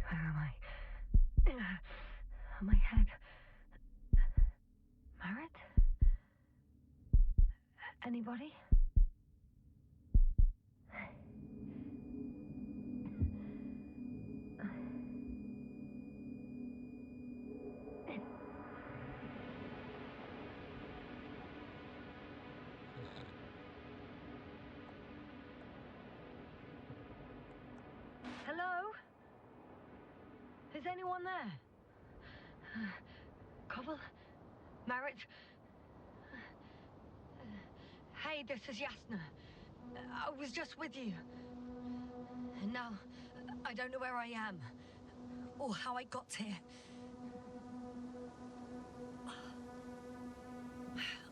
Where am I? My head. Marit? Anybody? Hello? Is anyone there? Koval? Marit? Hey, this is Yasna. I was just with you. And now, I don't know where I am. Or how I got here.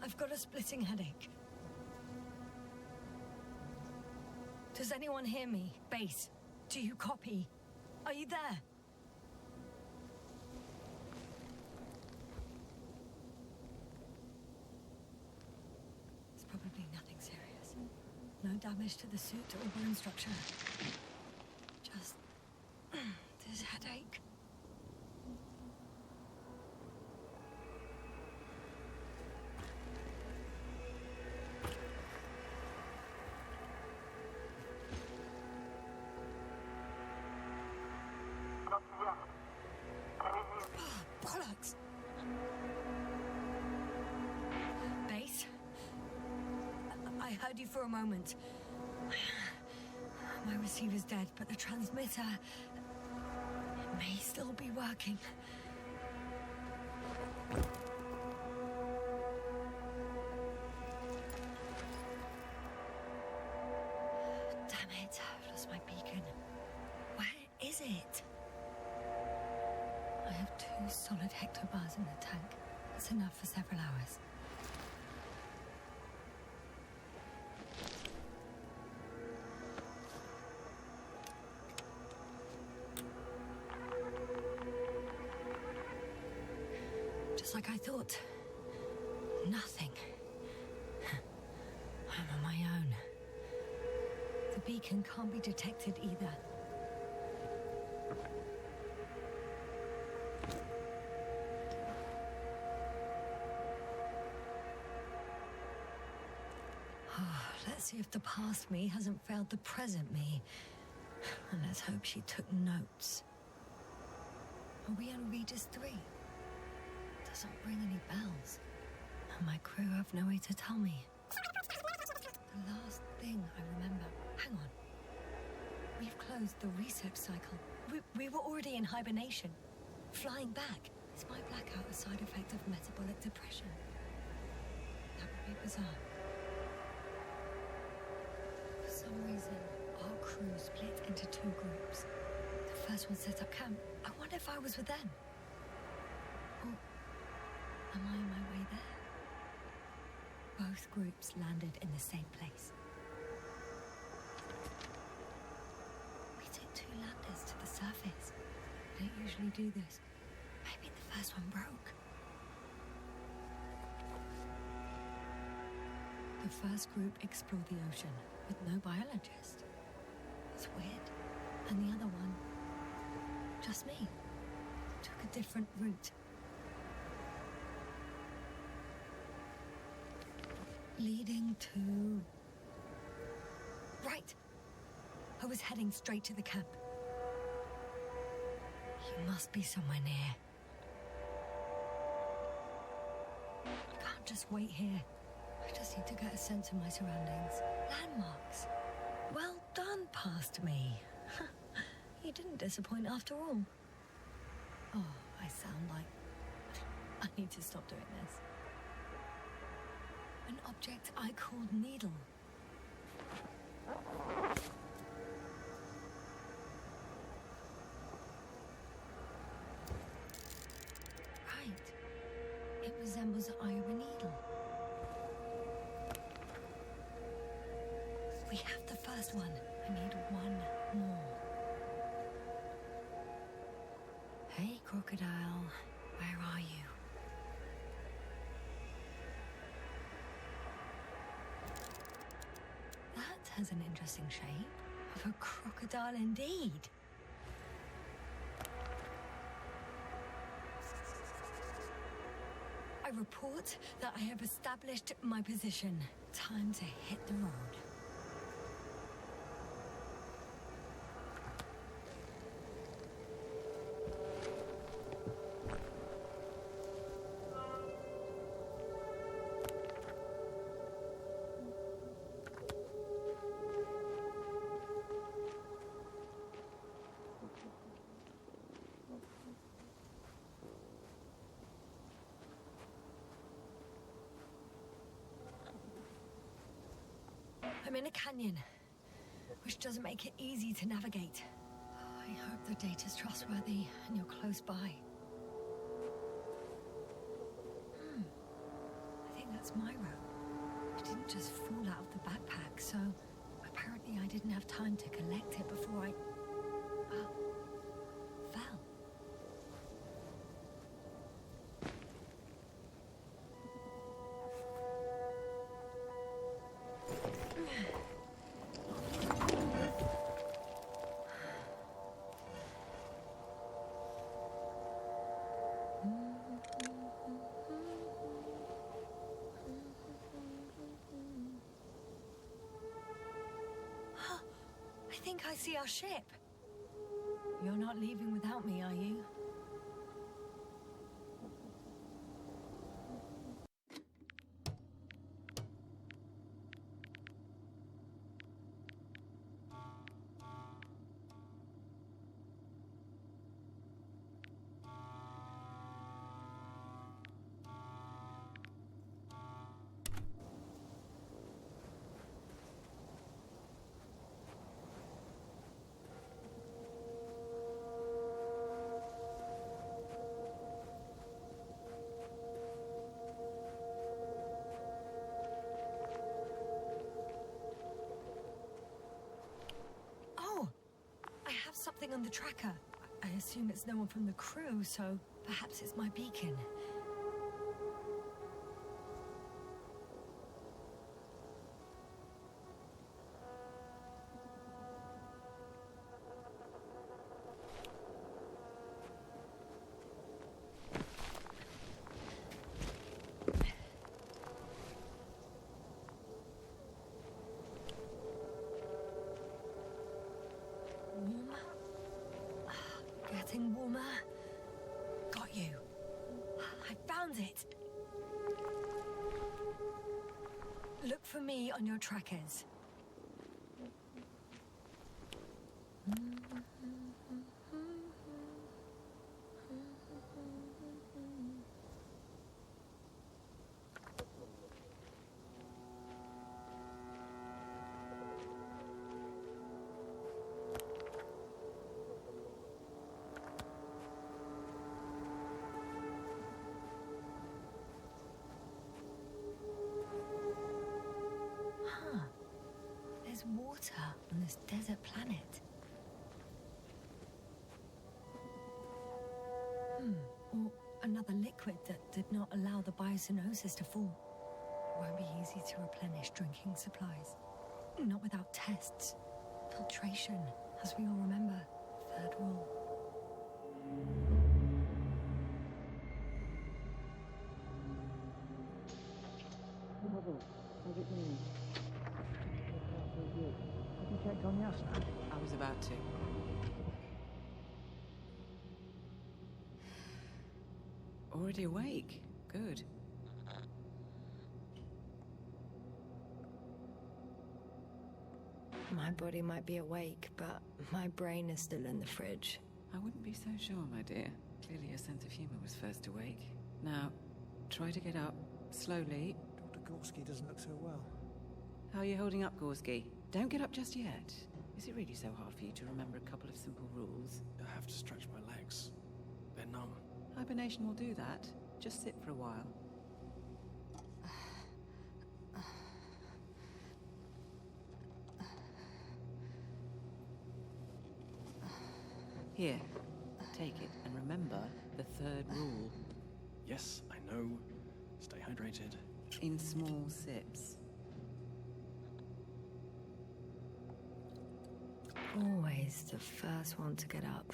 I've got a splitting headache. Does anyone hear me? Base, do you copy? Are you there? It's probably nothing serious. No damage to the suit or bone structure. Just this headache. Bollocks! Base? I heard you for a moment. My receiver's dead, but the transmitter may still be working. Damn it, I've lost my beacon. Where is it? I have 2 solid hectobars in the tank. That's enough for several hours. Just like I thought. Nothing. I'm on my own. The beacon can't be detected either. Let's see if the past me hasn't failed the present me. And let's hope she took notes. Are we on Regis 3? Doesn't ring any bells. And my crew have no way to tell me. The last thing I remember... Hang on. We've closed the research cycle. We were already in hibernation. Flying back. Is my blackout a side effect of metabolic depression? That would be bizarre. For some reason, our crew split into 2 groups. The first one set up camp. I wonder if I was with them. Or am I on my way there? Both groups landed in the same place. We took 2 landers to the surface. We don't usually do this. Maybe the first one broke. The first group explored the ocean with no biologist. It's weird. And the other one, just me, took a different route. Leading to... Right. I was heading straight to the camp. You must be somewhere near. I can't just wait here. I just need to get a sense of my surroundings. Landmarks. Well done, past me. You didn't disappoint after all. Oh, I sound like... I need to stop doing this. An object I called Needle. Right. It resembles the eye of a needle. We have the first one. I need one more. Hey, crocodile. Where are you? That has an interesting shape. Of a crocodile indeed. I report that I have established my position. Time to hit the road. I'm in a canyon, which doesn't make it easy to navigate. I hope the data's trustworthy and you're close by. I think that's my rope. It didn't just fall out of the backpack, so apparently I didn't have time to collect it before I fell. I think I see our ship. You're not leaving without me, are you? Something on the tracker. I assume it's no one from the crew, so perhaps it's my beacon. Getting warmer. Got you. I found it. Look for me on your trackers. There's water on this desert planet. Or another liquid that did not allow the biocenosis to fall. It won't be easy to replenish drinking supplies. Not without tests. Filtration, as we all remember. Third rule. How's it going? Have you checked on Yasna? I was about to. Already awake? Good. My body might be awake, but my brain is still in the fridge. I wouldn't be so sure, my dear. Clearly your sense of humor was first awake. Now, try to get up, slowly. Dr. Gorski doesn't look so well. How are you holding up, Gorski? Don't get up just yet. Is it really so hard for you to remember a couple of simple rules? I have to stretch my legs. They're numb. Hibernation will do that. Just sit for a while. Here, take it, and remember the third rule. Yes, I know. Stay hydrated. In small sips. Always the first one to get up.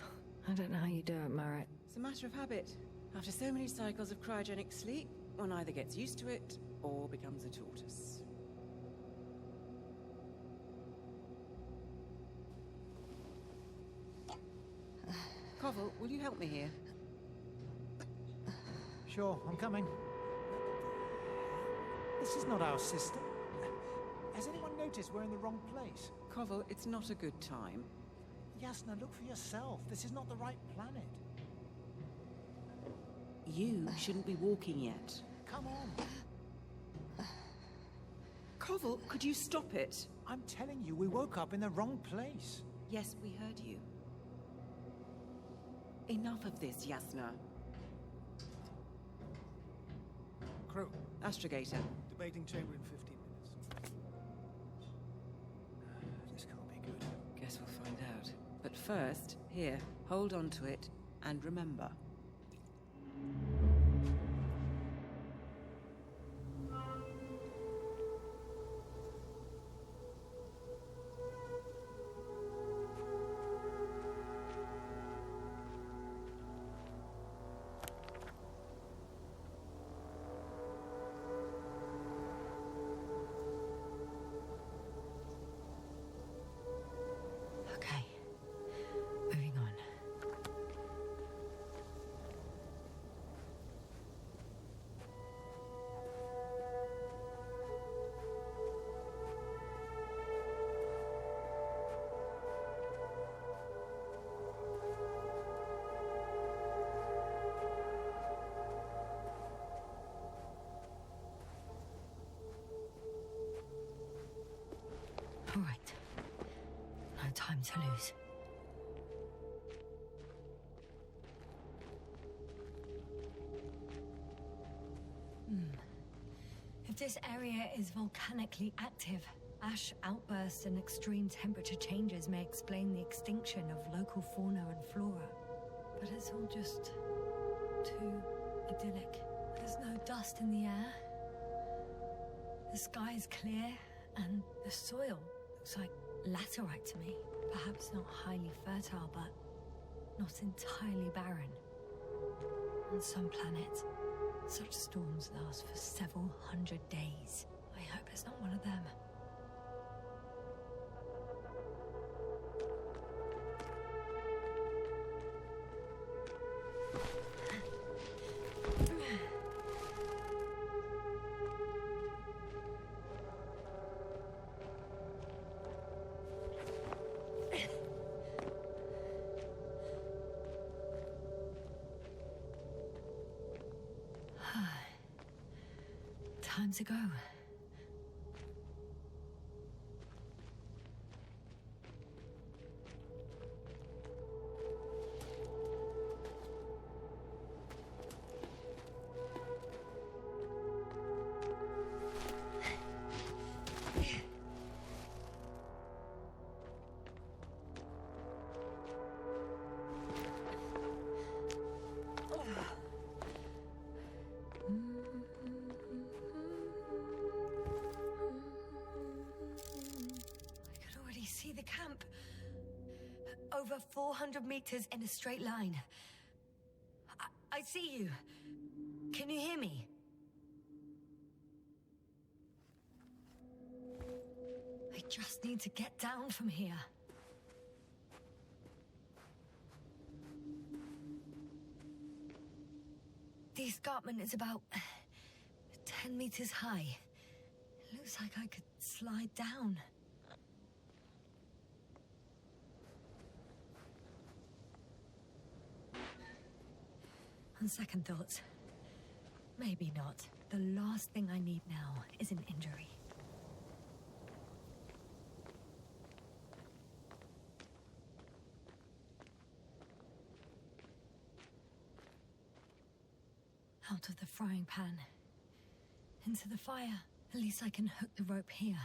I don't know how you do it, Merritt. It's a matter of habit. After so many cycles of cryogenic sleep, one either gets used to it or becomes a tortoise. Koval, will you help me here? Sure, I'm coming. This is not our system. Has anyone noticed we're in the wrong place? Koval, it's not a good time. Yasna, look for yourself. This is not the right planet. You shouldn't be walking yet. Come on. Koval, could you stop it? I'm telling you, we woke up in the wrong place. Yes, we heard you. Enough of this, Yasna. Crew, Astrogator. debating chamber in 15 minutes. This can't be good. Guess we'll find out. But first, here, hold on to it, and remember. Okay. Moving on. All right. No time to lose. If this area is volcanically active, ash outbursts and extreme temperature changes may explain the extinction of local fauna and flora. But it's all just too idyllic. There's no dust in the air. The sky's clear, and the soil looks like laterite to me. Perhaps not highly fertile, but not entirely barren. On some planets, such storms last for several hundred days. I hope it's not one of them. Time to go. The camp. Over 400 meters in a straight line. I see you. Can you hear me? I just need to get down from here. The escarpment is about 10 meters high. It looks like I could slide down. On second thoughts, maybe not. The last thing I need now is an injury. Out of the frying pan. Into the fire. At least I can hook the rope here.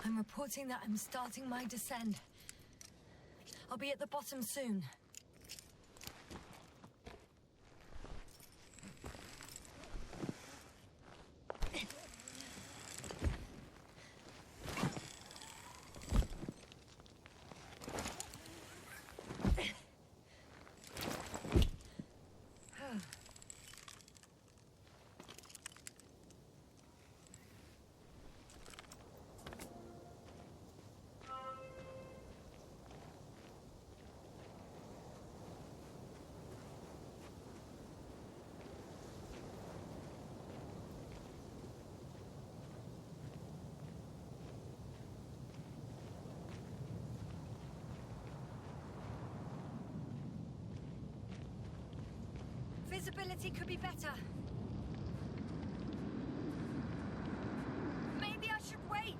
I'm reporting that I'm starting my descent. I'll be at the bottom soon. Visibility could be better. Maybe I should wait.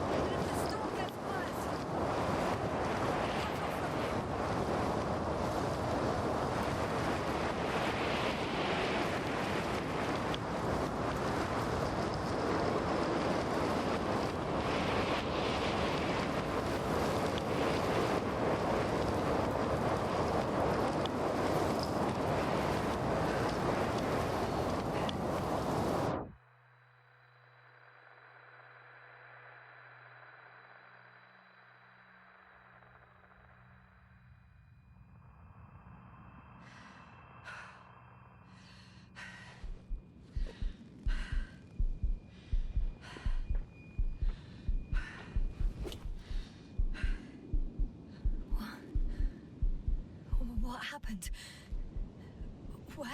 But if the storm gets worse, what happened? Where?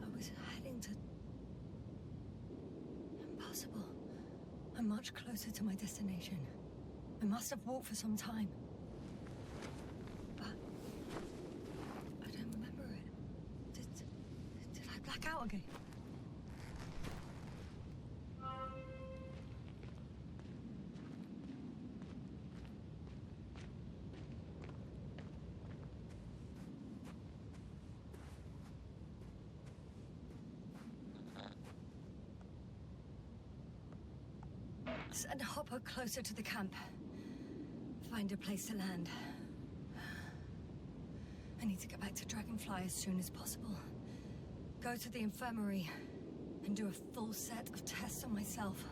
I was heading to... Impossible. I'm much closer to my destination. I must have walked for some time. But... I don't remember it. Did I black out again? Send Hopper closer to the camp. Find a place to land. I need to get back to Dragonfly as soon as possible. Go to the infirmary and do a full set of tests on myself.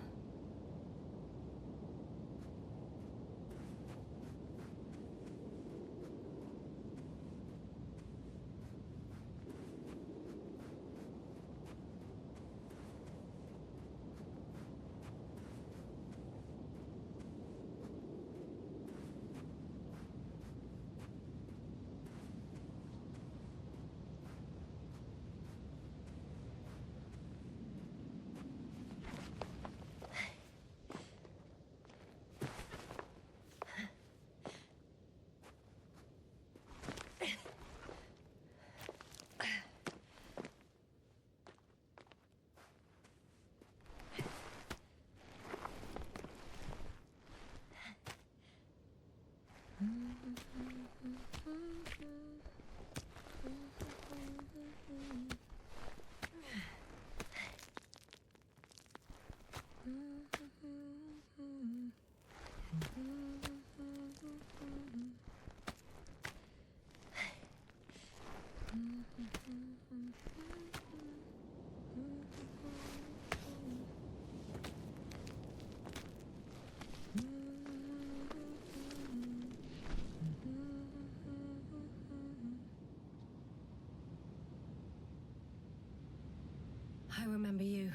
I remember you.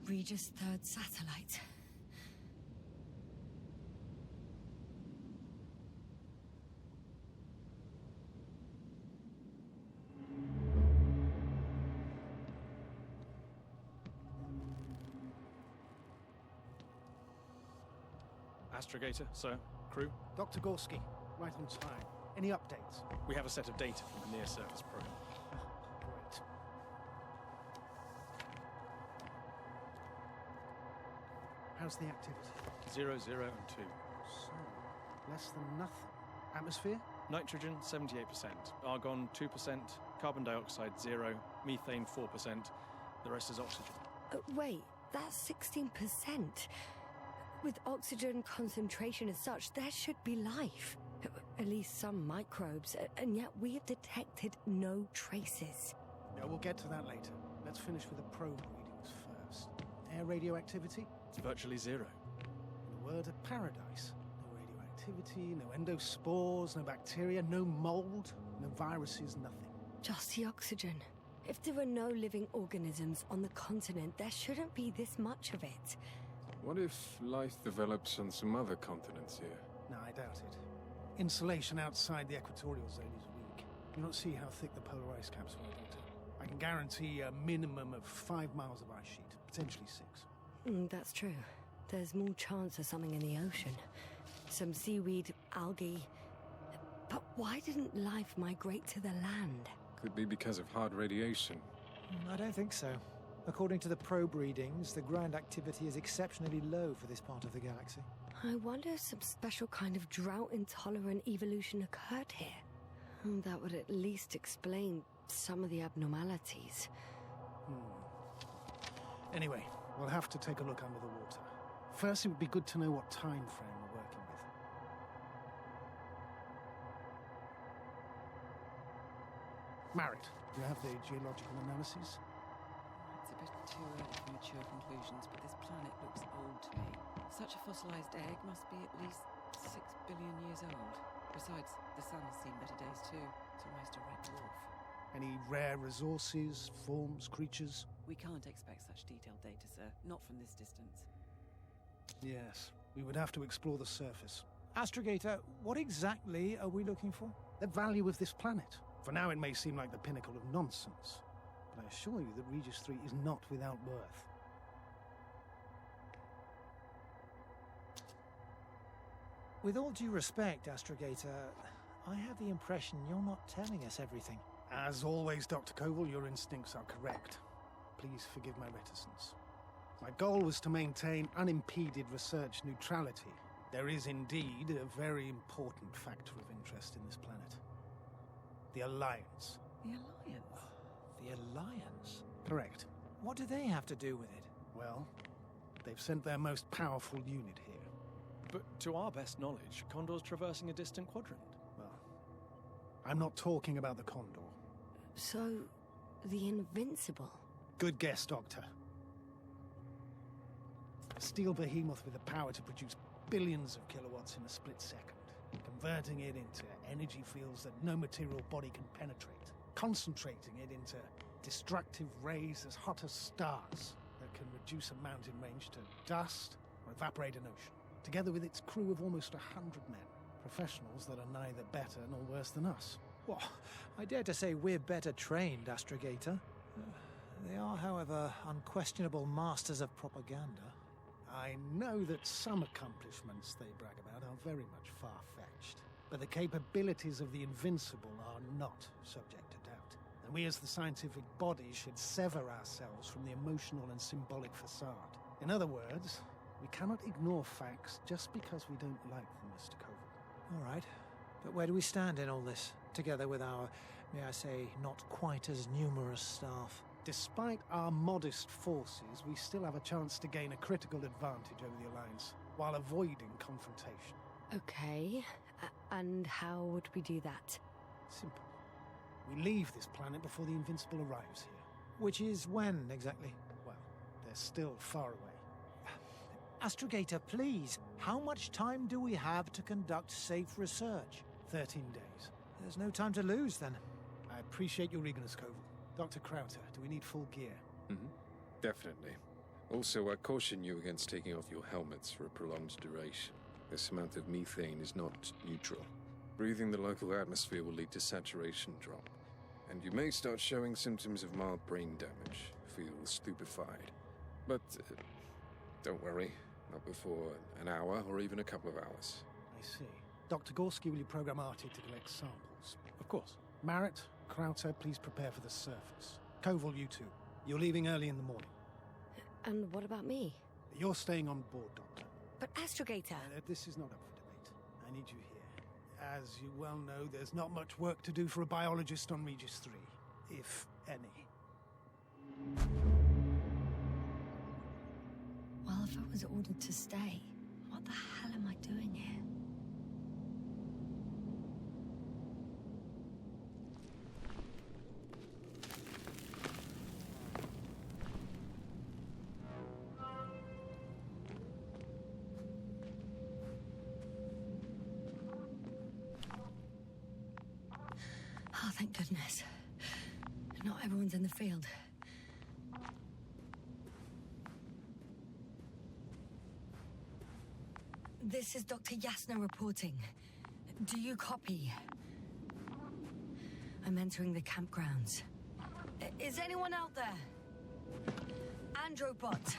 Regis' third satellite. Astrogator, sir. Crew? Dr. Gorski, right on time. Any updates? We have a set of data from the near-surface probe. Great. How's the activity? 0, 0, and 2. So, less than nothing. Atmosphere? Nitrogen, 78%. Argon, 2%. Carbon dioxide, 0. Methane, 4%. The rest is oxygen. Wait, that's 16%. With oxygen concentration as such, there should be life. At least some microbes, and yet we have detected no traces. Yeah, we'll get to that later. Let's finish with the probe readings first. Air radioactivity? It's virtually 0. In a word, a paradise. No radioactivity, no endospores, no bacteria, no mold, no viruses, nothing. Just the oxygen. If there are no living organisms on the continent, there shouldn't be this much of it. What if life develops on some other continents here? No, I doubt it. Insulation outside the equatorial zone is weak. You don't see how thick the polar ice caps were, Doctor. I can guarantee a minimum of 5 miles of ice sheet, potentially 6. That's true. There's more chance of something in the ocean. Some seaweed, algae. But why didn't life migrate to the land? Could be because of hard radiation. I don't think so. According to the probe readings, the ground activity is exceptionally low for this part of the galaxy. I wonder if some special kind of drought-intolerant evolution occurred here. That would at least explain some of the abnormalities. Anyway, we'll have to take a look under the water. First, it would be good to know what time frame we're working with. Marit, do you have the geological analyses? It's a bit too early for mature conclusions, but this planet looks old to me. Such a fossilized egg must be at least 6 billion years old. Besides, the sun's seen better days too. It's almost a red dwarf. Any rare resources, forms, creatures? We can't expect such detailed data, sir. Not from this distance. Yes, we would have to explore the surface. Astrogator, what exactly are we looking for? The value of this planet. For now, it may seem like the pinnacle of nonsense, but I assure you that Regis 3 is not without worth. With all due respect, Astrogator, I have the impression you're not telling us everything. As always, Dr. Koval, your instincts are correct. Please forgive my reticence. My goal was to maintain unimpeded research neutrality. There is indeed a very important factor of interest in this planet. The Alliance. The Alliance? The Alliance? Correct. What do they have to do with it? Well, they've sent their most powerful unit here. But to our best knowledge, Condor's traversing a distant quadrant. Well, I'm not talking about the Condor. So, the Invincible? Good guess, Doctor. A steel behemoth with the power to produce billions of kilowatts in a split second, converting it into energy fields that no material body can penetrate, concentrating it into destructive rays as hot as stars that can reduce a mountain range to dust or evaporate an ocean, together with its crew of almost 100 men, professionals that are neither better nor worse than us. Well, I dare to say we're better trained, Astrogator. They are, however, unquestionable masters of propaganda. I know that some accomplishments they brag about are very much far-fetched, but the capabilities of the Invincible are not subject to doubt. And we as the scientific body should sever ourselves from the emotional and symbolic facade. In other words, we cannot ignore facts just because we don't like them, Mr. Koval. All right, but where do we stand in all this, together with our, may I say, not quite as numerous staff? Despite our modest forces, we still have a chance to gain a critical advantage over the Alliance, while avoiding confrontation. Okay, and how would we do that? Simple. We leave this planet before the Invincible arrives here. Which is when, exactly? Well, they're still far away. Astrogator, please, how much time do we have to conduct safe research? 13 days. There's no time to lose, then. I appreciate your eagerness, Koval. Dr. Krauter, do we need full gear? Definitely. Also, I caution you against taking off your helmets for a prolonged duration. This amount of methane is not neutral. Breathing the local atmosphere will lead to saturation drop, and you may start showing symptoms of mild brain damage, feel stupefied. But don't worry, not before an hour or even a couple of hours. I see. Dr. Gorski, will you program Artie to collect samples? Of course. Marit, Krauter, please prepare for the surface. Koval, you two. You're leaving early in the morning. And what about me? You're staying on board, Doctor. But Astrogator... This is not up for debate. I need you here. As you well know, there's not much work to do for a biologist on Regis 3, if any. Well, if I was ordered to stay, what the hell am I doing here? Oh, thank goodness. Not everyone's in the field. This is Dr. Yasna reporting. Do you copy? I'm entering the campgrounds. Is anyone out there? Androbot.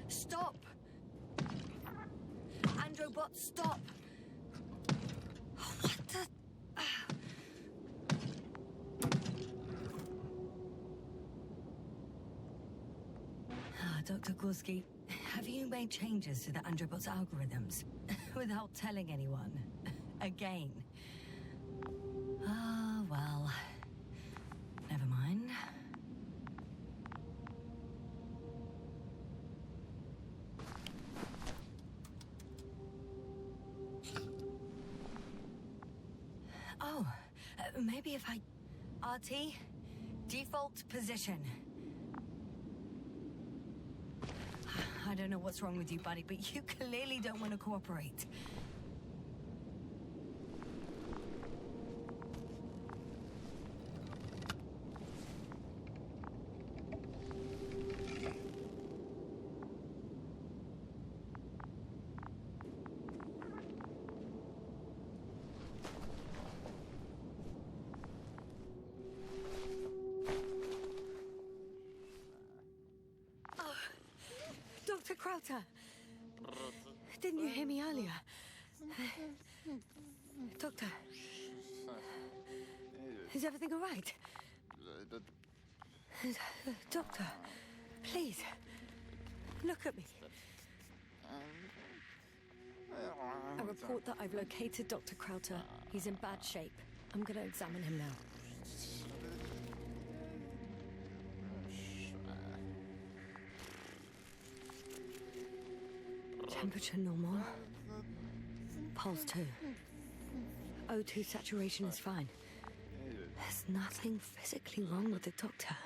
Stop! Androbot, stop! What the... Dr. Gorski, have you made changes to the Androbot's algorithms without telling anyone? Again? Ah, well... Never mind. Oh, maybe if I... RT? Default position. I don't know what's wrong with you, buddy, but you clearly don't want to cooperate. Dr. Krauter! Didn't you hear me earlier? Doctor? Is everything all right? Doctor, please, look at me. I report that I've located Dr. Krauter. He's in bad shape. I'm going to examine him now. Temperature normal. Pulse 2. O2 saturation is fine. There's nothing physically wrong with the doctor.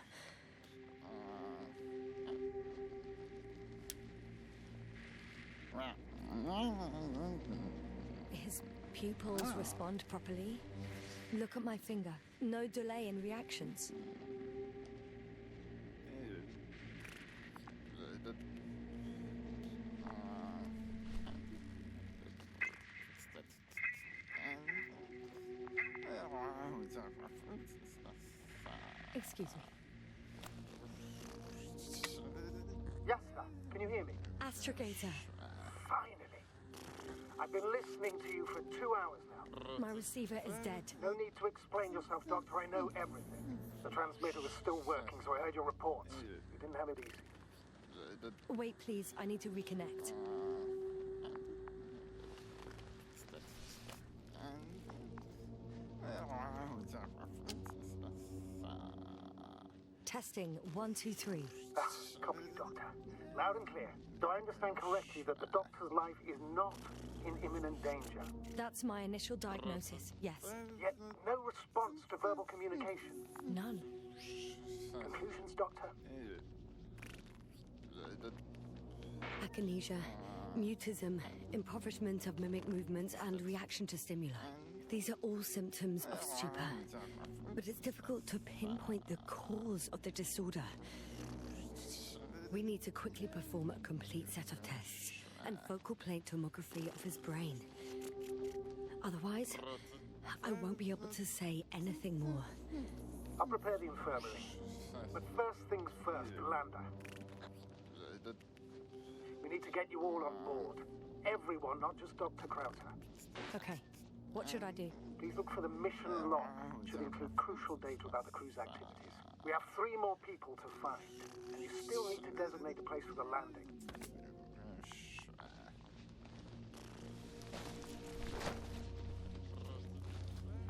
His pupils respond properly. Look at my finger. No delay in reactions. Excuse me. Yasna, can you hear me? Astrogator. Finally. I've been listening to you for 2 hours now. My receiver is dead. No need to explain yourself, Doctor. I know everything. The transmitter was still working, so I heard your reports. You didn't have it easy. Wait, please. I need to reconnect. Testing 1, 2, 3. Copy, Doctor. Loud and clear. Do I understand correctly that the Doctor's life is not in imminent danger? That's my initial diagnosis, yes. Yet no response to verbal communication. None. Conclusions, Doctor? Akinesia, mutism, impoverishment of mimic movements, and reaction to stimuli. These are all symptoms of stupor. But it's difficult to pinpoint the cause of the disorder. We need to quickly perform a complete set of tests and focal plane tomography of his brain. Otherwise, I won't be able to say anything more. I'll prepare the infirmary. But first things first, Lander. We need to get you all on board. Everyone, not just Dr. Krauter. Okay. What should I do? Please look for the mission log. It should include crucial data about the crew's activities. We have 3 more people to find, and you still need to designate a place for the landing.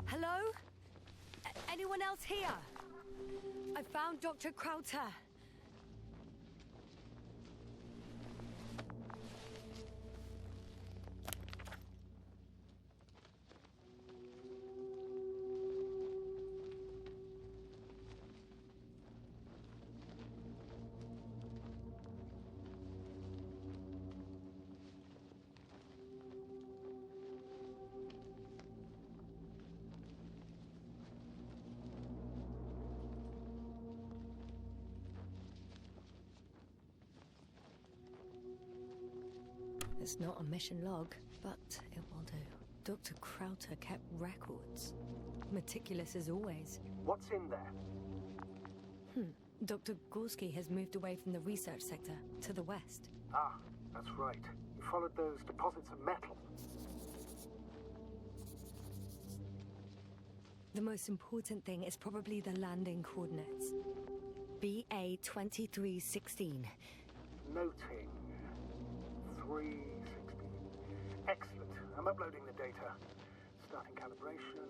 Hello? Anyone else here? I found Dr. Krauter. It's not a mission log, but it will do. Dr. Krauter kept records. Meticulous as always. What's in there? Dr. Gorski has moved away from the research sector to the west. Ah, that's right. You followed those deposits of metal. The most important thing is probably the landing coordinates. BA 2316. Noting. 316. Excellent. I'm uploading the data. Starting calibration.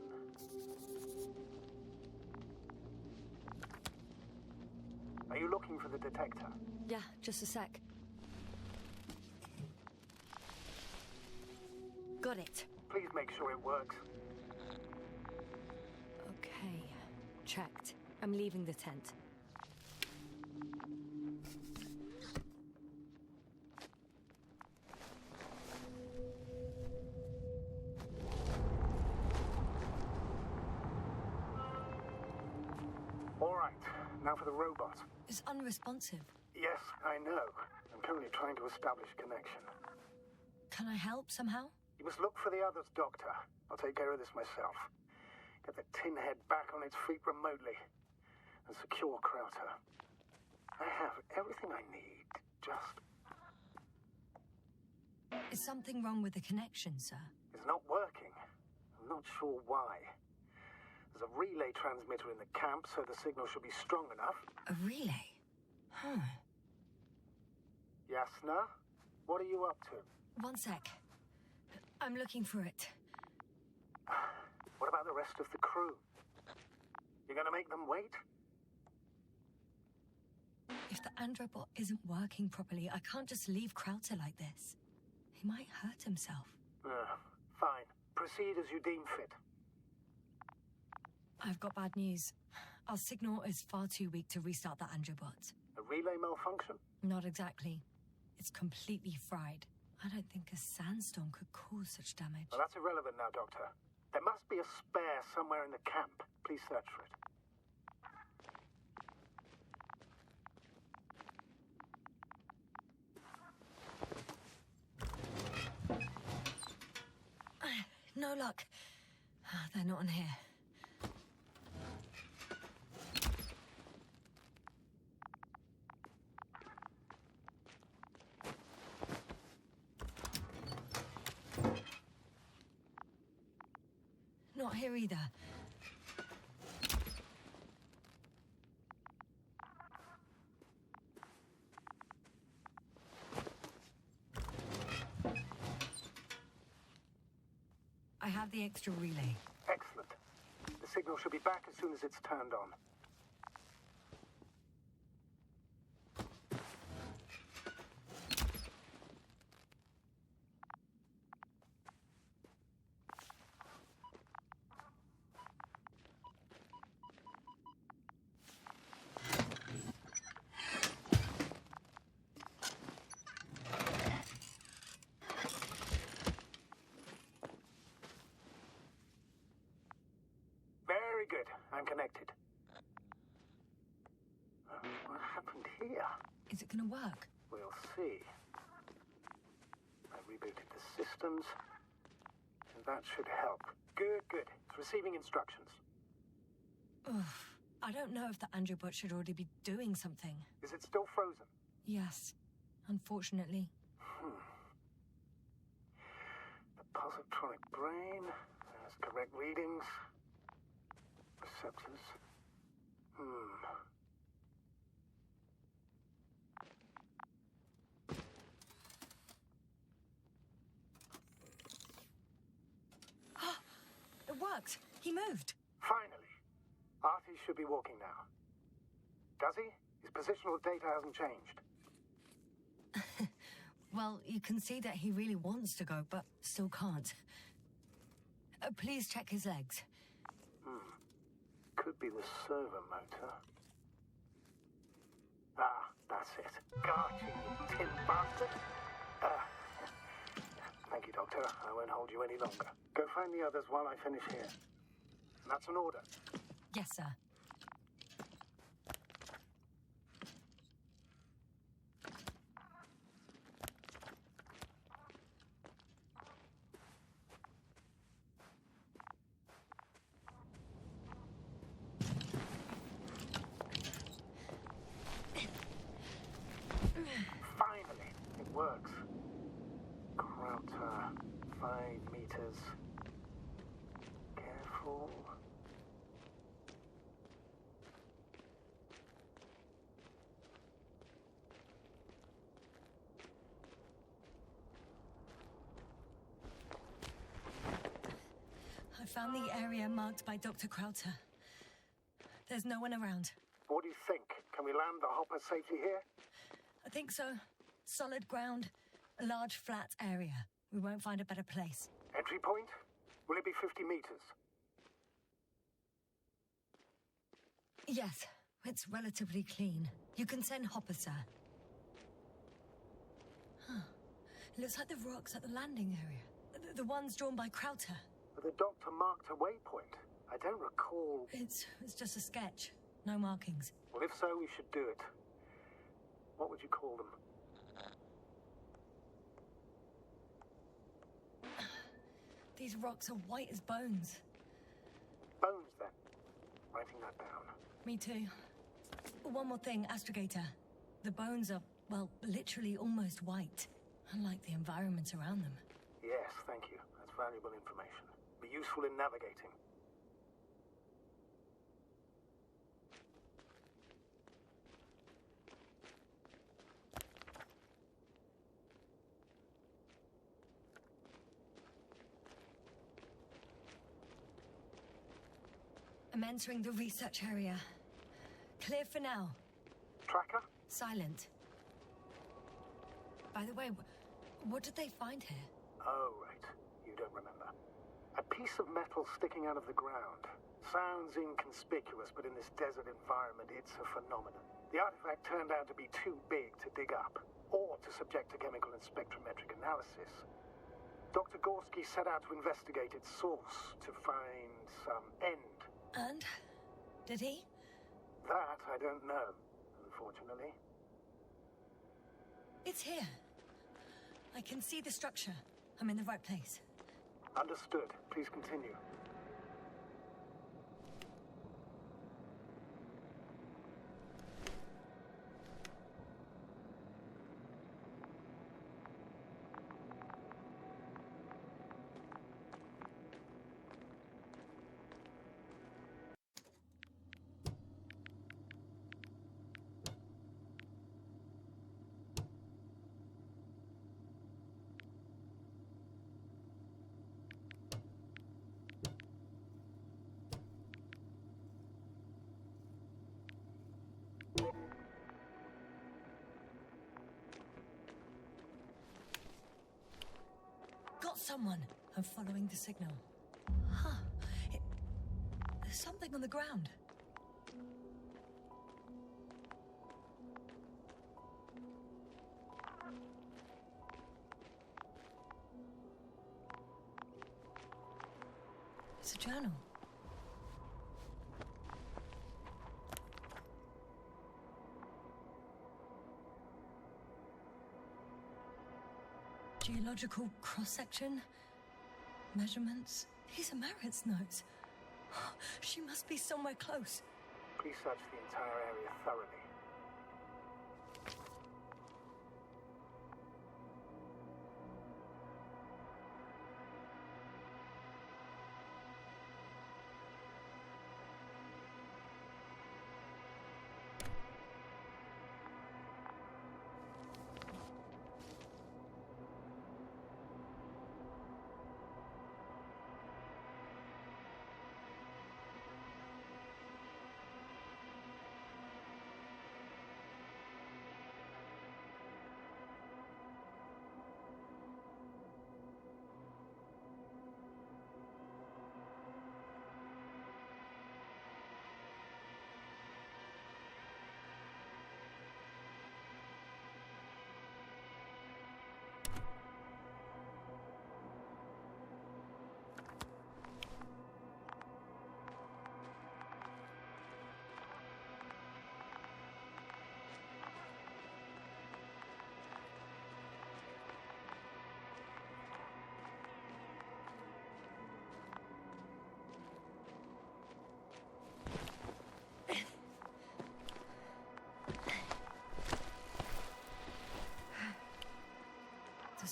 Are you looking for the detector? Yeah, just a sec. Got it. Please make sure it works. Okay, checked. I'm leaving the tent. All right, now for the robot. It's unresponsive. Yes, I know. I'm currently trying to establish connection. Can I help somehow? You must look for the others, Doctor. I'll take care of this myself. Get the tin head back on its feet remotely. And secure Krauter. I have everything I need. Just... Is something wrong with the connection, sir? It's not working. I'm not sure why. There's a relay transmitter in the camp, so the signal should be strong enough. A relay? Huh. Yasna? What are you up to? One sec. I'm looking for it. What about the rest of the crew? You're gonna make them wait? If the androbot isn't working properly, I can't just leave Krauter like this. He might hurt himself. Fine. Proceed as you deem fit. I've got bad news. Our signal is far too weak to restart the androbot. A relay malfunction? Not exactly. It's completely fried. I don't think a sandstorm could cause such damage. Well, that's irrelevant now, Doctor. There must be a spare somewhere in the camp. Please search for it. No luck. They're not in here. Not here either. I have the extra relay. Excellent. The signal should be back as soon as it's turned on. Very good. I'm connected. What happened here? Is it gonna work? We'll see. I rebooted the systems. And that should help. Good, good. It's receiving instructions. Ugh. I don't know if the androbot should already be doing something. Is it still frozen? Yes, unfortunately. The positronic brain, Yes, correct readings. Receptors. It worked. He moved. Finally. Artie should be walking now. Does he? His positional data hasn't changed. Well, you can see that he really wants to go, but still can't. Please check his legs. Could be the servo motor. Ah, that's it. Gotcha, you tin bastard. Thank you, Doctor. I won't hold you any longer. Go find the others while I finish here. That's an order. Yes, sir. Finally, it works. Krauter, 5 meters. Careful. I found the area marked by Dr. Krauter. There's no one around. What do you think? Can we land the hopper safely here? I think so. Solid ground, a large flat area. We won't find a better place. Entry point? Will it be 50 meters? Yes, it's relatively clean. You can send Hopper, sir. Huh. It looks like the rocks at the landing area. The ones drawn by Krauter. But the doctor marked a waypoint. I don't recall... It's just a sketch. No markings. Well, if so, we should do it. What would you call them? These rocks are white as bones. Bones, then. Writing that down. Me too. One more thing, Astrogator. The bones are, well, literally almost white. Unlike the environment around them. Yes, thank you. That's valuable information. Be useful in navigating. I'm entering the research area. Clear for now. Tracker? Silent. By the way, what did they find here? Oh, right. You don't remember. A piece of metal sticking out of the ground. Sounds inconspicuous, but in this desert environment, it's a phenomenon. The artifact turned out to be too big to dig up, or to subject to chemical and spectrometric analysis. Dr. Gorski set out to investigate its source, to find some end. And? Did he? That I don't know, unfortunately. It's here. I can see the structure. I'm in the right place. Understood. Please continue. Got someone. I'm following the signal. Huh. There's something on the ground. It's a journal. Geological cross-section, measurements. These are Marit's notes. She must be somewhere close. Please search the entire area thoroughly.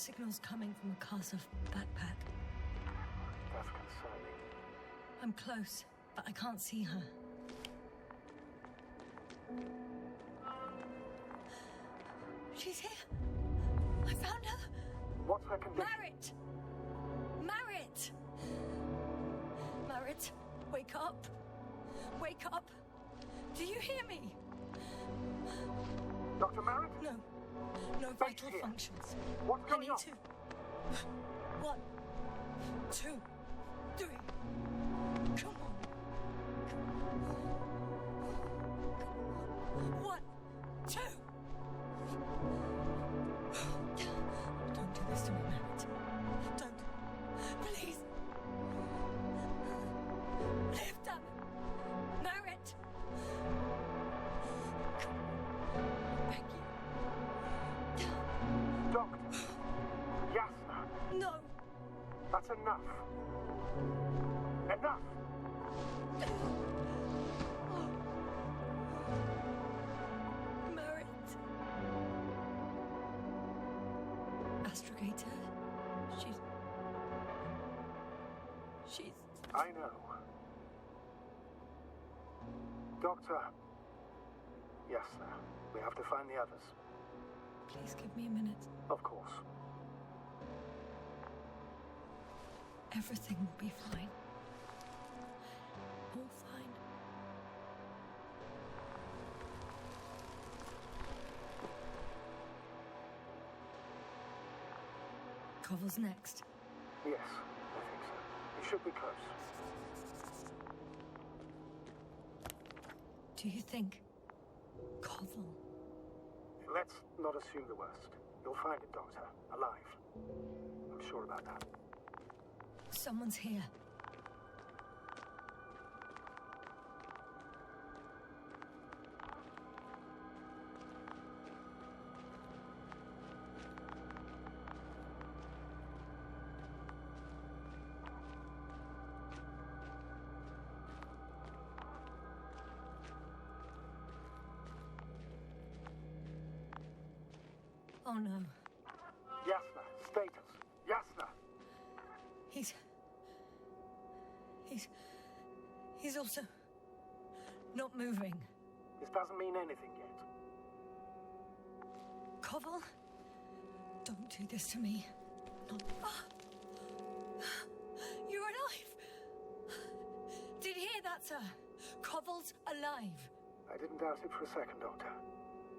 signal's coming from a castle backpack. That's concerning. I'm close, but I can't see her. She's here. I found her. What's her condition? Marit! Marit! Marit, wake up. Wake up. Do you hear me? Dr. Merritt? No. No vital functions. What's I going need on? to. 1, 2, 3. Come on. 1, 2. Don't do this to me, Merritt. Don't. Please. Live, damn it. Merritt. Beg you. Doctor. Yasna. No. That's enough. Enough. Merritt. Astrogator. She's... I know. Doctor. Yes, sir. We have to find the others. Please give me a minute. Of course. Everything will be fine. All fine. Koval's next. Yes, I think so. He should be close. Do you think Koval? Let's not assume the worst. You'll find him, Doctor. Alive. I'm sure about that. Someone's here. Oh no. Yasna, status. Yasna. He's also not moving. This doesn't mean anything yet. Koval, don't do this to me. Not... You're alive. Did you hear that, sir? Koval's alive. I didn't doubt it for a second, Doctor.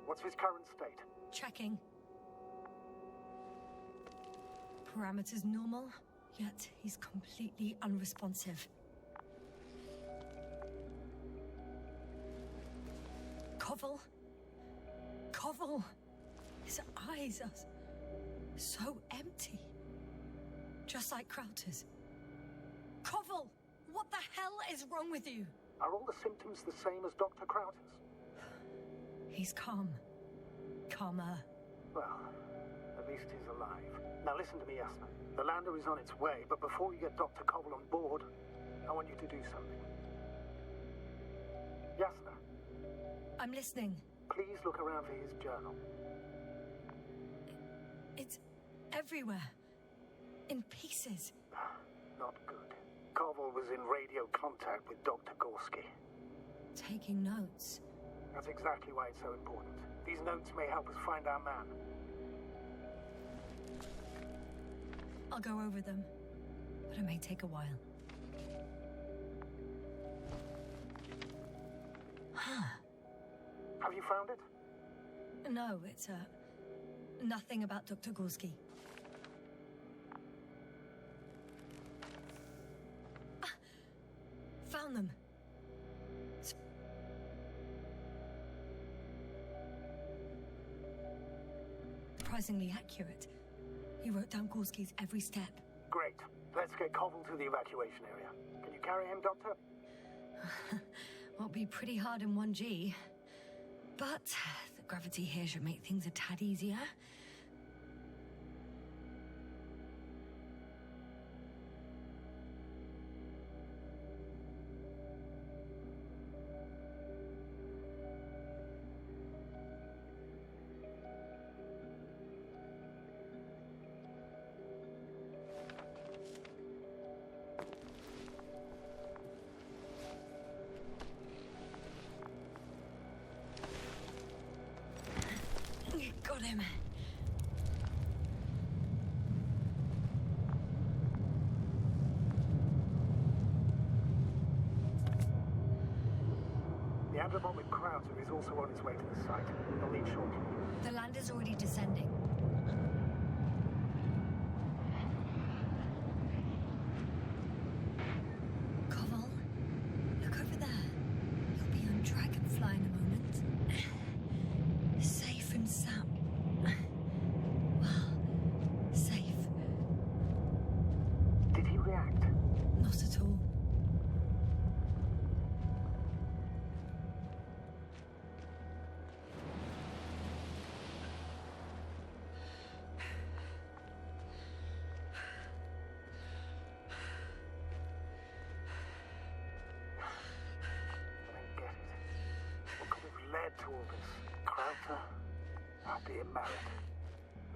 What's his current state? Checking. Parameters normal, yet he's completely unresponsive. Koval. His eyes are so empty. Just like Crowter's. Koval, what the hell is wrong with you? Are all the symptoms the same as Dr. Crowter's? He's calm. Calmer. Well, at least he's alive. Now listen to me, Yasna. The lander is on its way, but before you get Dr. Koval on board, I want you to do something. Yasna, I'm listening. please look around for his journal. It's everywhere. In pieces. Not good. Koval was in radio contact with Dr. Gorski. Taking notes. That's exactly why it's so important. These notes may help us find our man. I'll go over them, but it may take a while. Have you found it? No, it's nothing about Dr. Gorski. Found them. Surprisingly accurate. He wrote down Gorski's every step. Great. Let's get Koval to the evacuation area. Can you carry him, Doctor? Won't be pretty hard in 1G. But the gravity here should make things a tad easier. Got him. The Andromorphic Crowder is also on his way to the site. He'll leave shortly. The lander's already descending. Koval, look over there. You'll be on Dragonfly in a moment. Safe and sound. Well, safe. Did he react? Not at all. To all this. Krauter, our dear Marriott,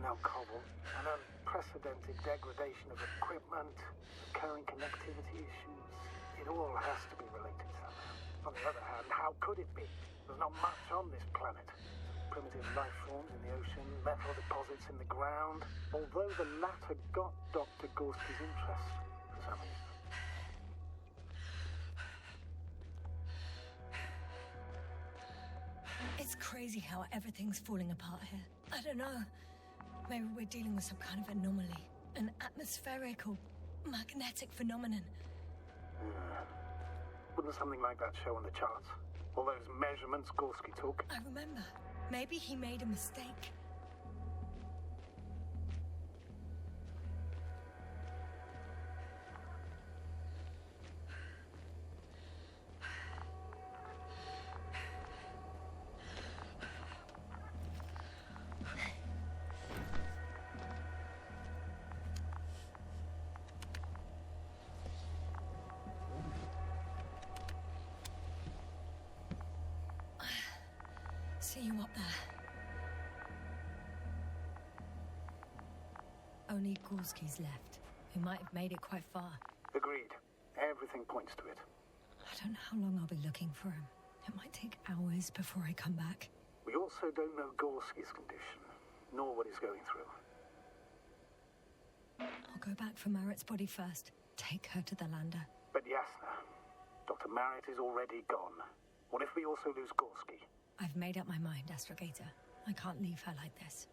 now Koval, an unprecedented degradation of equipment, recurring connectivity issues. It all has to be related somehow. On the other hand, how could it be? There's not much on this planet. Primitive life forms in the ocean, metal deposits in the ground. Although the latter got Dr. Gorski's interest for some reason. It's crazy how everything's falling apart here. I don't know. Maybe we're dealing with some kind of anomaly. An atmospheric or magnetic phenomenon. Wouldn't something like that show on the charts? All those measurements Gorski took? I remember. Maybe he made a mistake. See you up there. Only Gorski's left. We might have made it quite far. Agreed. Everything points to it. I don't know how long I'll be looking for him. It might take hours before I come back. We also don't know Gorski's condition, nor what he's going through. I'll go back for Marritt's body first. Take her to the lander. But Yasna, Dr. Marriott is already gone. What if we also lose Gorski? I've made up my mind, Astrogator. I can't leave her like this.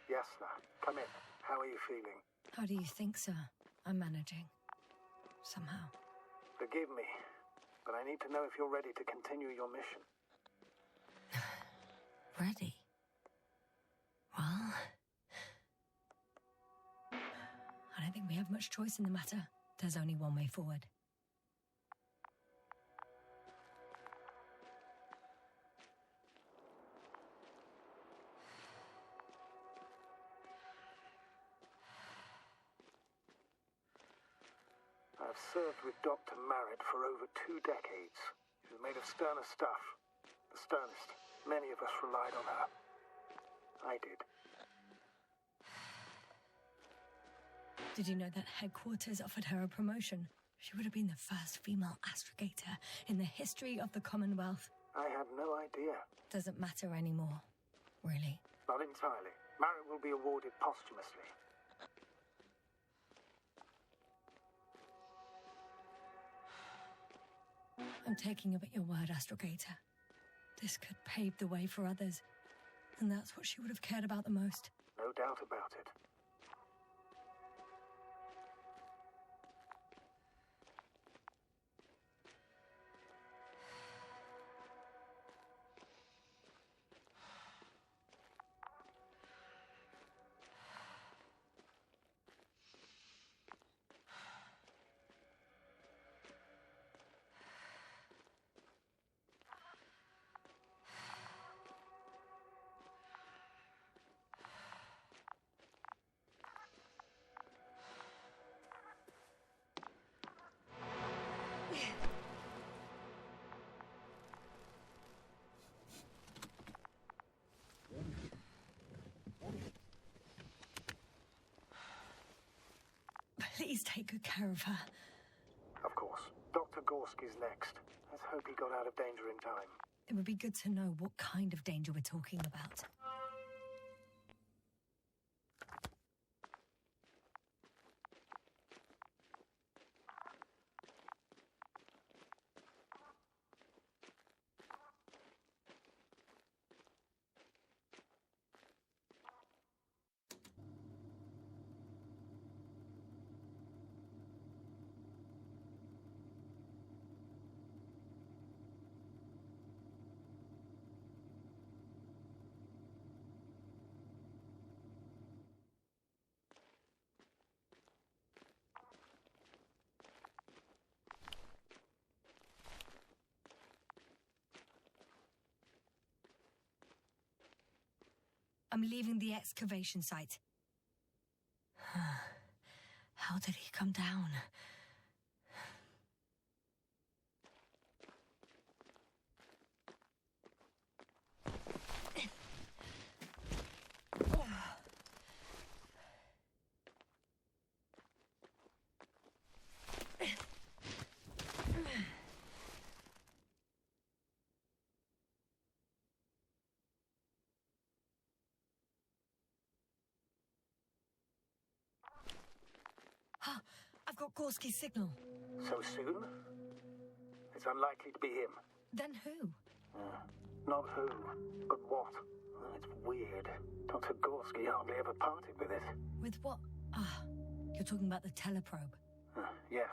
Yasna, come in. How are you feeling? How do you think, sir? I'm managing. Somehow. Forgive me, but I need to know if you're ready to continue your mission. Ready? Well... I don't think we have much choice in the matter. There's only one way forward. I've served with Dr. Marriott for over 2 decades. She was made of sterner stuff. The sternest. Many of us relied on her. I did. Did you know that headquarters offered her a promotion? She would have been the first female astrogator in the history of the Commonwealth. I had no idea. Doesn't matter anymore, really. Not entirely. Marriott will be awarded posthumously. I'm taking you at your word, Astrogator. This could pave the way for others, and that's what she would have cared about the most. No doubt about it. Please take good care of her. Of course. Dr. Gorski's next. Let's hope he got out of danger in time. It would be good to know what kind of danger we're talking about. I'm leaving the excavation site. How did he come down? I've got Gorski's signal. So soon? It's unlikely to be him. Then who? Not who, but what. It's weird. Dr. Gorski hardly ever parted with it. With what? You're talking about the teleprobe. Yes.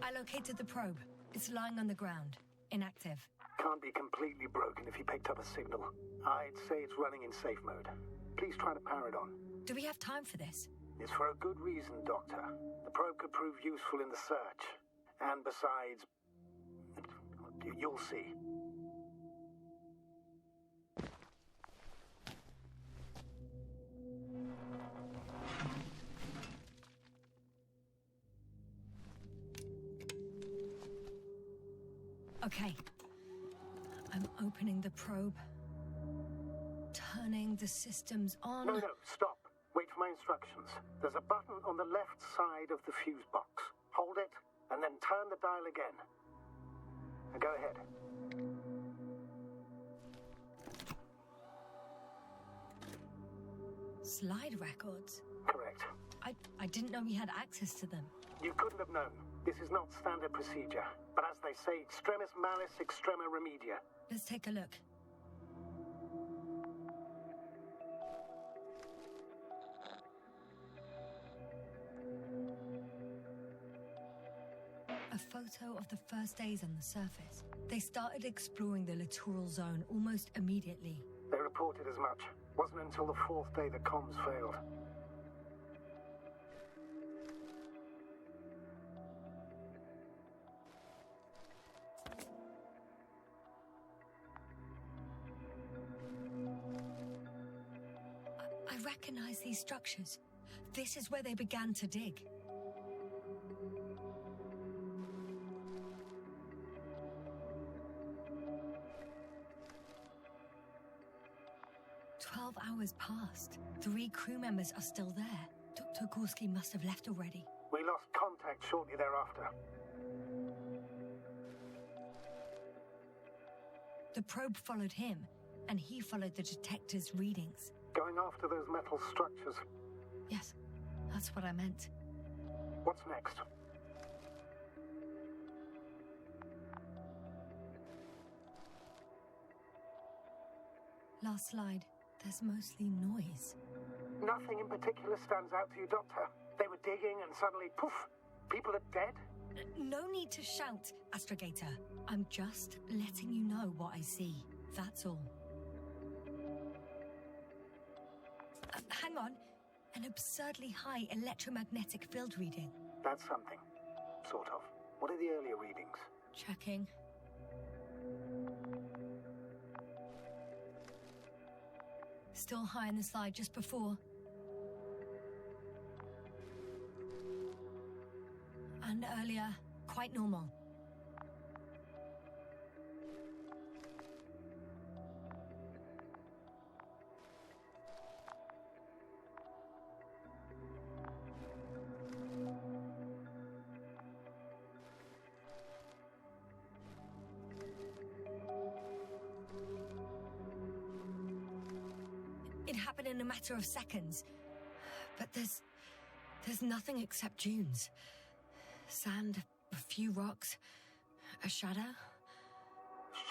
I located the probe. It's lying on the ground. Inactive. Can't be completely broken if you picked up a signal. I'd say it's running in safe mode. Please try to power it on. Do we have time for this? It's for a good reason, Doctor. The probe could prove useful in the search. And besides, you'll see. Okay. I'm opening the probe. Turning the systems on. No, stop. Wait for my instructions. There's a button on the left side of the fuse box. Hold it, and then turn the dial again. Now go ahead. Slide records? Correct. I didn't know we had access to them. You couldn't have known. This is not standard procedure. But as they say, extremis malis, extrema remedia. Let's take a look. A photo of the first days on the surface. They started exploring the littoral zone almost immediately. They reported as much. Wasn't until the fourth day the comms failed. I recognize these structures. This is where they began to dig. Hours passed. 3 crew members are still there. Dr. Gorski must have left already. We lost contact shortly thereafter. The probe followed him, and he followed the detector's readings. Going after those metal structures. Yes, that's what I meant. What's next? Last slide. There's mostly noise. Nothing in particular stands out to you, Doctor? They were digging and suddenly, poof, people are dead? No need to shout, Astrogator. I'm just letting you know what I see. That's all. Hang on. An absurdly high electromagnetic field reading. That's something. Sort of. What are the earlier readings? Checking. Still high in the slide just before. And earlier, quite normal. It happened in a matter of seconds. But there's nothing except dunes. Sand, a few rocks, a shadow.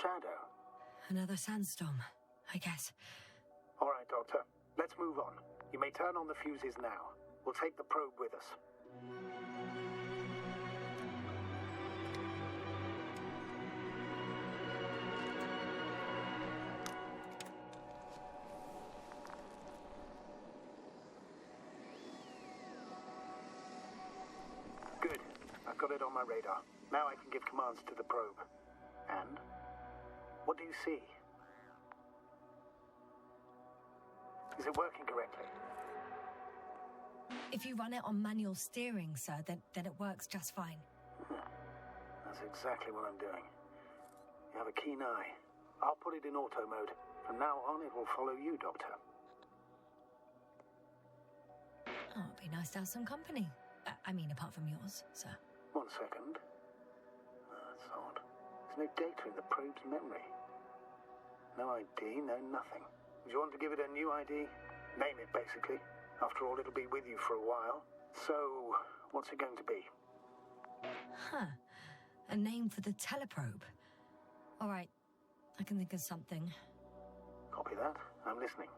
Shadow? Another sandstorm, I guess. All right, Doctor. Let's move on. You may turn on the fuses now. We'll take the probe with us. Good. I've got it on my radar. Now I can give commands to the probe. And? What do you see? Is it working correctly? If you run it on manual steering, sir, then it works just fine. That's exactly what I'm doing. You have a keen eye. I'll put it in auto mode. From now on, it will follow you, Doctor. Oh, it'd be nice to have some company. I mean, apart from yours, sir. 1 second. That's odd. There's no data in the probe's memory. No ID, no nothing. Do you want to give it a new ID? Name it, basically. After all, it'll be with you for a while. So, what's it going to be? Huh. A name for the teleprobe. All right. I can think of something. Copy that. I'm listening.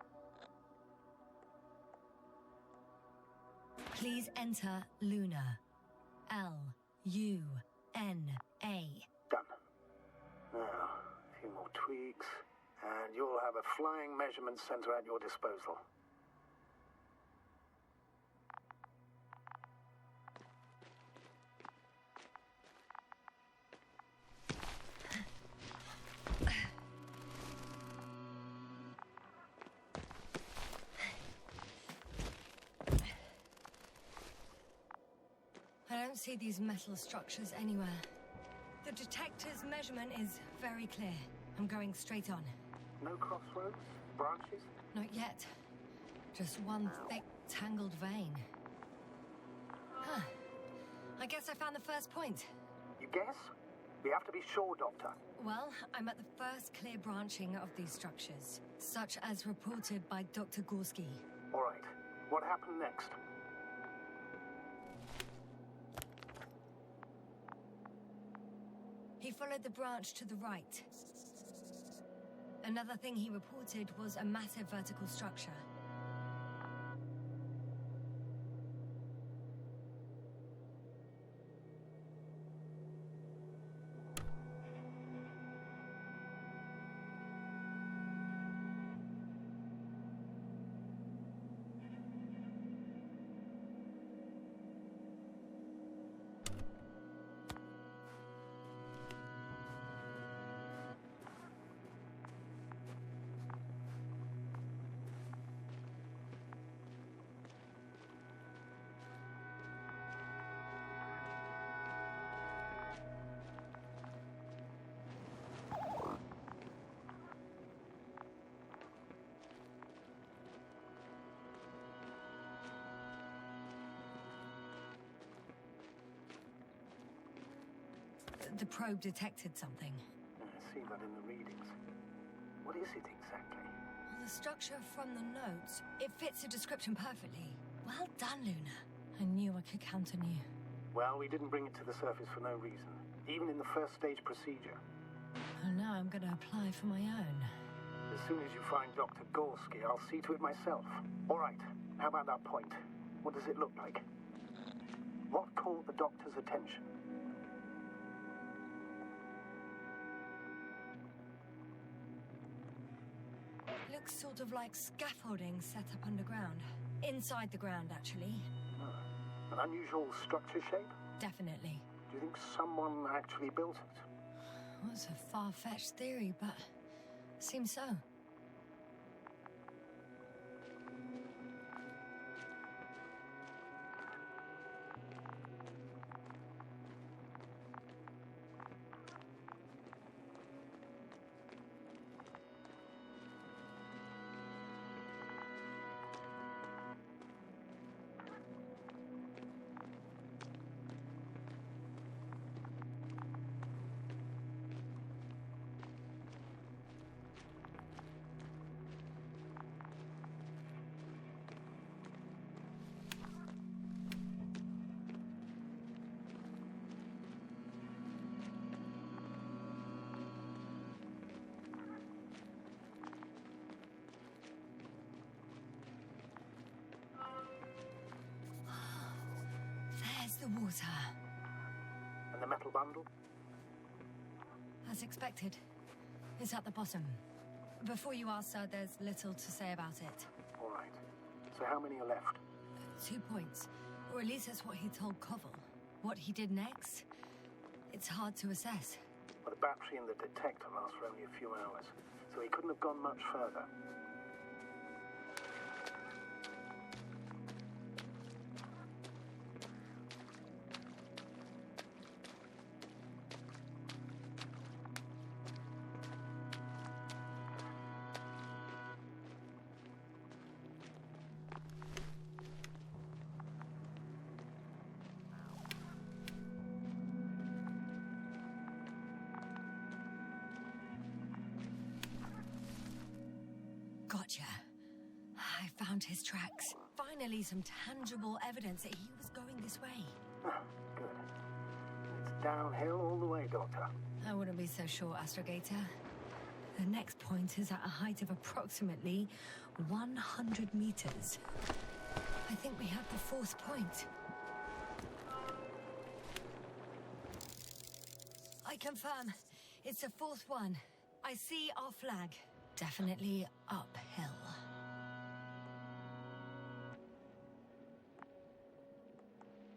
Please enter Luna. L-U-N-A. Done. Now, a few more tweaks, and you'll have a flying measurement center at your disposal. I don't see these metal structures anywhere. The detector's measurement is very clear. I'm going straight on. No crossroads? Branches? Not yet. Just one thick, tangled vein. Huh. I guess I found the first point. You guess? We have to be sure, Doctor. Well, I'm at the first clear branching of these structures, such as reported by Dr. Gorski. All right. What happened next? He followed the branch to the right. Another thing he reported was a massive vertical structure. The probe detected something. I see that in the readings. What is it exactly? Well, The structure from the notes, it fits the description perfectly. Well done, Luna. I knew I could count on you. Well, we didn't bring it to the surface for no reason, even in the first stage procedure. And now I'm going to apply for my own. As soon as you find Dr. Gorski, I'll see to it myself. All right, how about that point? What does it look like? What caught the doctor's attention? Looks sort of like scaffolding set up underground. Inside the ground, actually. An unusual structure shape? Definitely. Do you think someone actually built it? Well, it's a far-fetched theory, but seems so. There's the water. And the metal bundle? As expected. It's at the bottom. Before you ask, sir, there's little to say about it. All right. So how many are left? 2 points. Or at least that's what he told Koval. What he did next, it's hard to assess. Well, the battery in the detector lasts for only a few hours, so he couldn't have gone much further. Gotcha. I found his tracks. Finally, some tangible evidence that he was going this way. Ah, good. It's downhill all the way, Doctor. I wouldn't be so sure, Astrogator. The next point is at a height of approximately 100 meters. I think we have the fourth point. I confirm. It's the fourth one. I see our flag. Definitely uphill.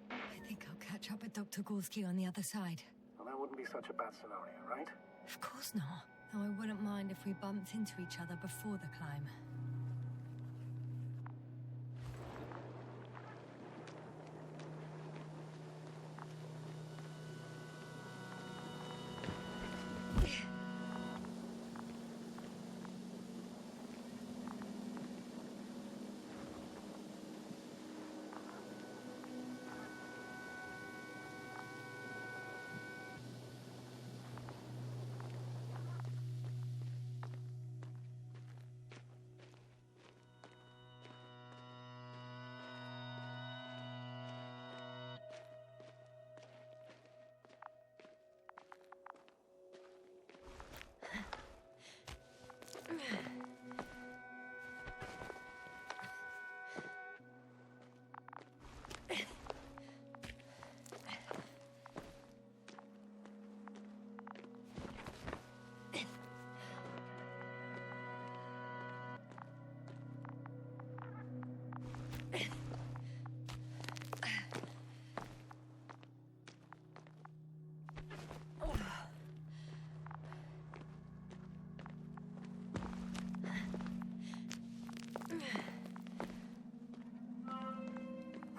I think I'll catch up with Dr. Gorski on the other side. Well, that wouldn't be such a bad scenario, right? Of course not. Though I wouldn't mind if we bumped into each other before the climb.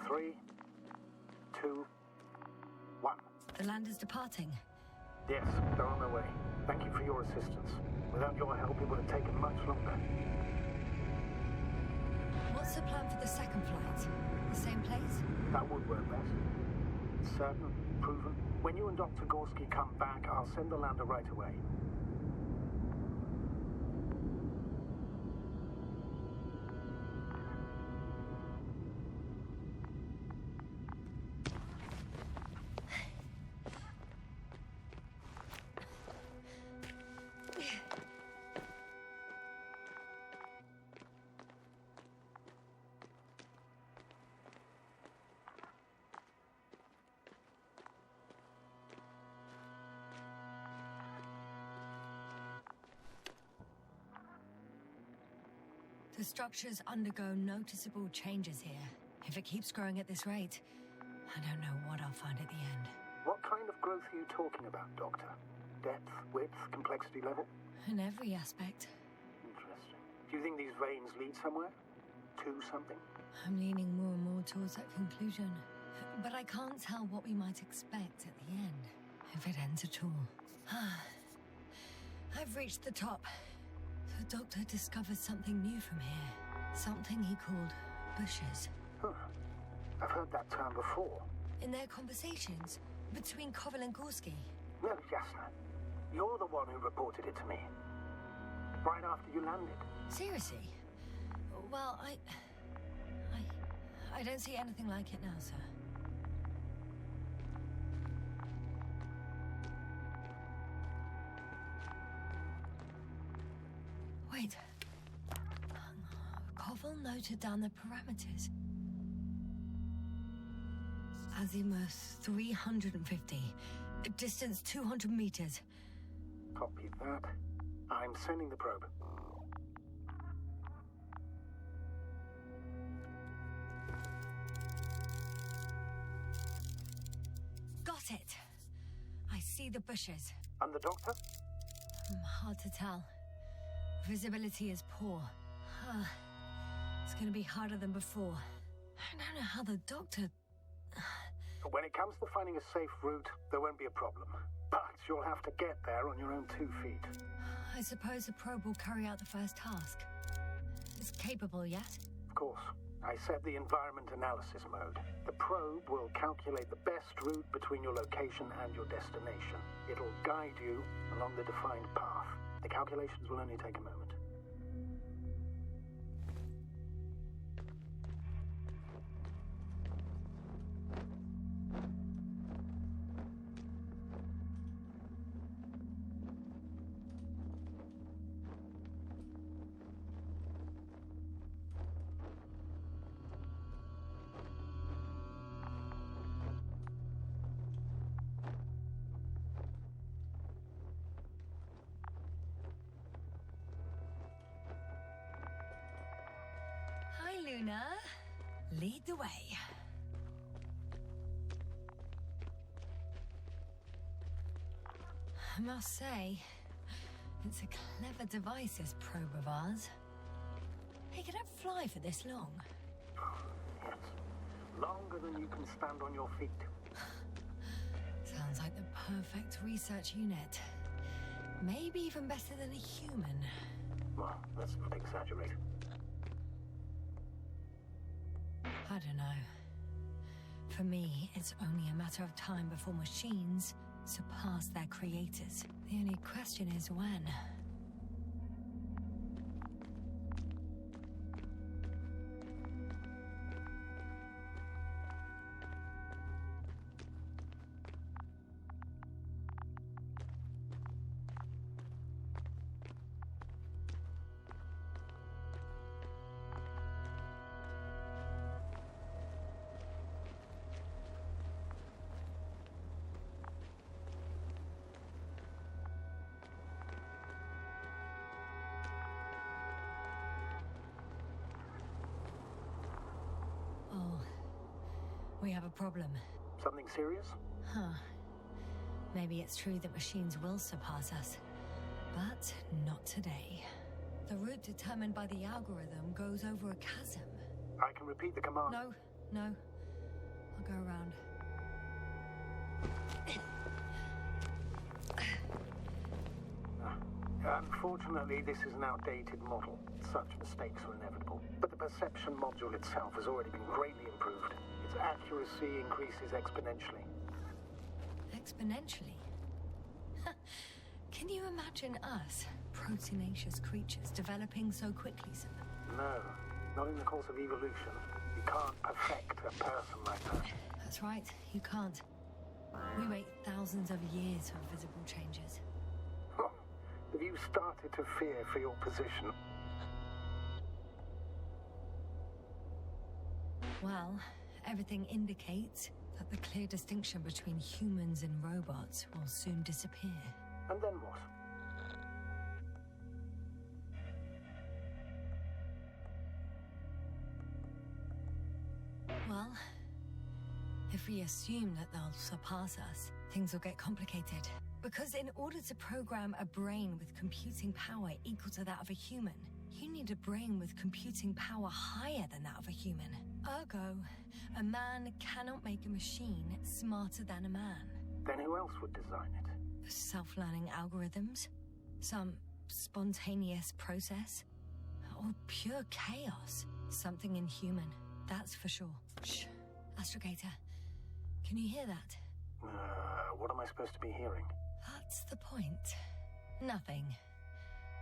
Three, two, one. The land is departing. Yes, they're on their way. Thank you for your assistance. Without your help, it would have taken much longer. What's the plan for the second flight? The same place? That would work best. Certain, proven. When you and Dr. Gorski come back, I'll send the lander right away. The structures undergo noticeable changes here. If it keeps growing at this rate, I don't know what I'll find at the end. What kind of growth are you talking about, Doctor? Depth, width, complexity level? In every aspect. Interesting. Do you think these veins lead somewhere? To something? I'm leaning more and more towards that conclusion. But I can't tell what we might expect at the end, if it ends at all. I've reached the top. The Doctor discovered something new from here. Something he called bushes. Huh. I've heard that term before. In their conversations between Koval and Gorski. No, Jasna. You're the one who reported it to me. Right after you landed. Seriously? Well, I don't see anything like it now, sir. Wait. Koval noted down the parameters. Azimuth 350. Distance 200 meters. Copy that. I'm sending the probe. Got it. I see the bushes. And the Doctor? Hard to tell. Visibility is poor. It's gonna be harder than before. I don't know how the Doctor... When it comes to finding a safe route, there won't be a problem. But you'll have to get there on your own 2 feet. I suppose the probe will carry out the first task. It's capable, yes? Of course. I set the environment analysis mode. The probe will calculate the best route between your location and your destination. It'll guide you along the defined path. The calculations will only take a moment. Luna, lead the way. I must say, it's a clever device, this probe of ours. Hey, can it fly for this long? Yes. Longer than you can stand on your feet. Sounds like the perfect research unit. Maybe even better than a human. Well, let's not exaggerate. I don't know. For me, it's only a matter of time before machines surpass their creators. The only question is when. We have a problem. Something serious? Huh. Maybe it's true that machines will surpass us. But not today. The route determined by the algorithm goes over a chasm. I can repeat the command. No. I'll go around. Unfortunately, this is an outdated model. Such mistakes are inevitable. But the perception module itself has already been greatly improved. Its accuracy increases exponentially. Exponentially? Can you imagine us, proteinaceous creatures, developing so quickly, sir? No, not in the course of evolution. You can't perfect a person like that. That's right, you can't. We wait thousands of years for visible changes. Have you started to fear for your position? Well, everything indicates that the clear distinction between humans and robots will soon disappear. And then what? Well, if we assume that they'll surpass us, things will get complicated. Because in order to program a brain with computing power equal to that of a human, you need a brain with computing power higher than that of a human. Ergo, a man cannot make a machine smarter than a man. Then who else would design it? Self-learning algorithms? Some spontaneous process? Or pure chaos? Something inhuman, that's for sure. Shh. Astrogator, can you hear that? What am I supposed to be hearing? That's the point. Nothing.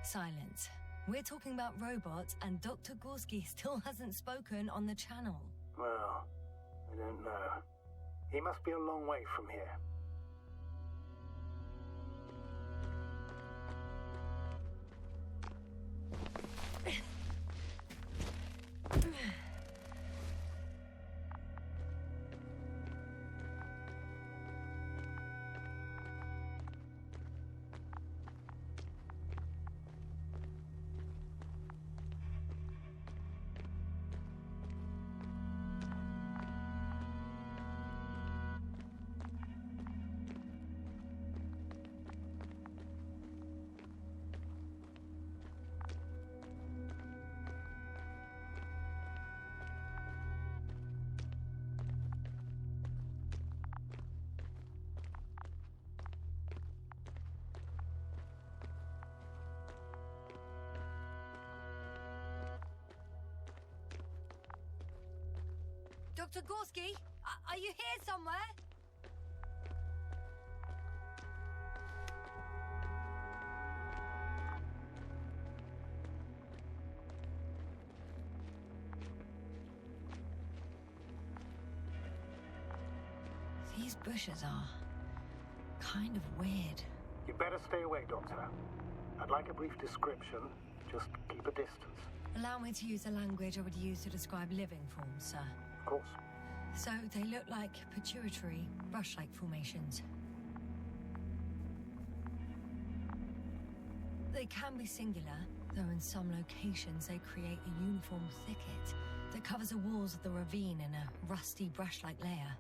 Silence. We're talking about robots, and Dr. Gorski still hasn't spoken on the channel. Well, I don't know. He must be a long way from here. Dr. Gorski, are you here somewhere? These bushes are kind of weird. You better stay away, Doctor. I'd like a brief description. Just keep a distance. Allow me to use the language I would use to describe living forms, sir. Of course. So they look like pituitary, brush-like formations. They can be singular, though in some locations they create a uniform thicket that covers the walls of the ravine in a rusty brush-like layer.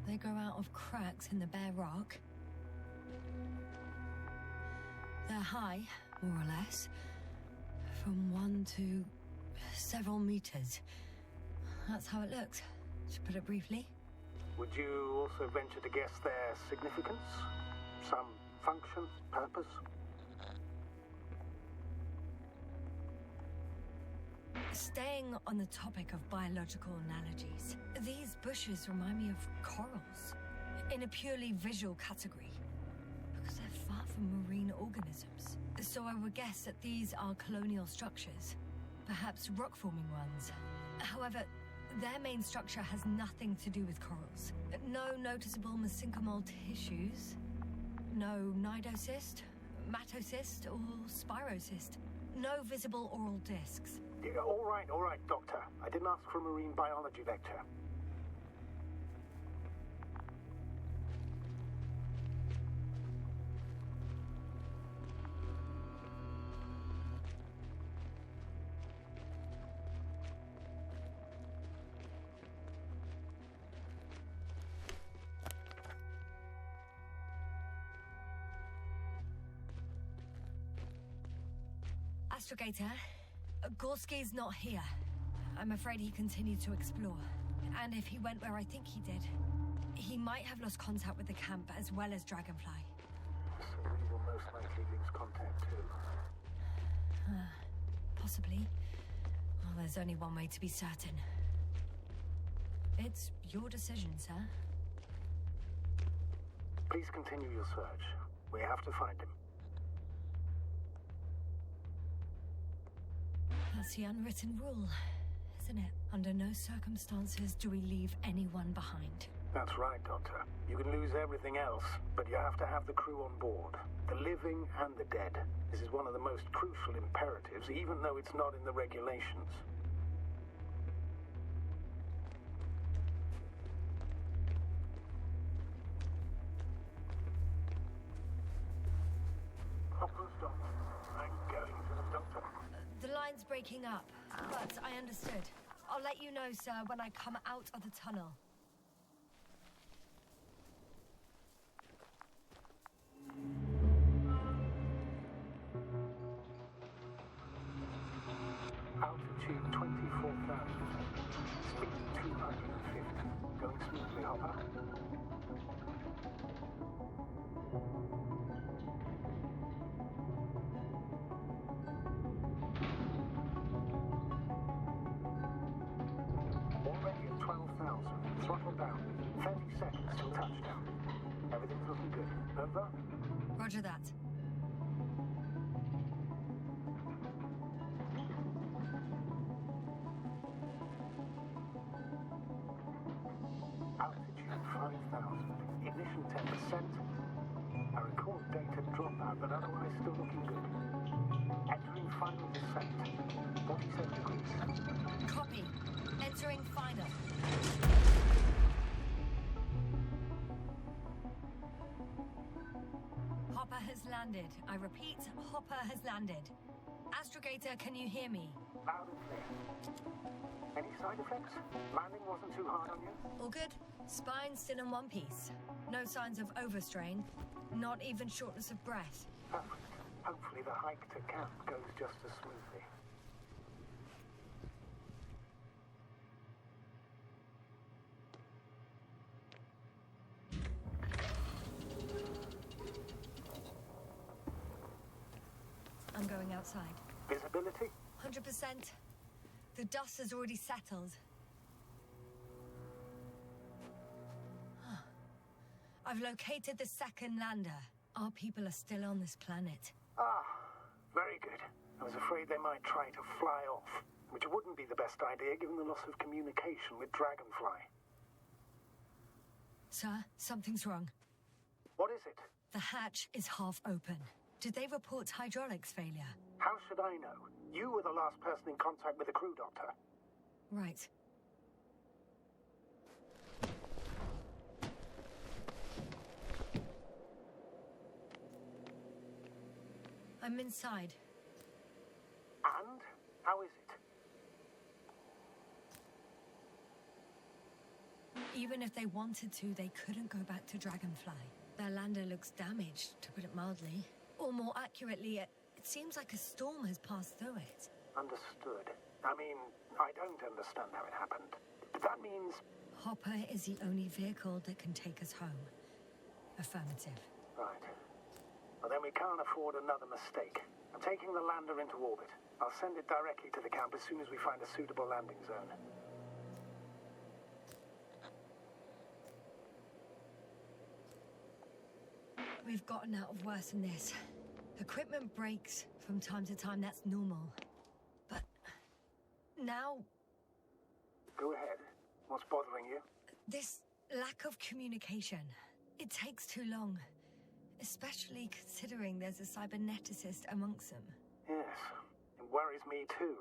They grow out of cracks in the bare rock. They're high, more or less, from 1 to several meters. That's how it looks, to put it briefly. Would you also venture to guess their significance? Some function, purpose? Staying on the topic of biological analogies, these bushes remind me of corals, in a purely visual category, because they're far from marine organisms. So I would guess that these are colonial structures, perhaps rock-forming ones. However, their main structure has nothing to do with corals. No noticeable mesenchymal tissues, no nidocyst, matocyst, or spirocyst. No visible oral discs. Yeah, all right, Doctor. I didn't ask for a marine biology lecture. Astrogator, Gorski's not here. I'm afraid he continued to explore. And if he went where I think he did, he might have lost contact with the camp as well as Dragonfly. So we will most likely lose contact too. Possibly. Well, there's only one way to be certain. It's your decision, sir. Please continue your search. We have to find him. That's the unwritten rule, isn't it? Under no circumstances do we leave anyone behind. That's right, Doctor. You can lose everything else, but you have to have the crew on board. The living and the dead. This is one of the most crucial imperatives, even though it's not in the regulations. I'm going to the doctor. The line's breaking up, but I understood. I'll let you know, sir, when I come out of the tunnel. Altitude 24,000. Speed 250. Going smoothly, Hopper. Already at 12,000. Throttle down. 30 seconds till touchdown. Everything's looking good. Over? Roger that. Altitude 5,000. Ignition 10%. I record data dropout, but otherwise still looking good. Entering final descent. 47 degrees. Copy. Entering final. Hopper has landed. I repeat, Hopper has landed. Astrogator, can you hear me? Loud and clear. Any side effects? Landing wasn't too hard on you? All good? Spine still in one piece. No signs of overstrain. Not even shortness of breath. Perfect. Hopefully the hike to camp goes just as smoothly. I'm going outside. Visibility? 100%. The dust has already settled. I've located the second lander. Our people are still on this planet. Ah, very good. I was afraid they might try to fly off, which wouldn't be the best idea given the loss of communication with Dragonfly. Sir, something's wrong. What is it? The hatch is half open. Did they report hydraulics failure? How should I know? You were the last person in contact with the crew, Doctor. Right. I'm inside. And? How is it? Even if they wanted to, they couldn't go back to Dragonfly. Their lander looks damaged, to put it mildly. Or more accurately, it seems like a storm has passed through it. Understood. I mean, I don't understand how it happened. But that means... Hopper is the only vehicle that can take us home. Affirmative. Right. Well, then we can't afford another mistake. I'm taking the lander into orbit. I'll send it directly to the camp as soon as we find a suitable landing zone. We've gotten out of worse than this. Equipment breaks from time to time, that's normal. But now... Go ahead. What's bothering you? This lack of communication. It takes too long. Especially considering there's a cyberneticist amongst them. Yes, it worries me too.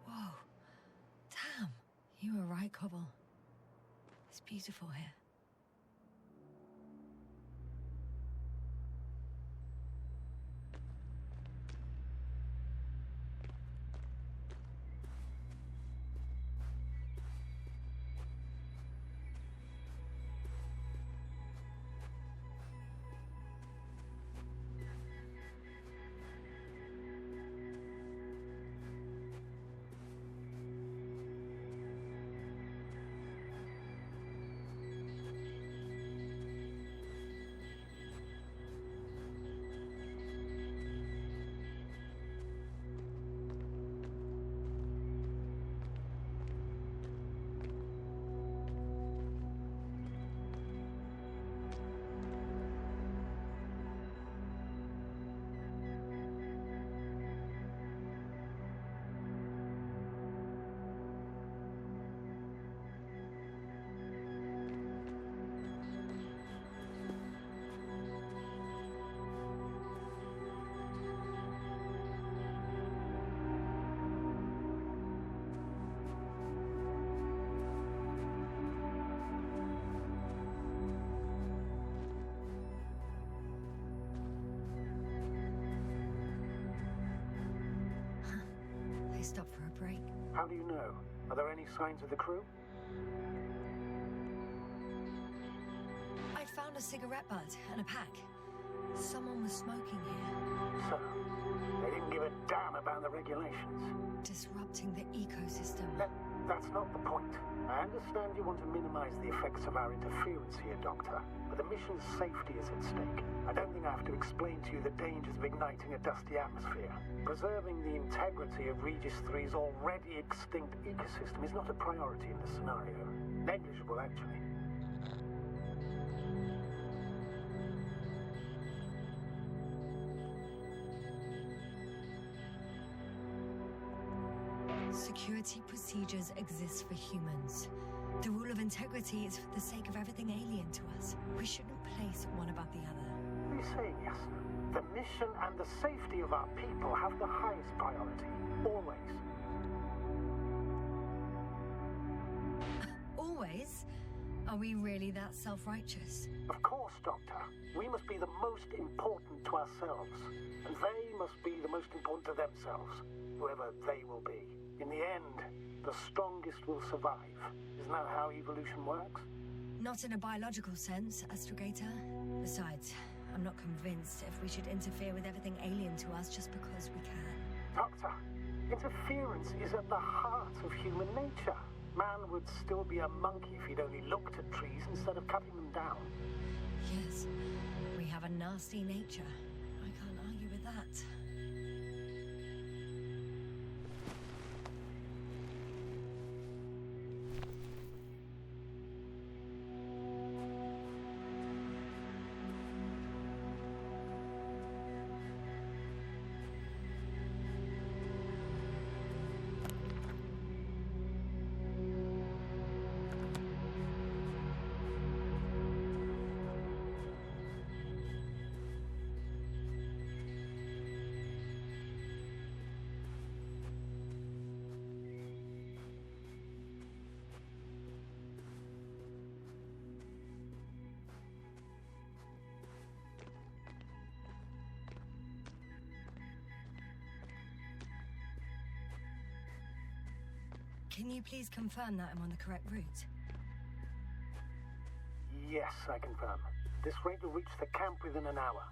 Whoa. Damn. You were right, Cobble. It's beautiful here. stop for a break. How do you know? Are there any signs of the crew? I found a cigarette butt and a pack. Someone was smoking here, So, they didn't give a damn about the regulations. disrupting the ecosystem. That's not the point. I understand you want to minimize the effects of our interference here, Doctor, but the mission's safety is at stake. I don't think I have to explain to you the dangers of igniting a dusty atmosphere. Preserving the integrity of Regis 3's already extinct ecosystem is not a priority in this scenario. Negligible, actually. Security procedures exist for humans. The rule of integrity is for the sake of everything alien to us. We shouldn't place one above the other. What are you saying, Yasna? The mission and the safety of our people have the highest priority. Always. Always? Are we really that self-righteous? Of course, Doctor. We must be the most important to ourselves. And they must be the most important to themselves. Whoever they will be. In the end, the strongest will survive. Isn't that how evolution works? Not in a biological sense, Astrogator. Besides, I'm not convinced if we should interfere with everything alien to us just because we can. Doctor, interference is at the heart of human nature. Man would still be a monkey if he'd only looked at trees instead of cutting them down. Yes, we have a nasty nature. I can't argue with that. Can you please confirm that I'm on the correct route? Yes, I confirm. This rate will reach the camp within an hour.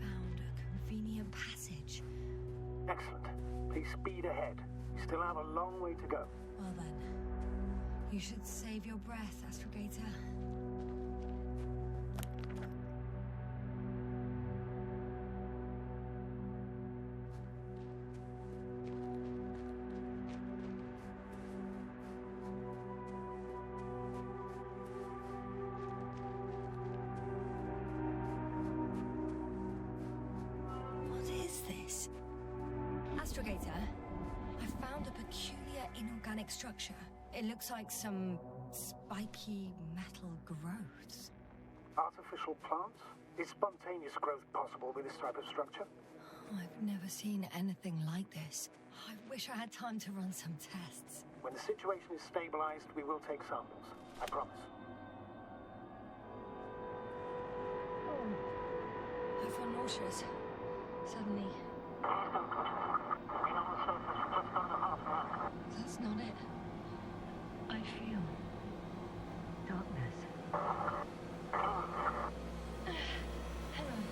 Found a convenient passage. Excellent. Please speed ahead. You still have a long way to go. Well then, you should save your breath, Astrogator. What is this? Astrogator, I found a peculiar inorganic structure. It looks like some spiky metal growths. Artificial plants? Is spontaneous growth possible with this type of structure? I've never seen anything like this. I wish I had time to run some tests. When the situation is stabilized, we will take samples. I promise. I feel nauseous. Suddenly. That's not it. I feel darkness. Hang on.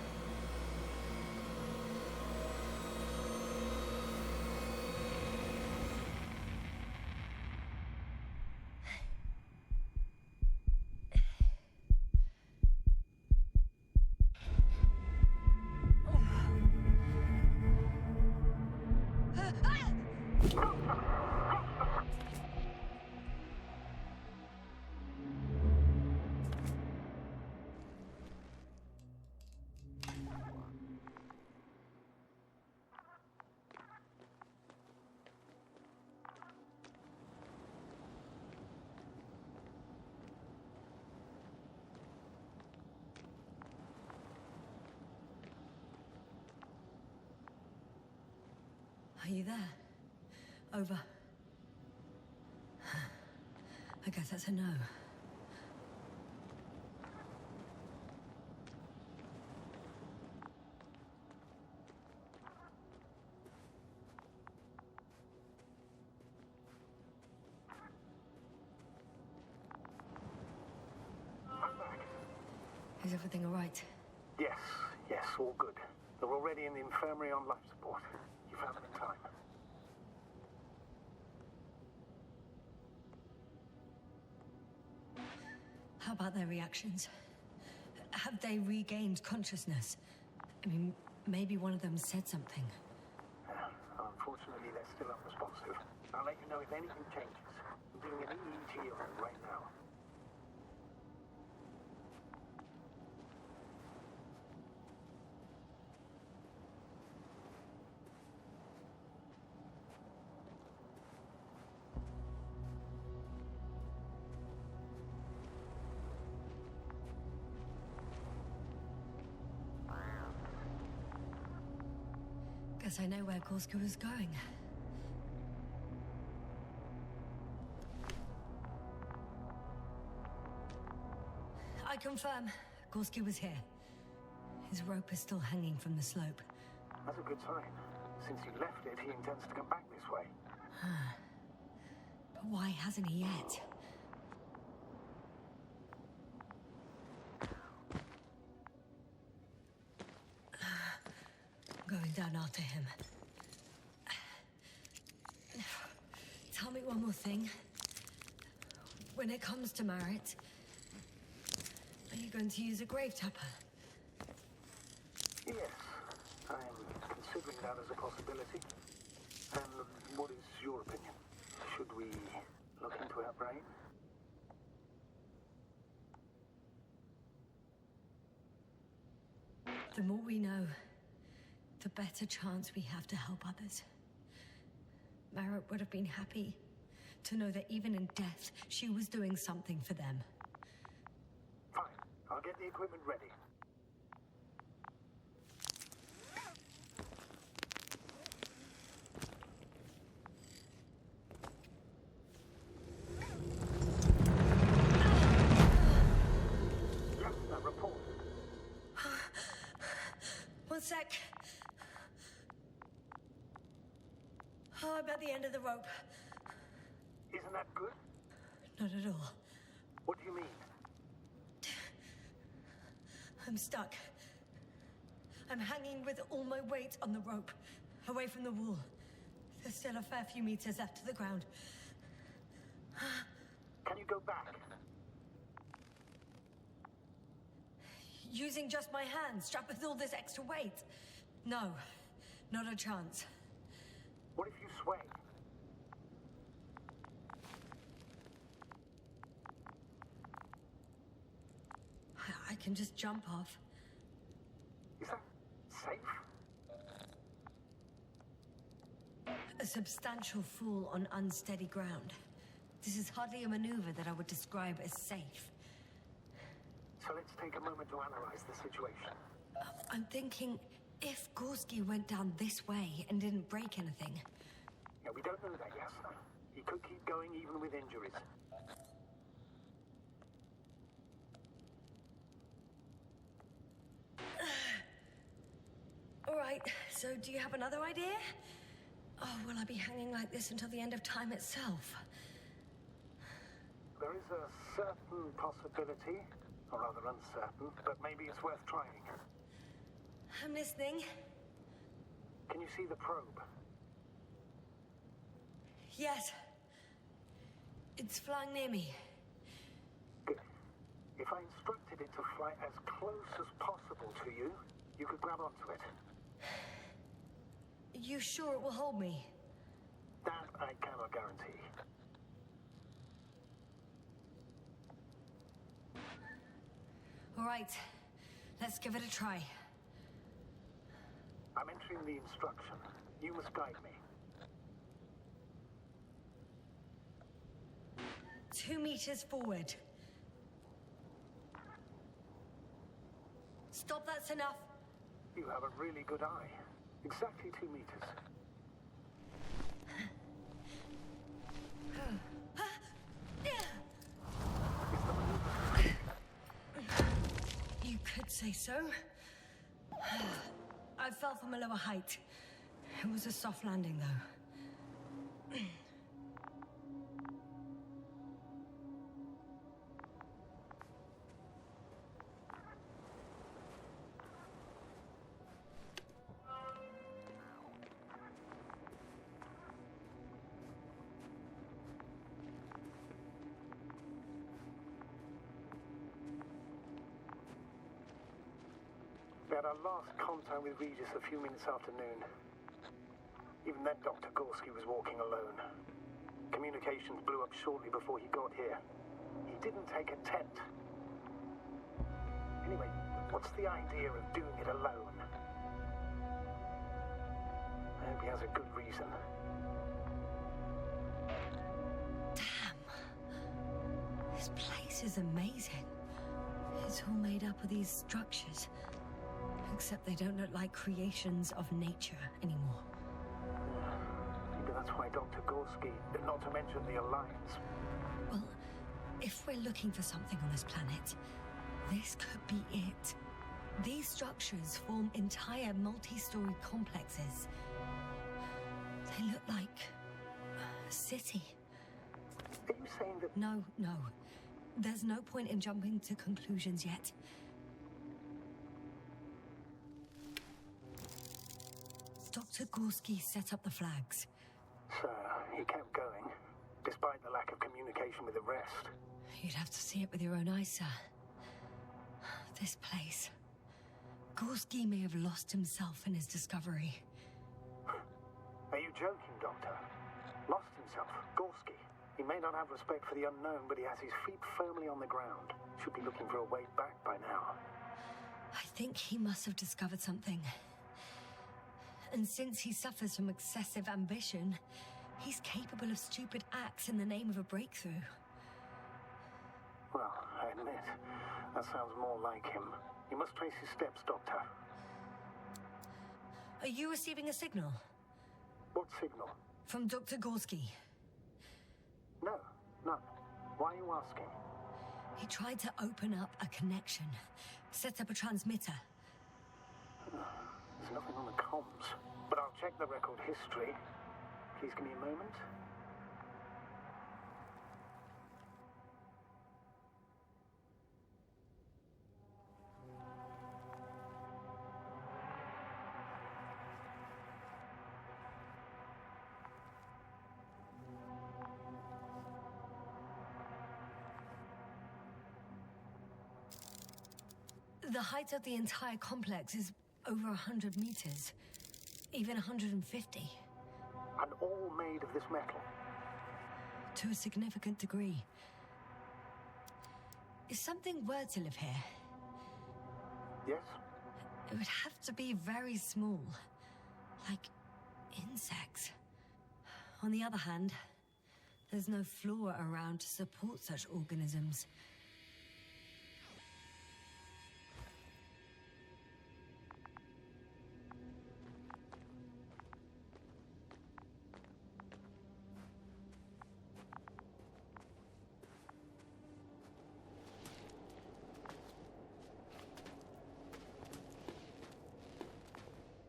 Are you there? Over. I guess that's a no. Is everything all right? Yes, all good. They're already in the infirmary on life support. You found them in time. How about their reactions? Have they regained consciousness? I mean, maybe one of them said something. Unfortunately, they're still unresponsive. I'll let you know if anything changes. I'm doing an EEG on them right now. Guess I know where Gorski was going. I confirm, Gorski was here. His rope is still hanging from the slope. That's a good sign. Since he left it, he intends to come back this way. But why hasn't he yet? Going down after him. Tell me one more thing. When it comes to Marit, are you going to use a grave tapper? Yes, I'm considering that as a possibility. And what is your opinion? Should we look into her brain? The more we know, the better chance we have to help others. Marit would have been happy to know that even in death, she was doing something for them. Fine. I'll get the equipment ready. Just a report. One sec. Oh, I'm at the end of the rope. Isn't that good? Not at all. What do you mean? I'm stuck. I'm hanging with all my weight on the rope, away from the wall. There's still a fair few meters left to the ground. Can you go back? Using just my hands, strapped with all this extra weight? No, not a chance. What if you sway? I can just jump off. Is that safe? A substantial fall on unsteady ground. This is hardly a maneuver that I would describe as safe. So let's take a moment to analyze the situation. I'm thinking, if Gorski went down this way and didn't break anything... Yeah, we don't know that yet. He could keep going even with injuries. All right, so do you have another idea? Oh, will I be hanging like this until the end of time itself? There is a certain possibility, or rather uncertain, but maybe it's worth trying. I'm listening. Can you see the probe? Yes. It's flying near me. Good. If I instructed it to fly as close as possible to you, you could grab onto it. You sure it will hold me? That I cannot guarantee. All right, let's give it a try. I'm entering the instruction. You must guide me. 2 meters forward. Stop, that's enough. You have a really good eye. Exactly 2 meters. say so. I fell from a lower height. It was a soft landing, though. We had our last contact with Regis a few minutes after noon. Even then, Dr. Gorski was walking alone. Communications blew up shortly before he got here. He didn't take a tent. Anyway, what's the idea of doing it alone? I hope he has a good reason. Damn. This place is amazing. It's all made up of these structures. Except they don't look like creations of nature anymore. Maybe that's why Dr. Gorski, not to mention the Alliance. Well, if we're looking for something on this planet, this could be it. These structures form entire multi-story complexes. They look like a city. Are you saying that... No. There's no point in jumping to conclusions yet. Dr. Gorski set up the flags. So, he kept going, despite the lack of communication with the rest. You'd have to see it with your own eyes, sir. This place. Gorski may have lost himself in his discovery. Are you joking, Doctor? Lost himself, Gorski. He may not have respect for the unknown, but he has his feet firmly on the ground. Should be looking for a way back by now. I think he must have discovered something. And since he suffers from excessive ambition, he's capable of stupid acts in the name of a breakthrough. Well, I admit, that sounds more like him. You must trace his steps, Doctor. Are you receiving a signal? What signal? From Dr. Gorski. No, none. Why are you asking? He tried to open up a connection, set up a transmitter. There's nothing on the comms, but I'll check the record history. Please give me a moment. The height of the entire complex is over 100 meters, even 150. And all made of this metal? To a significant degree. If something were to live here, Yes? it would have to be very small, like insects. On the other hand, there's no flora around to support such organisms.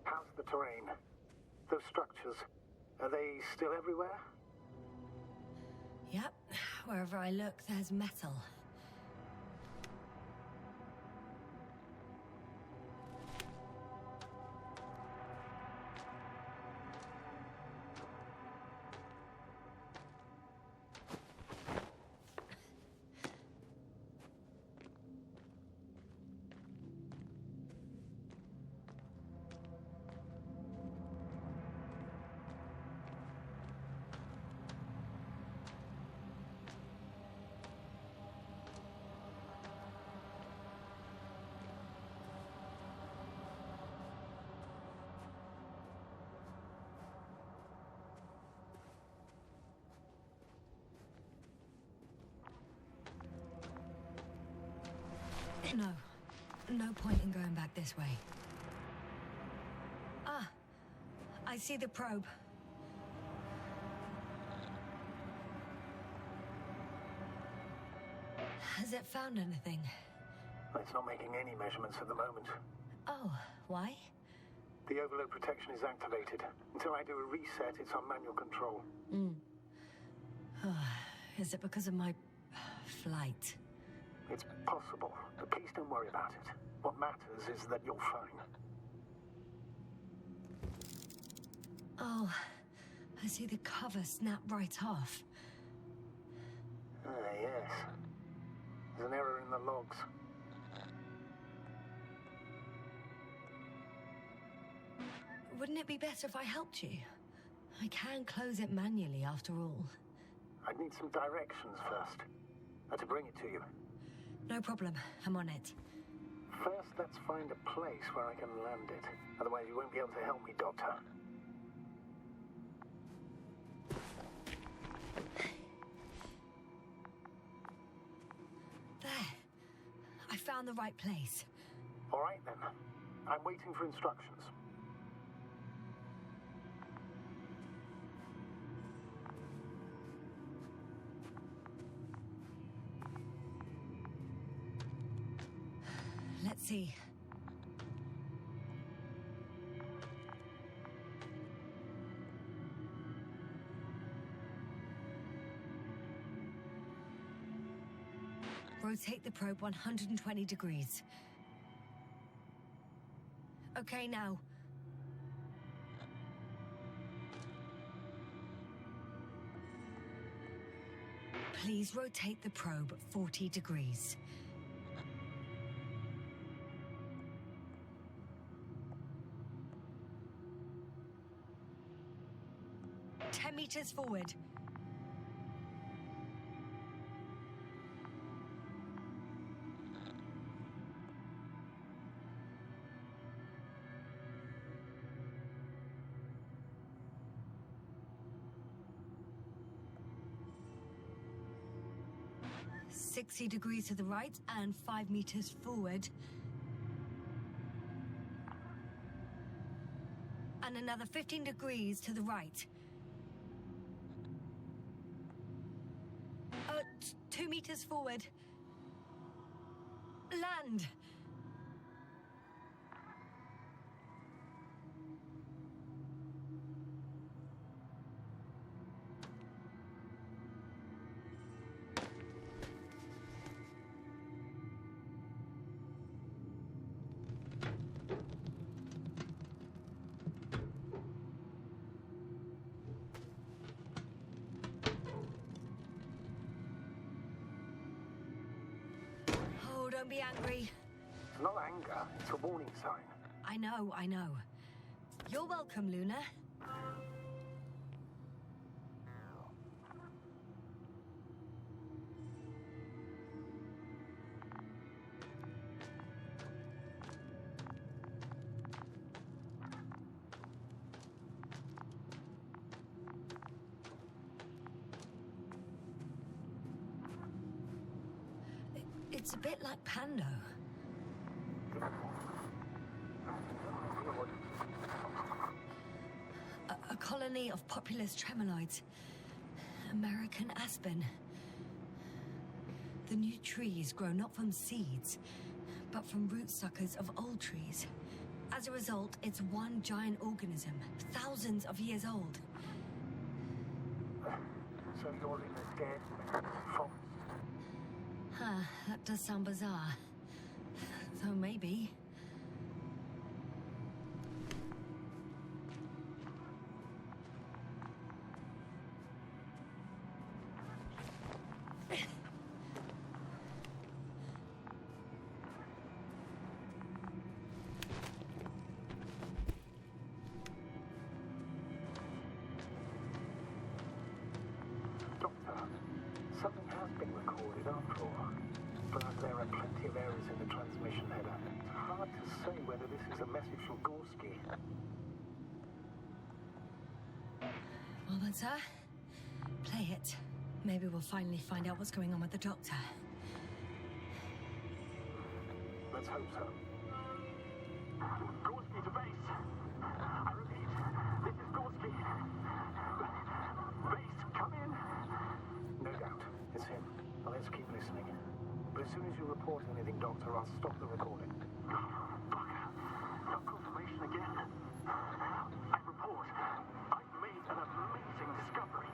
How's the terrain? Those structures, are they still everywhere? Yep, wherever I look, there's metal. No point in going back this way. Ah, I see the probe. Has it found anything? It's not making any measurements at the moment. Oh, why? The overload protection is activated. Until I do a reset, it's on manual control. Is it because of my flight? It's possible, but please don't worry about it. What matters is that you're fine. Oh, I see the cover snap right off. Yes. There's an error in the logs. Wouldn't it be better if I helped you? I can close it manually after all. I'd need some directions first. To bring it to you. No problem, I'm on it. First, let's find a place where I can land it. Otherwise, you won't be able to help me, Doctor. There. I found the right place. All right, then. I'm waiting for instructions. Let's see. Rotate the probe 120 degrees. Okay, now. Please rotate the probe 40 degrees. Meters forward. "60 degrees to the right and 5 meters forward. And another 15 degrees to the right. 2 meters forward. Land. Don't be angry. It's not anger, it's a warning sign. I know. You're welcome, Luna. It's a bit like Pando. A colony of populous tremoloids. American aspen. The new trees grow not from seeds, but from root suckers of old trees. As a result, it's one giant organism, thousands of years old. So you're in a dead forest? Huh, that does sound bizarre. Though maybe. Something has been recorded after all. But there are plenty of errors in the transmission header. It's hard to say whether this is a message from Gorski. Well then, sir, play it. Maybe we'll finally find out what's going on with the doctor. Let's hope so. Gorski to base. I repeat, this is Gorski. Base, come in. No doubt. It's him. Well, let's keep listening. but as soon as you report anything, Doctor, I'll stop the recording. Bugger. No confirmation again. I report. I've made an amazing discovery.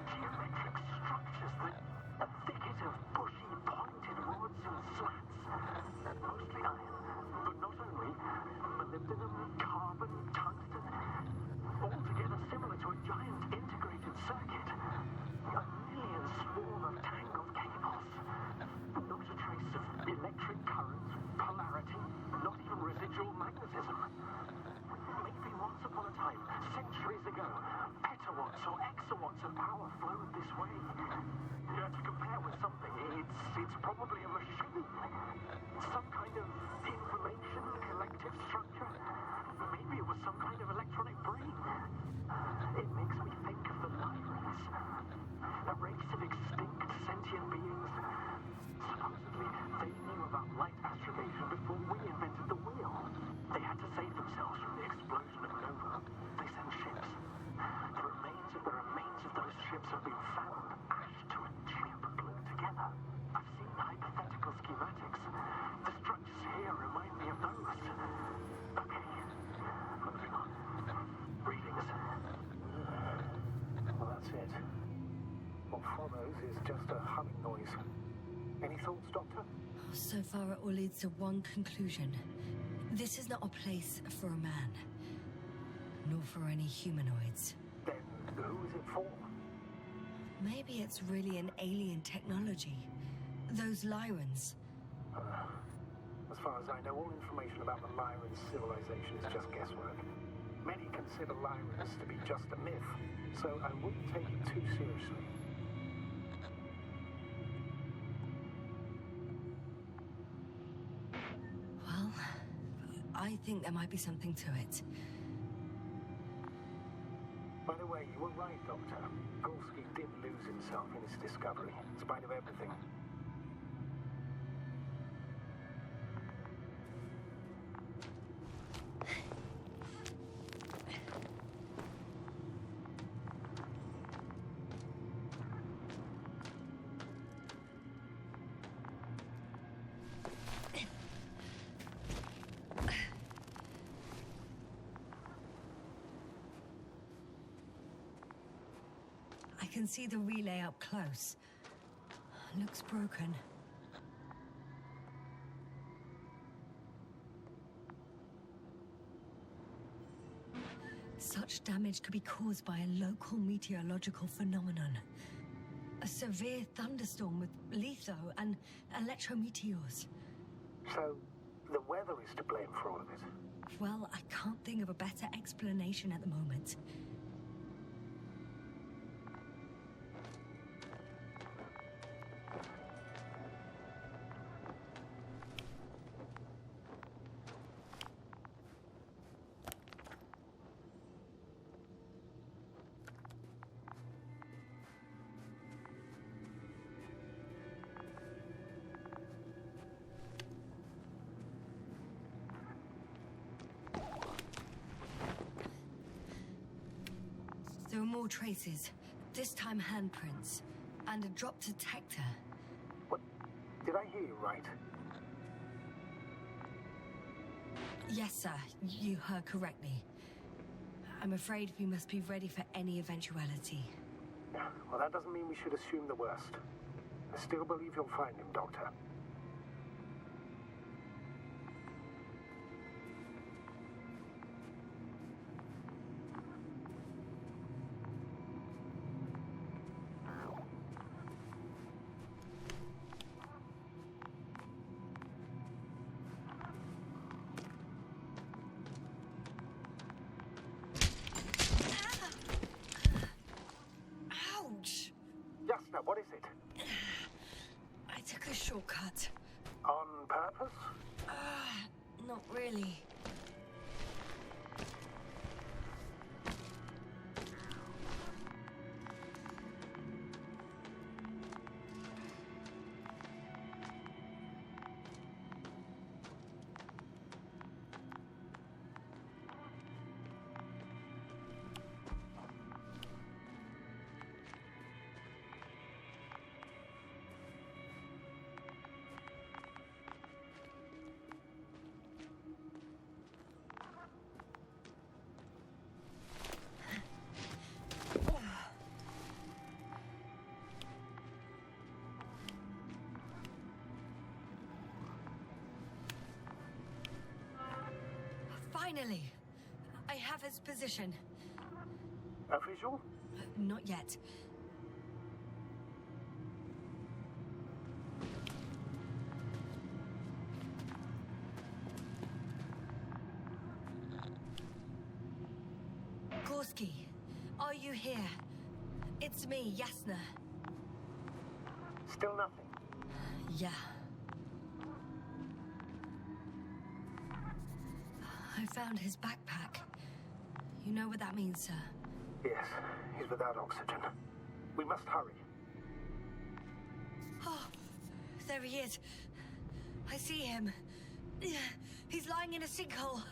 Geometric structures that a thicket of bushy, pointed woods and slats. Mostly iron, but not only. Molybdenum, carbon, tungsten. Altogether similar to a giant integrated circuit. A million swarm of tangled cables. Not a trace of electric current, polarity, not even residual magnetism. Maybe once upon a time, centuries ago, petawatts or exawatts of power flowed this way. To compare with something, it's probably a machine. Some kind of information collective structure. Maybe it was some kind of electronic brain. It makes me think of the Lyrans. A race of extinct sentient beings. Supposedly, they knew about light astrogation before we invented the wheel. They had to save themselves from the explosion of Nova. They sent ships. The remains of those ships have been found, ashed to a chip, glued together. I've seen hypothetical schematics. The structures here remind me of those. Okay, moving on. Readings. Well, that's it. What follows is just a humming noise. Any thoughts, Doctor? So far, it all leads to one conclusion. This is not a place for a man, nor for any humanoids. Then who is it for? Maybe it's really an alien technology. Those Lyrans. As far as I know, all information about the Lyran civilization is just guesswork. Many consider Lyrans to be just a myth, so I wouldn't take it too seriously. Well, I think there might be something to it. By the way, you were right, Doctor. Gorski did lose himself in his discovery, in spite of everything. I can see the relay up close. Looks broken. Such damage could be caused by a local meteorological phenomenon. A severe thunderstorm with litho and electrometeors. So, the weather is to blame for all of it? Well, I can't think of a better explanation at the moment. There are more traces, this time handprints, and a drop detector. What? Did I hear you right? Yes, sir, you heard correctly. I'm afraid we must be ready for any eventuality. Well, that doesn't mean we should assume the worst. I still believe you'll find him, Doctor. Ouch! Jasna, what is it? I took a shortcut. On purpose? Not really. Finally! I have his position. A visual? Not yet. Gorski, are you here? It's me, Yasna. Still nothing. Yeah. I found his backpack. You know what that means, sir? Yes, he's without oxygen. We must hurry. Oh, there he is. I see him. He's lying in a sinkhole.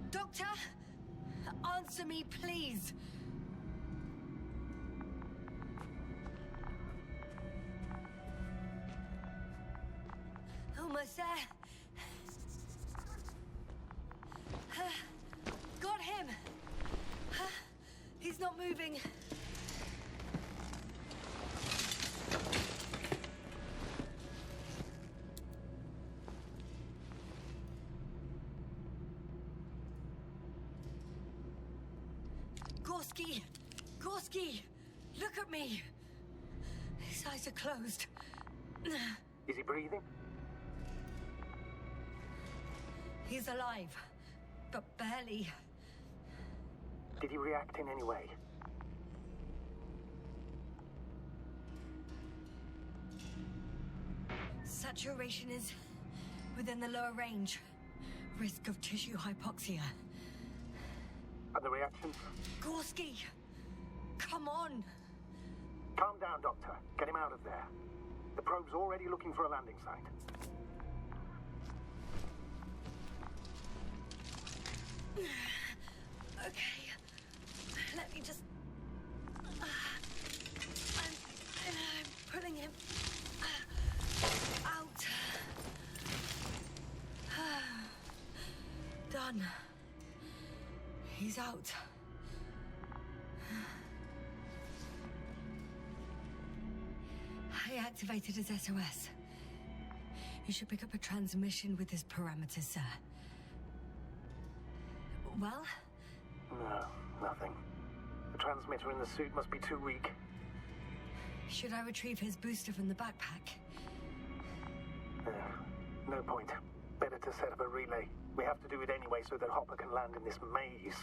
Doctor, answer me, please. Almost there. Got him. He's not moving. Gorski! Gorski! Look at me! His eyes are closed. Is he breathing? He's alive, but barely. Did he react in any way? Saturation is within the lower range. Risk of tissue hypoxia. And the reactions? Gorski! Come on! Calm down, Doctor. Get him out of there. The probe's already looking for a landing site. Okay. Let me just... I'm pulling him out. Done. He's out. I activated his SOS. You should pick up a transmission with his parameters, sir. Well? No, nothing. The transmitter in the suit must be too weak. Should I retrieve his booster from the backpack? No point. Better to set up a relay. We have to do it anyway so that Hopper can land in this maze.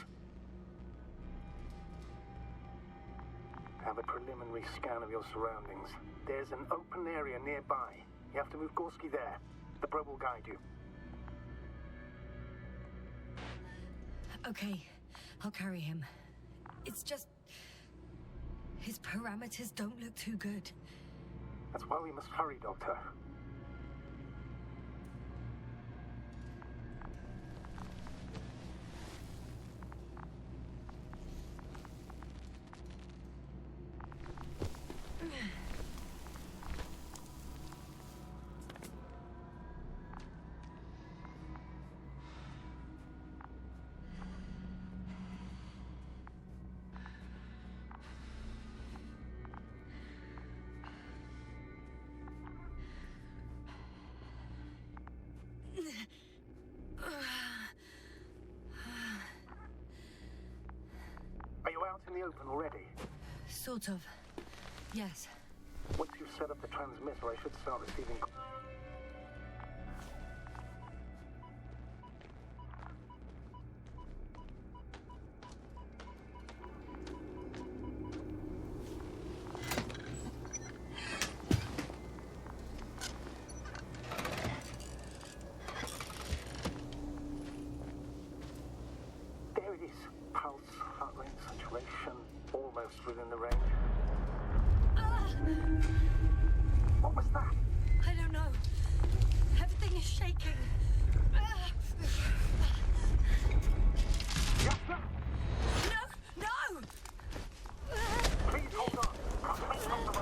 Have a preliminary scan of your surroundings. There's an open area nearby. You have to move Gorski there. The probe will guide you. Okay, I'll carry him. It's just... his parameters don't look too good. That's why we must hurry, Doctor. Are you out in the open already? Sort of. Yes. Once you've set up the transmitter, I should start receiving... There it is. Pulse, heart rate, saturation, almost within the range. What was that? I don't know. Everything is shaking. Yasna! No! No! Please hold on. I'll make it on the way.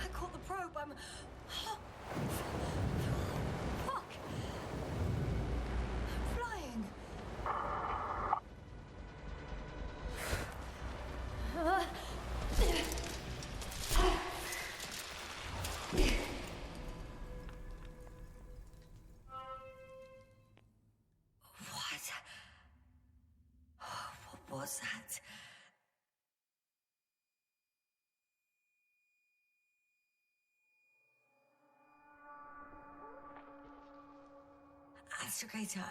I caught the probe. I'm... Fuck! I'm flying. What? What was that? Astrogator,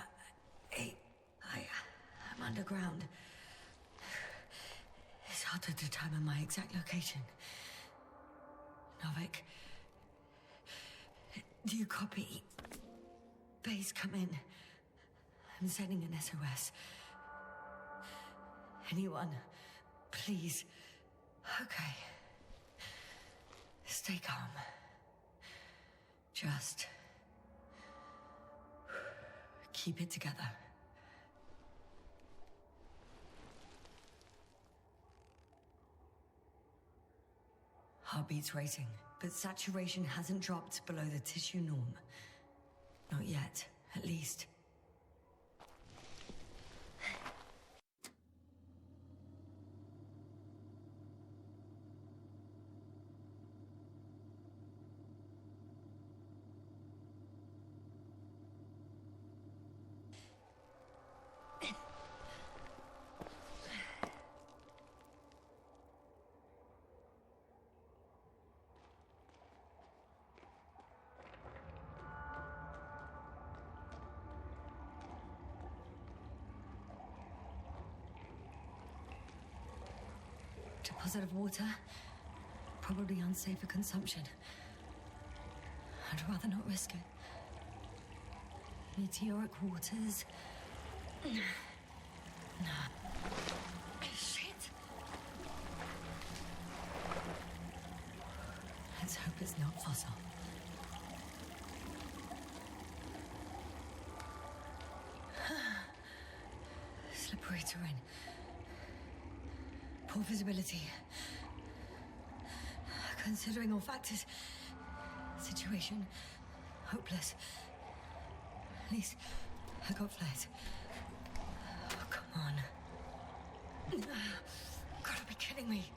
I'm underground. It's hard to determine my exact location. Novik, do you copy? Base, come in. I'm sending an SOS. Anyone, please. Okay. Stay calm. Just keep it together. Heartbeat's racing, but saturation hasn't dropped below the tissue norm. Not yet, at least. Deposit of water, probably unsafe for consumption. I'd rather not risk it. Meteoric waters. Shit! Let's hope it's not fossil. Slippery terrain. Poor visibility. Considering all factors, situation hopeless. At least I got flares. Oh, come on. Gotta be kidding me.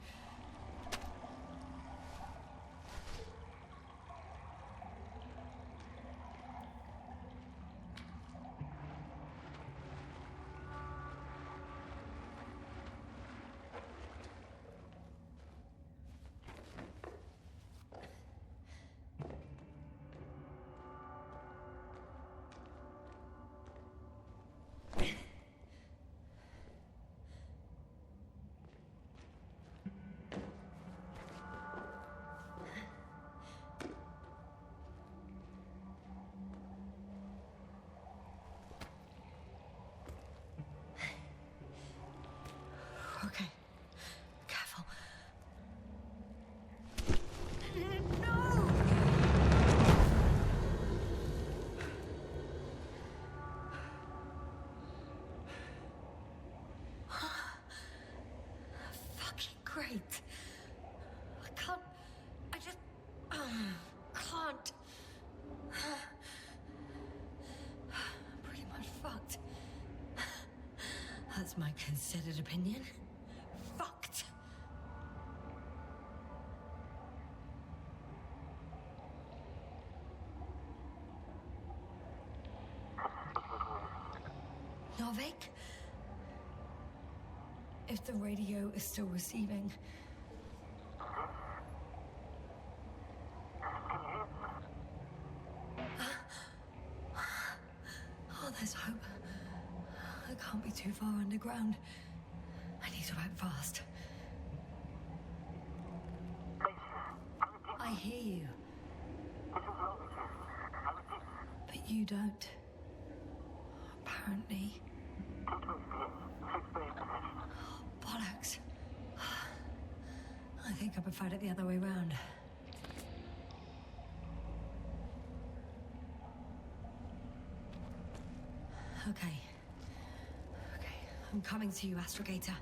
Okay. Careful. No! Fucking great. I can't. I just. Can't. I'm pretty much fucked. That's my considered opinion. Fucked. Novik? If the radio is still receiving. Oh, there's hope. I can't be too far underground. I need to act fast. I hear you. But you don't. Apparently. Bollocks. I think I preferred it the other way round. Okay. I'm coming to you, Astrogator.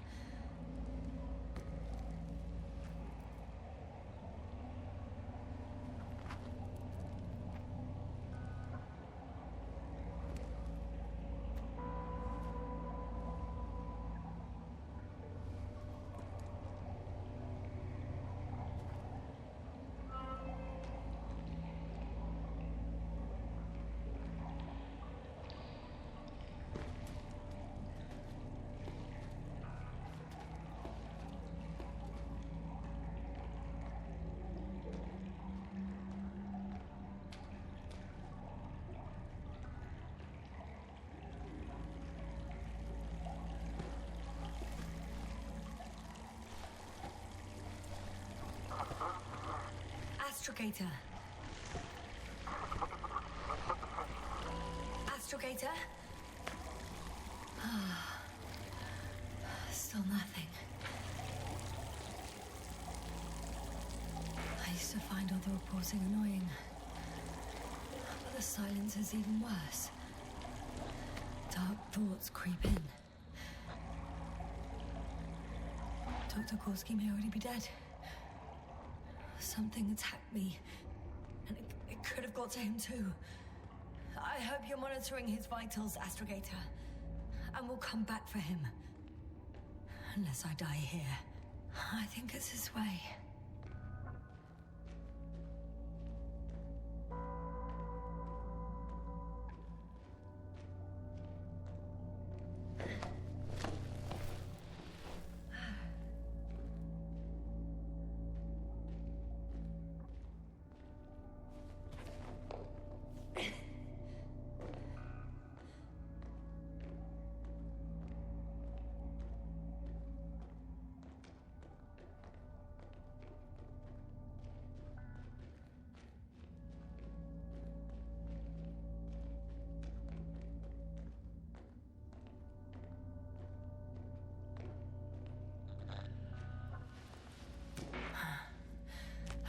Astrogator. Astrogator? Still nothing. I used to find all the reporting annoying. But the silence is even worse. Dark thoughts creep in. Dr. Korsky may already be dead. Something attacked me, and it could have got to him too. I hope you're monitoring his vitals, Astrogator, and we'll come back for him. Unless I die here. I think it's his way.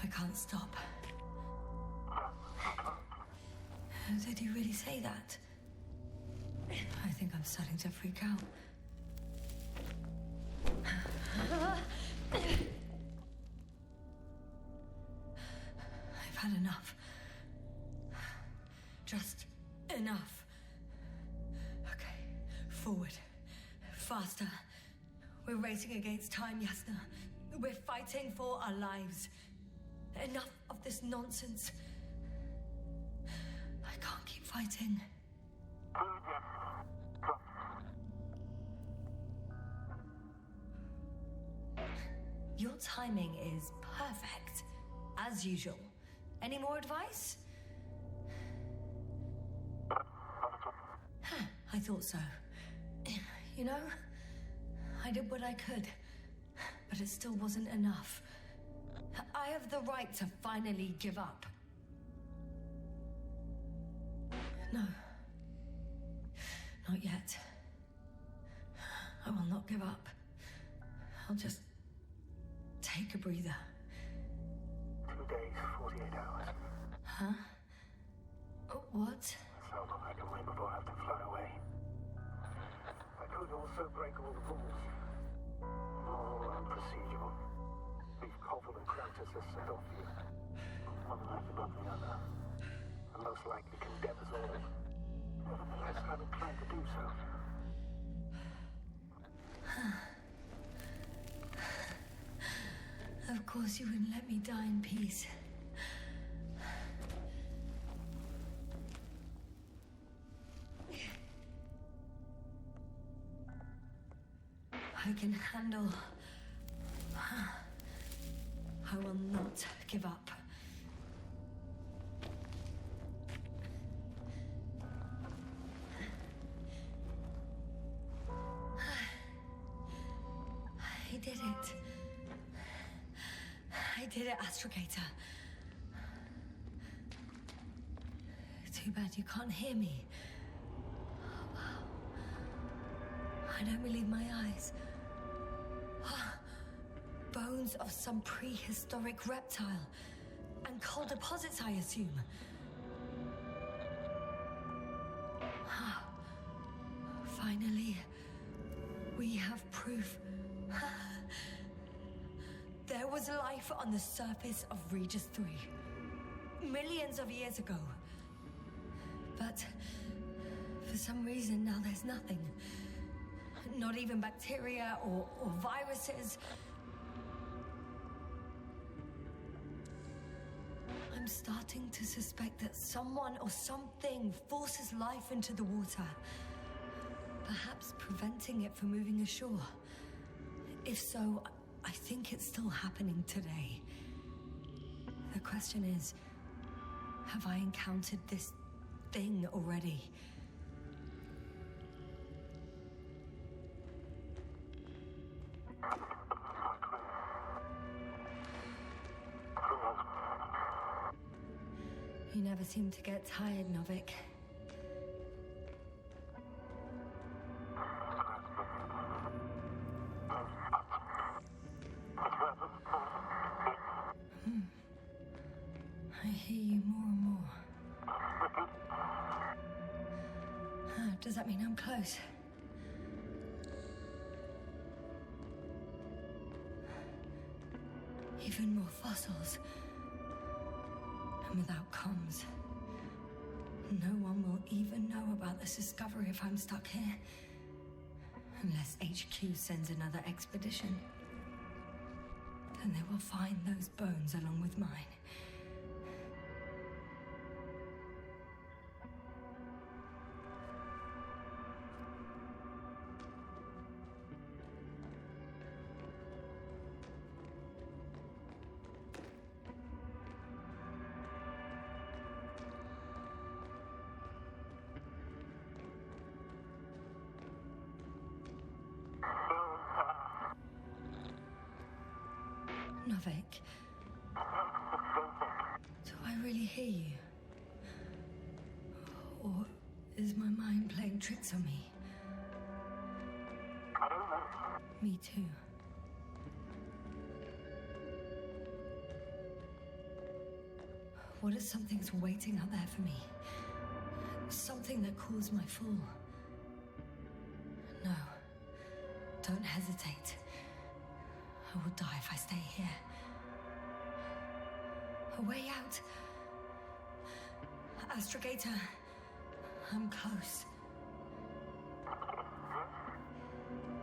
I can't stop. Did he really say that? I think I'm starting to freak out. I've had enough. Just enough. Okay, forward. Faster. We're racing against time, Yasna. We're fighting for our lives. Enough of this nonsense. I can't keep fighting. Your timing is perfect, as usual. Any more advice? I thought so. You know, I did what I could, but it still wasn't enough. I have the right to finally give up. No. Not yet. I will not give up. I'll just take a breather. 2 days, 48 hours. Huh? What? So long I can wait before I have to fly away. I could also break all the rules. All unprocedural. Leave Koval and Kratos as set off you. One life above the other. And most likely condemn us all. Nevertheless, I'm inclined to do so. Of course you wouldn't let me die in peace. I can handle. I will not give up. I did it. I did it, Astrogator. Too bad you can't hear me. Wow. I don't believe my eyes. Bones of some prehistoric reptile. And coal deposits, I assume. Finally, we have proof. There was life on the surface of Regis 3. Millions of years ago. But for some reason now there's nothing. Not even bacteria or viruses. I'm starting to suspect that someone or something forces life into the water. Perhaps preventing it from moving ashore. If so, I think it's still happening today. The question is, have I encountered this thing already? You never seem to get tired, Novik. I hear you more and more. Does that mean I'm close? Even more fossils. And without comms, no one will even know about this discovery if I'm stuck here. Unless HQ sends another expedition. Then they will find those bones along with mine. Novik, do I really hear you? Or is my mind playing tricks on me? I don't know. Me too. What if something's waiting out there for me? Something that calls my fall? No. Don't hesitate. I will die if I stay here. A way out. Astrogator, I'm close.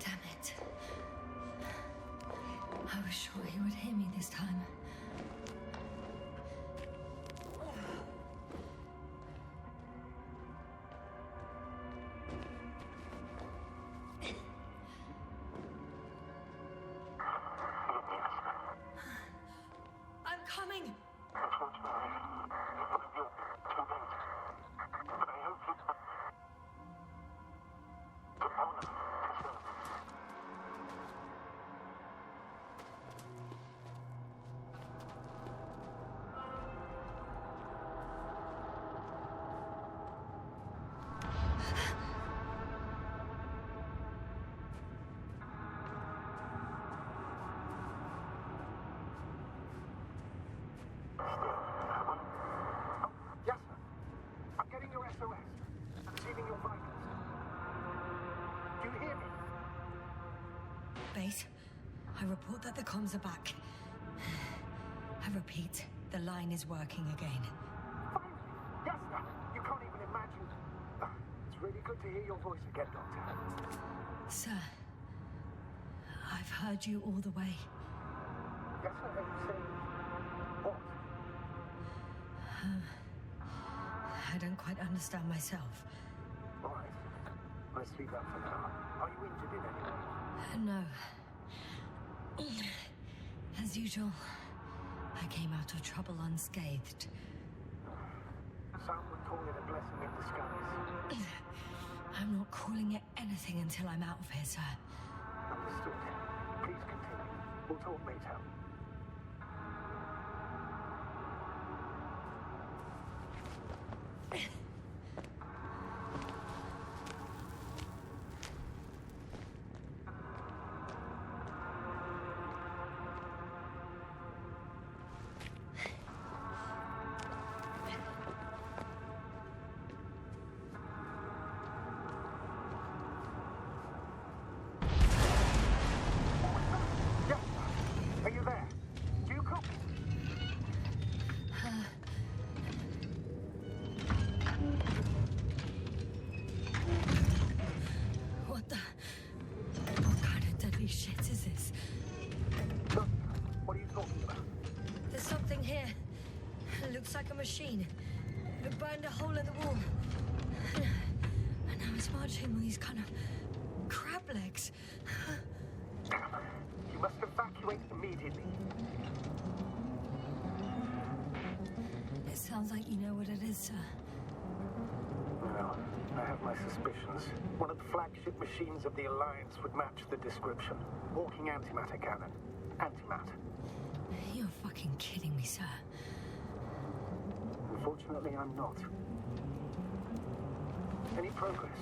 Damn it. I was sure he would hear me this time. Base, I report that the comms are back. I repeat, the line is working again. Finally! Yes, sir! You can't even imagine. It's really good to hear your voice again, Doctor. Sir, I've heard you all the way. Yes, sir. You say what? I don't quite understand myself. All right. Let's leave that for now. Are you injured in any way? No. As usual, I came out of trouble unscathed. Some would call it a blessing in disguise. I'm not calling it anything until I'm out of here, sir. Understood. Please continue. We'll talk later. Like a machine. It burned a hole in the wall. And now it's marching on these kind of crab legs. You must evacuate immediately. It sounds like you know what it is, sir. Well, I have my suspicions. One of the flagship machines of the Alliance would match the description. Walking antimatter cannon. Antimatter. You're fucking kidding me, sir. Unfortunately, I'm not. Any progress?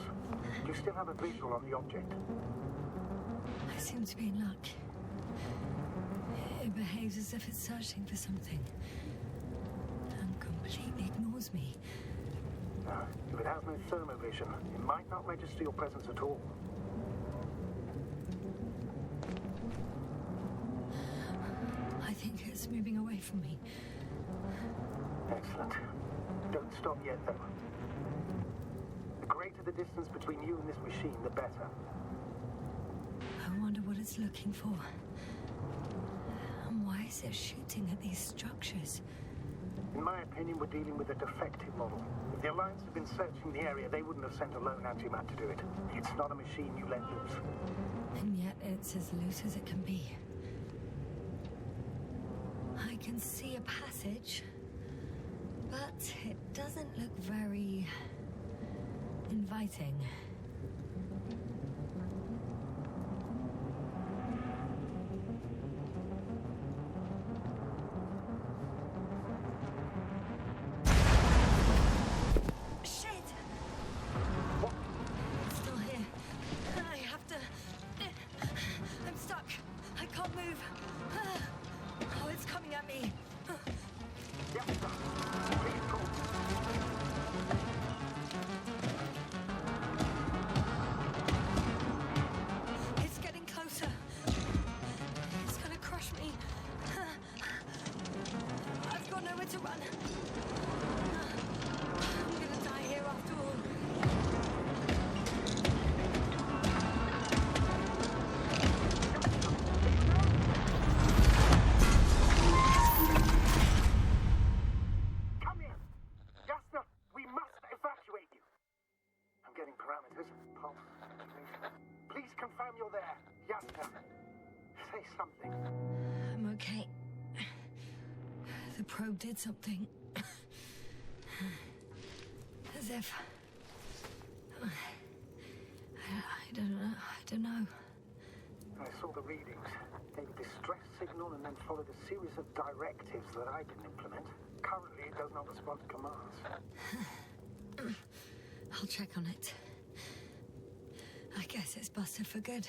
Do you still have a visual on the object? I seem to be in luck. It behaves as if it's searching for something. And completely ignores me. If it has no thermovision, it might not register your presence at all. I think it's moving away from me. Excellent. Don't stop yet, though. The greater the distance between you and this machine, the better. I wonder what it's looking for. And why is it shooting at these structures? In my opinion, we're dealing with a defective model. If the Alliance had been searching the area, they wouldn't have sent a lone antimat to do it. It's not a machine you let loose. And yet it's as loose as it can be. I can see a passage, but it doesn't look very inviting. Shit! What? It's still here. I have to... I'm stuck. I can't move. Oh, it's coming at me. Yes, sir. Please go. It's getting closer. It's gonna crush me. I've got nowhere to run. I'm gonna die here after all. Come here! Jasna, we must evacuate you! I'm getting parameters. Pulse. Please confirm you're there. Jasna, say something. I'm okay. The probe did something. As if... I don't know. I saw the readings. Gave a distress signal and then followed a series of directives that I didn't implement. Currently, it does not respond to commands. I'll check on it. I guess it's busted for good.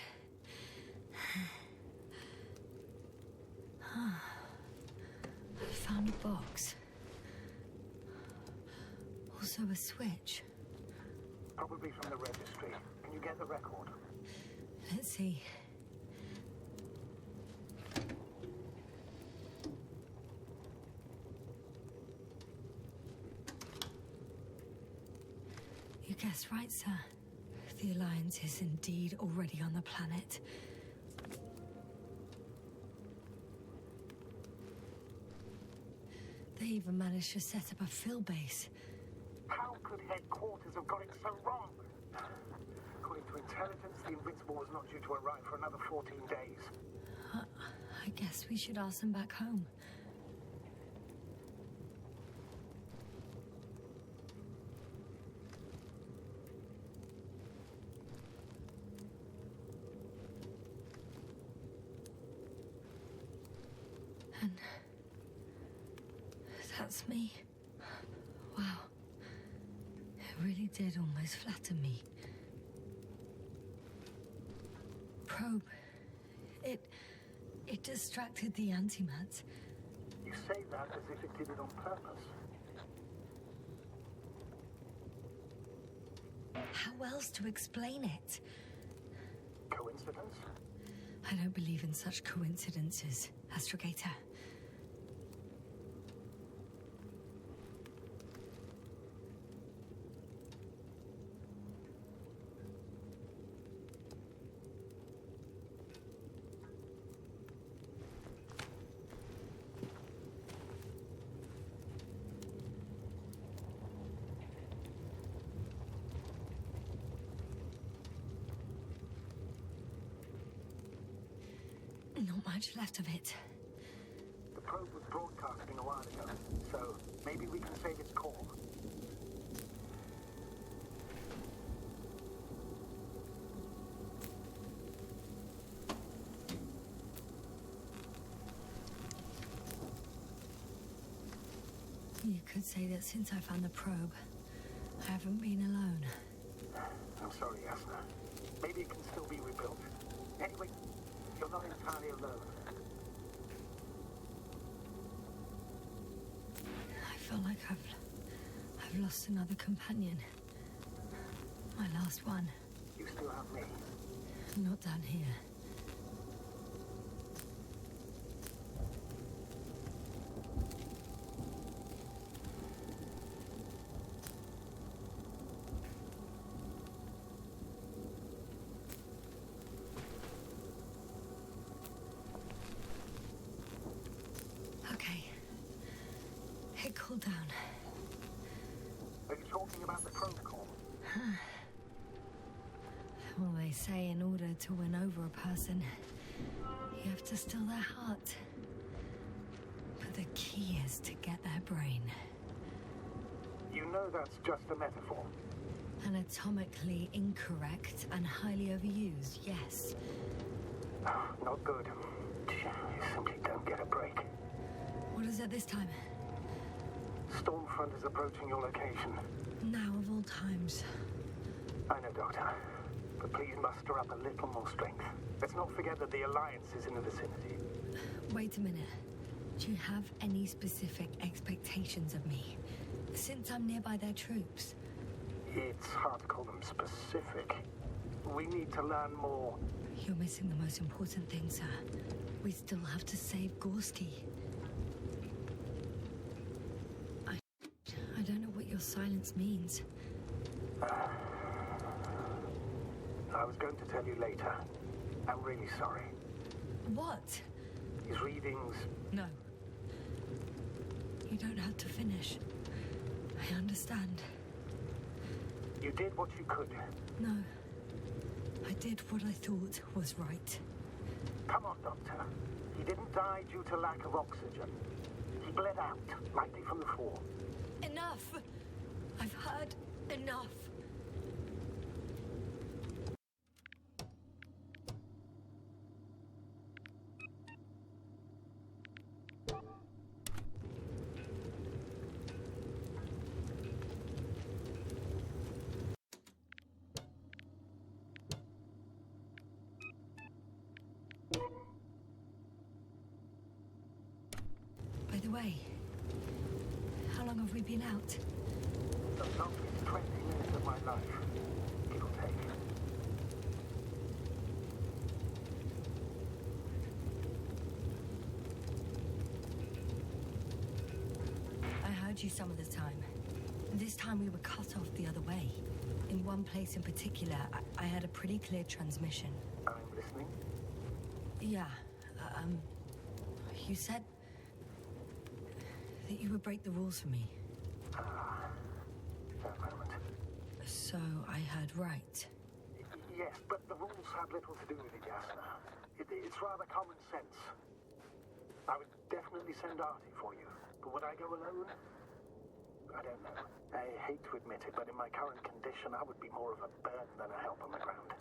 I found a box. Also a switch. Probably from the registry. Can you get the record? Let's see. You guessed right, sir. The Alliance is indeed already on the planet. They even managed to set up a fill base. How could headquarters have got it so wrong? According to intelligence, the Invincible was not due to arrive for another 14 days. I guess we should ask them back home. And that's me. Wow. It really did almost flatter me. Probe. It distracted the antimats. You say that as if it did it on purpose. How else to explain it? Coincidence? I don't believe in such coincidences, Astrogator. Not much left of it. The probe was broadcasting a while ago, so maybe we can save its call. You could say that since I found the probe, I haven't been alone. I'm sorry, Yasna. Maybe it can still be rebuilt. Anyway, you're not entirely alone. I feel like I've lost another companion. My last one. You still have me. Not down here. Okay. It cooled down. Are you talking about the protocol? Well, they say in order to win over a person, you have to steal their heart. But the key is to get their brain. You know that's just a metaphor. Anatomically incorrect and highly overused, yes. Not good. You simply don't get a break. What is it this time? Stormfront is approaching your location. Now of all times. I know, Doctor. But please muster up a little more strength. Let's not forget that the Alliance is in the vicinity. Wait a minute. Do you have any specific expectations of me? Since I'm nearby their troops. It's hard to call them specific. We need to learn more. You're missing the most important thing, sir. We still have to save Gorski. I don't know what your silence means. I was going to tell you later. I'm really sorry. What? His readings... No. You don't have to finish. I understand. You did what you could. No. I did what I thought was right. Come on, Doctor. He didn't die due to lack of oxygen. He bled out, likely from the fall. Enough! I've heard enough. By the way, how long have we been out? The longest 20 minutes of my life, give or take. I heard you some of the time. This time we were cut off the other way. In one place in particular, I had a pretty clear transmission. I'm listening. Yeah, you said that you would break the rules for me. That moment. So I heard right. Yes, but the rules have little to do with it, Yasna. It's rather common sense. I would definitely send Artie for you, but would I go alone? I don't know. I hate to admit it, but in my current condition, I would be more of a burden than a help on the ground.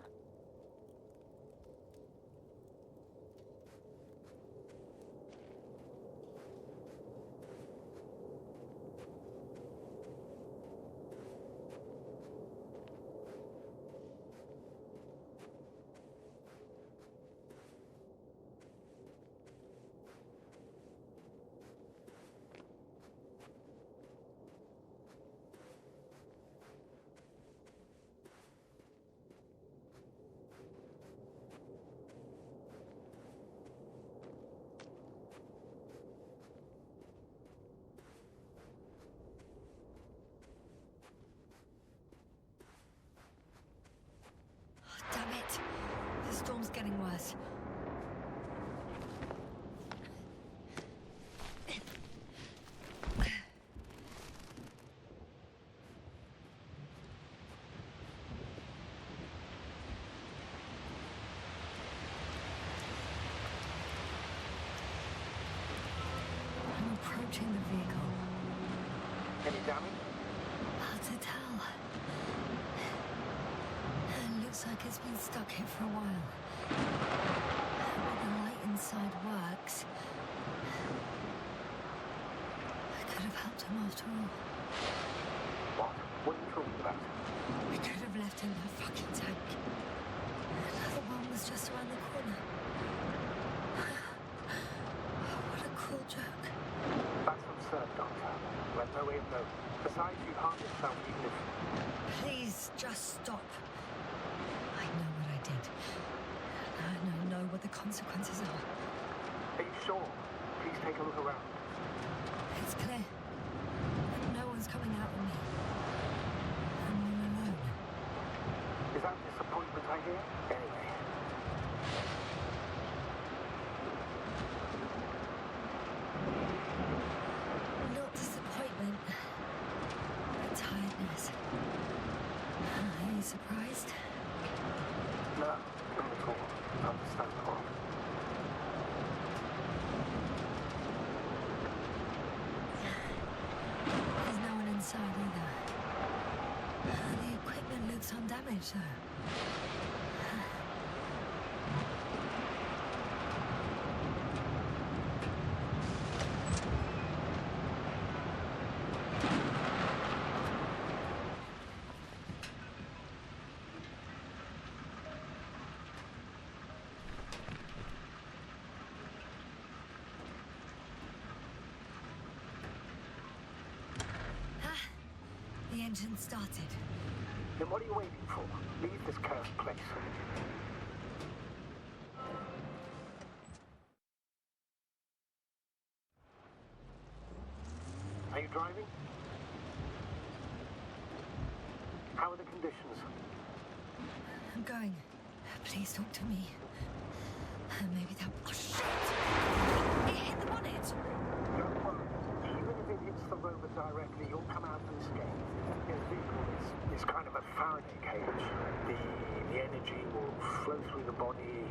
Damn it! The storm's getting worse. I'm approaching the vehicle. Any damage? Hard to tell. It looks like it's been stuck here for a while. But the light inside works. I could have helped him after all. What? What are you talking about? We could have left him that fucking tank. Another one was just around the corner. What a cruel joke. That's absurd, Doctor. We have no way of knowing. Besides, you harmed yourself even if... Please, just stop. I know what I did. And I know what the consequences are. Are you sure? Please take a look around. It's clear. No one's coming out with me. I'm all alone. Is that disappointment I hear? Anyway. Not disappointment, but tiredness. Are you surprised? No, not at all. Understandable. There's no one inside either. The equipment looks undamaged, though. The engine started. Then what are you waiting for? Leave this cursed place. Are you driving? How are the conditions? I'm going. Please talk to me. Maybe that... Oh, shit! It hit the bonnet! Don't worry. Even if it hits the rover directly, you'll come out unscathed. This vehicle is kind of a Faraday cage. The energy will flow through the body,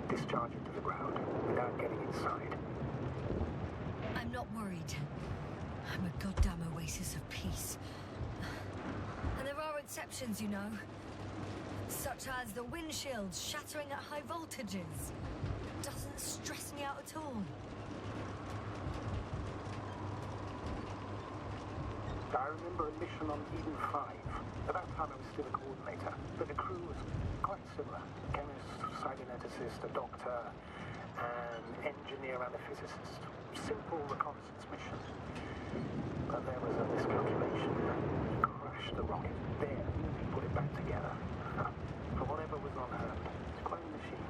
discharge it to the ground, without getting inside. I'm not worried. I'm a goddamn oasis of peace. And there are exceptions, you know. Such as the windshields shattering at high voltages. Doesn't stress me out at all. I remember a mission on Eden 5. At that time I was still a coordinator, but the crew was quite similar. Chemist, cyberneticist, a doctor, an engineer and a physicist. Simple reconnaissance mission. But there was a miscalculation. We crashed the rocket. There, we put it back together. For whatever was on hand. It's quite a machine.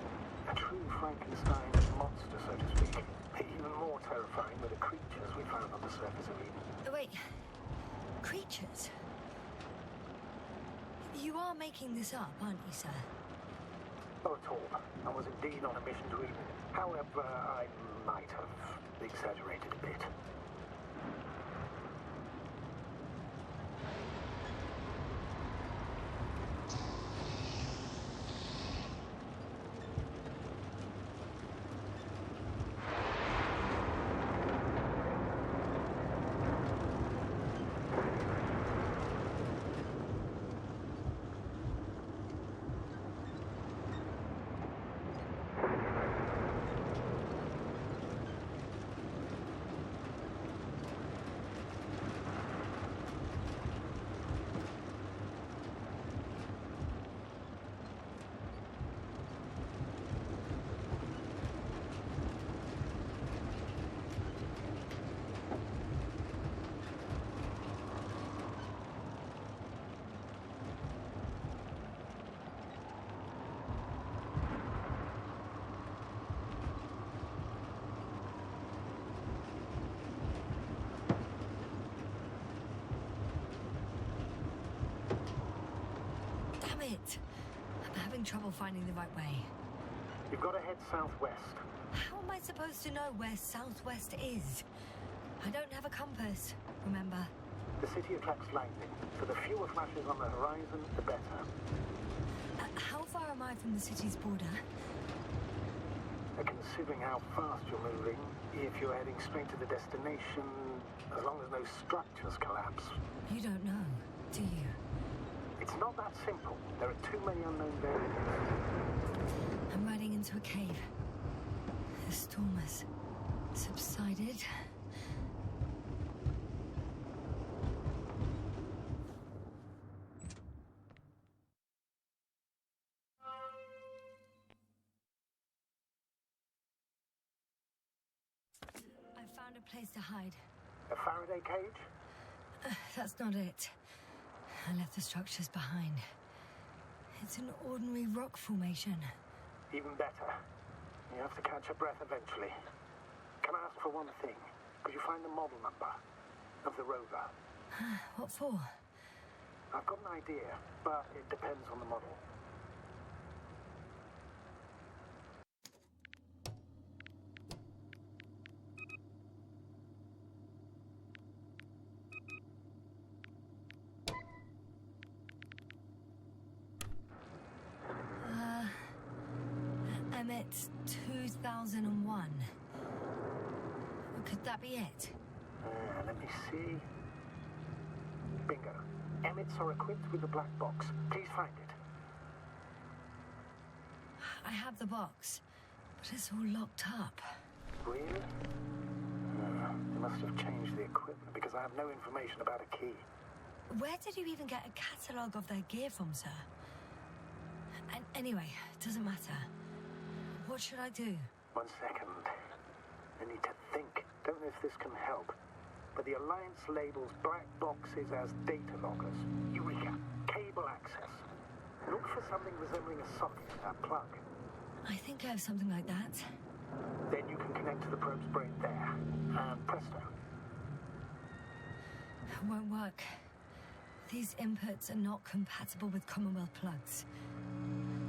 A true Frankenstein monster, so to speak. Even more terrifying were the creatures we found on the surface of Eden. Wait. Creatures? You are making this up, aren't you, sir? Not at all. I was indeed on a mission to Eden. However, I might have exaggerated a bit. It. I'm having trouble finding the right way. You've got to head southwest. How am I supposed to know where southwest is? I don't have a compass, remember? The city attracts lightning, so the fewer flashes on the horizon, the better. How far am I from the city's border? Considering how fast you're moving, if you're heading straight to the destination, as long as no structures collapse. You don't know, do you? It's not that simple. There are too many unknown variables. I'm riding into a cave. The storm has subsided. a place to hide. A Faraday cage? That's not it. I left the structures behind. It's an ordinary rock formation. Even better. You have to catch your breath eventually. Can I ask for one thing? Could you find the model number of the rover? What for? I've got an idea, but it depends on the model. Emmett's 2001. Could that be it? Let me see. Bingo. Emmets are equipped with the black box. Please find it. I have the box, but it's all locked up. Really? They must have changed the equipment because I have no information about a key. Where did you even get a catalogue of their gear from, sir? And anyway, it doesn't matter. What should I do? 1 second. I need to think. Don't know if this can help. But the Alliance labels black boxes as data loggers. Eureka. Cable access. Look for something resembling a socket, a plug. I think I have something like that. Then you can connect to the probe's brain there. And presto. It won't work. These inputs are not compatible with Commonwealth plugs.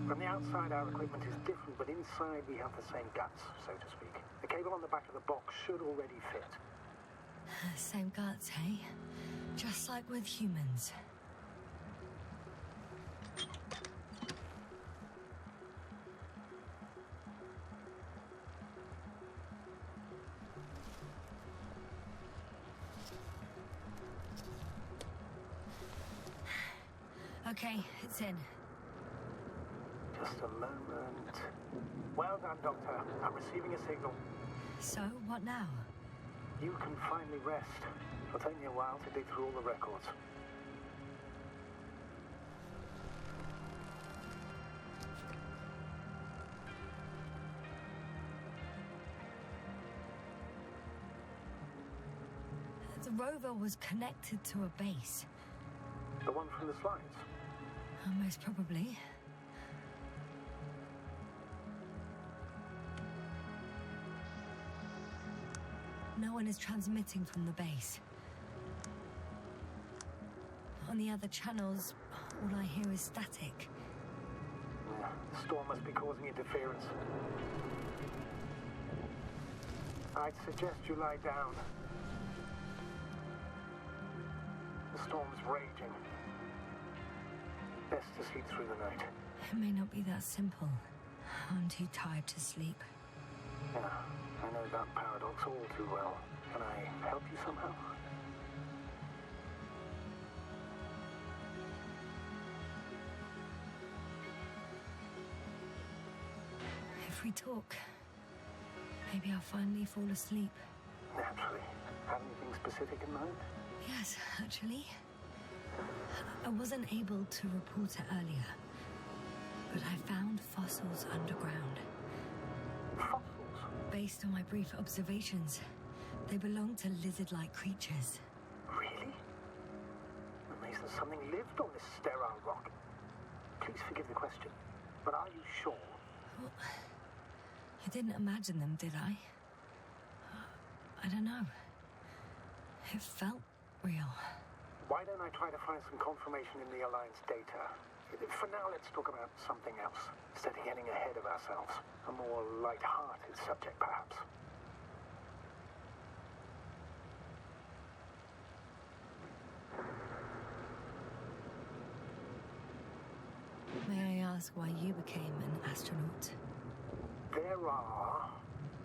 From the outside, our equipment is different, but inside we have the same guts, so to speak. The cable on the back of the box should already fit. Same guts, hey? Just like with humans. Okay, it's in. Just a moment. Well done, Doctor. I'm receiving a signal. So, what now? You can finally rest. It'll take me a while to dig through all the records. The rover was connected to a base. The one from the slides? Most probably. No one is transmitting from the base. On the other channels, all I hear is static. Yeah, the storm must be causing interference. I'd suggest you lie down. The storm's raging. Best to sleep through the night. It may not be that simple. I'm too tired to sleep. Yeah, I know that paradox all too well. Can I help you somehow? If we talk, maybe I'll finally fall asleep. Naturally. Have anything specific in mind? Yes, actually. I wasn't able to report it earlier, but I found fossils underground. Fossils? Based on my brief observations, they belong to lizard-like creatures. Really? That means that something lived on this sterile rock. Please forgive the question, but are you sure? Well, I didn't imagine them, did I? I don't know. It felt real. Why don't I try to find some confirmation in the Alliance data? For now, let's talk about something else, instead of getting ahead of ourselves. A more light-hearted subject, perhaps. May I ask why you became an astronaut? There are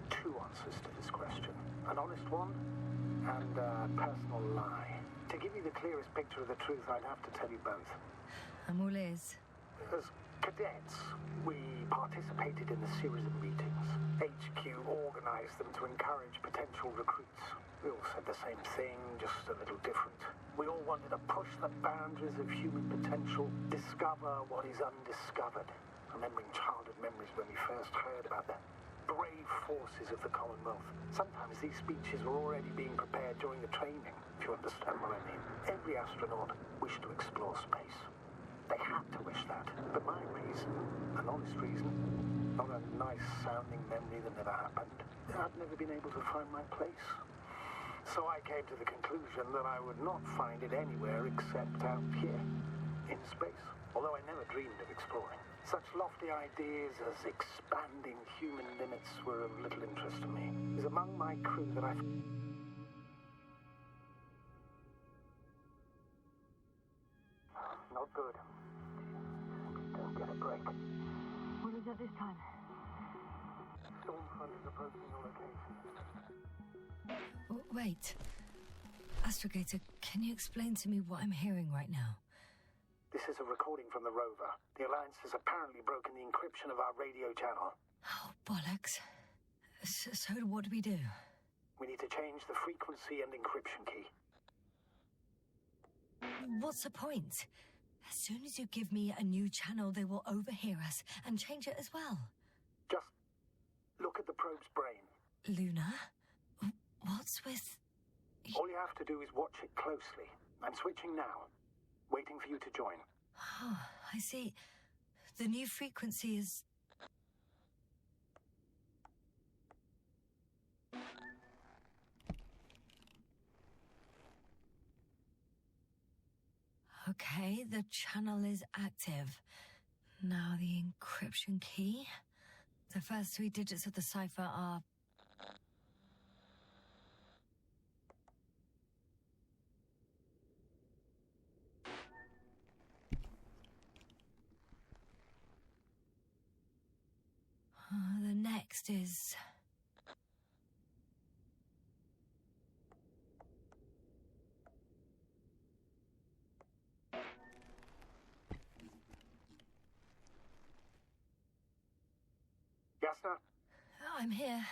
two answers to this question. An honest one and a personal lie. To give you the clearest picture of the truth, I'd have to tell you both. I'm all ears. As cadets, we participated in a series of meetings. HQ organized them to encourage potential recruits. We all said the same thing, just a little different. We all wanted to push the boundaries of human potential, discover what is undiscovered. Remembering childhood memories when we first heard about the brave forces of the Commonwealth. Sometimes these speeches were already being prepared during the training, if you understand what I mean. Every astronaut wished to explore space. They had to wish that. But my reason, an honest reason, not a nice-sounding memory that never happened. I'd never been able to find my place. So I came to the conclusion that I would not find it anywhere except out here, in space. Although I never dreamed of exploring. Such lofty ideas as expanding human limits were of little interest to me. It was among my crew that I... Not good. Don't get a break. What is it this time? Stormfront is approaching your location. Wait. Astrogator, can you explain to me what I'm hearing right now? This is a recording from the rover. The Alliance has apparently broken the encryption of our radio channel. Oh, bollocks. So what do we do? We need to change the frequency and encryption key. What's the point? As soon as you give me a new channel, they will overhear us and change it as well. Just look at the probe's brain. Luna? What's with... All you have to do is watch it closely. I'm switching now. Waiting for you to join. Oh, I see. The new frequency is... Okay, the channel is active. Now the encryption key. The first 3 digits of the cipher are... the next is... Yasna? I'm here.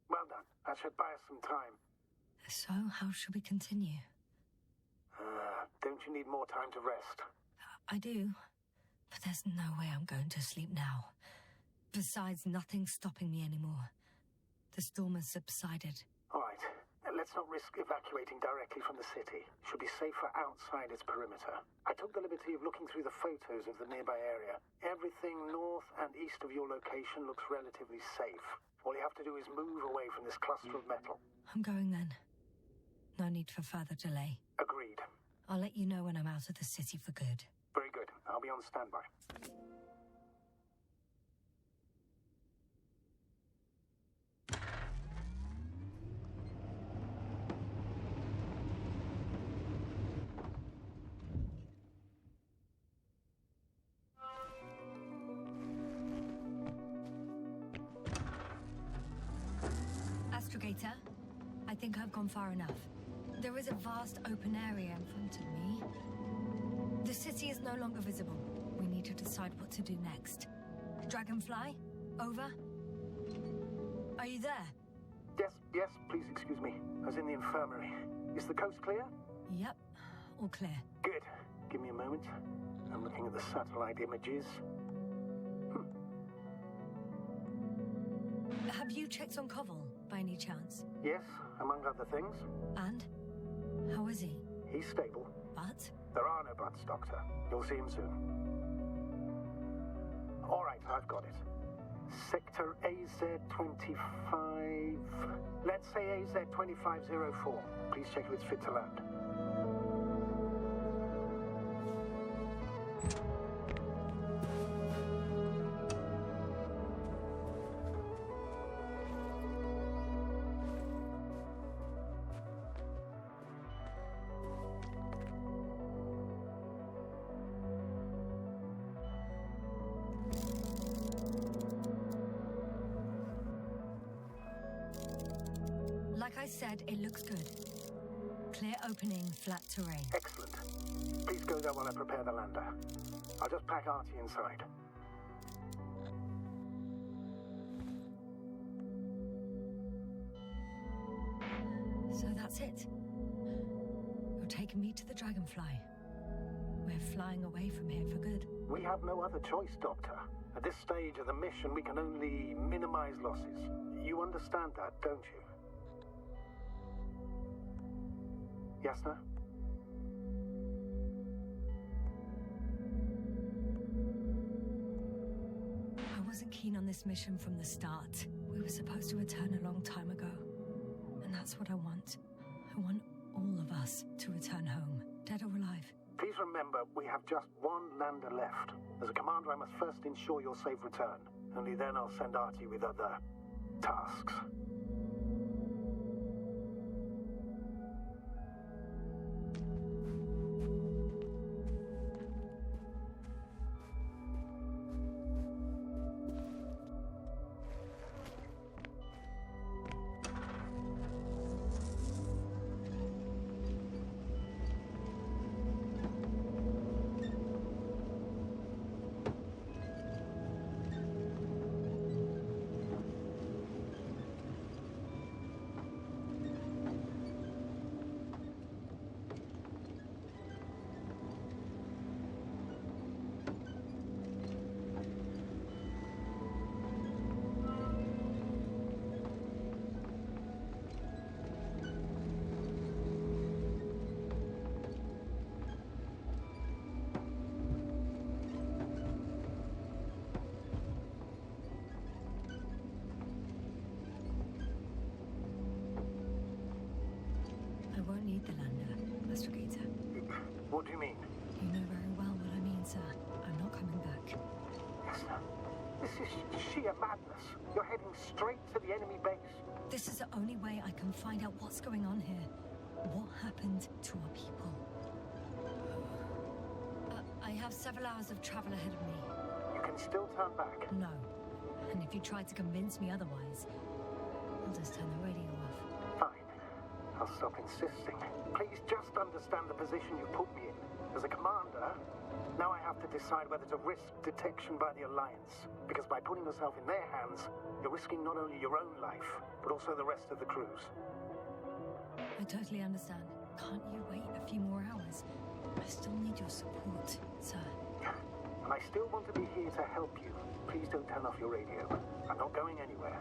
Well done. That should buy us some time. So, how should we continue? Don't you need more time to rest? I do. But there's no way I'm going to sleep now. Besides, nothing's stopping me anymore. The storm has subsided. All right. Let's not risk evacuating directly from the city. Should be safer outside its perimeter. I took the liberty of looking through the photos of the nearby area. Everything north and east of your location looks relatively safe. All you have to do is move away from this cluster of metal. I'm going then. No need for further delay. Agreed. I'll let you know when I'm out of the city for good. Very good. I'll be on standby. Astrogator, I think I've gone far enough. There is a vast open area in front of me. The city is no longer visible. We need to decide what to do next. Dragonfly, over. Are you there? Yes, please excuse me. I was in the infirmary. Is the coast clear? Yep, all clear. Good. Give me a moment. I'm looking at the satellite images. Have you checked on Koval, by any chance? Yes, among other things. And? How is he? He's stable. But? There are no buts, Doctor. You'll see him soon. All right, I've got it. Sector AZ-25... Let's say AZ-2504. Please check if it's fit to land. Like I said, it looks good. Clear opening, flat terrain. Excellent. Please go there while I prepare the lander. I'll just pack Artie inside. So that's it. You're taking me to the Dragonfly. We're flying away from here for good. We have no other choice, Doctor. At this stage of the mission, we can only minimize losses. You understand that, don't you? Yasna? I wasn't keen on this mission from the start. We were supposed to return a long time ago. And that's what I want. I want all of us to return home, dead or alive. Please remember, we have just one lander left. As a commander, I must first ensure your safe return. Only then I'll send Artie with other tasks. I won't need the lander, Astrogator. What do you mean? You know very well what I mean, sir. I'm not coming back. Yasna, this is sheer madness. You're heading straight to the enemy base. This is the only way I can find out what's going on here. What happened to our people? I have several hours of travel ahead of me. You can still turn back. No. And if you try to convince me otherwise, I'll just turn the radio off. Fine. I'll stop insisting. Please just understand the position you've put me in. As a commander, now I have to decide whether to risk detection by the Alliance. Because by putting yourself in their hands, you're risking not only your own life, but also the rest of the crew's. I totally understand. Can't you wait a few more hours? I still need your support, sir. And I still want to be here to help you. Please don't turn off your radio. I'm not going anywhere.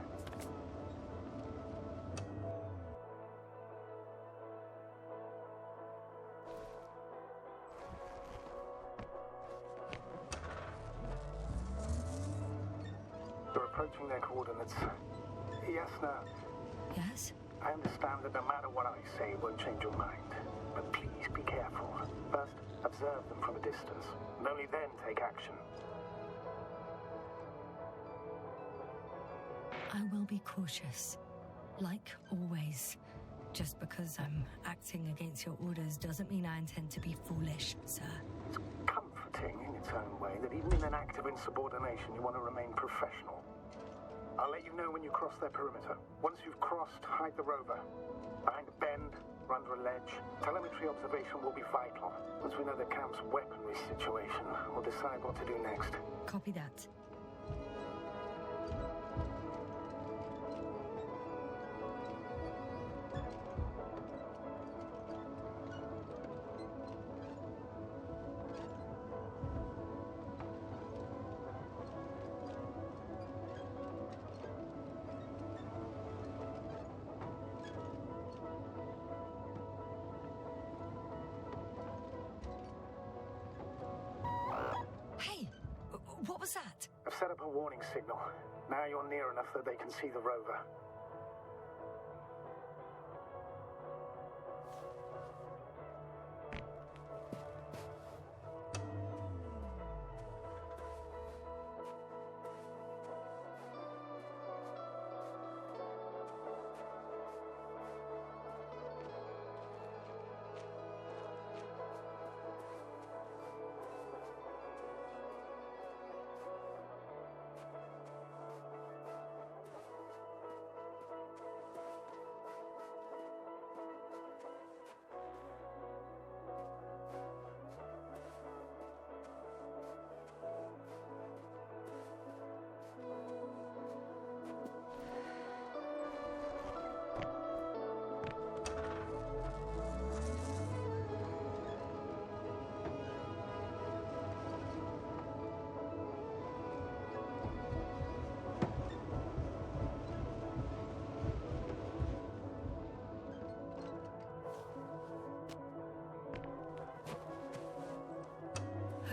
You're approaching their coordinates. Yasna, Yes? I understand that no matter what I say, it won't change your mind. But please be careful. First, observe them from a distance, and only then take action. I will be cautious. Like always. Just because I'm acting against your orders doesn't mean I intend to be foolish, sir. It's comforting in its own way that even in an act of insubordination, you want to remain professional. I'll let you know when you cross their perimeter. Once you've crossed, hide the rover. Behind a bend, or under a ledge. Telemetry observation will be vital. Once we know the camp's weaponry situation, we'll decide what to do next. Copy that. Hey! What was that? I've set up a warning signal. Now you're near enough that they can see the rover.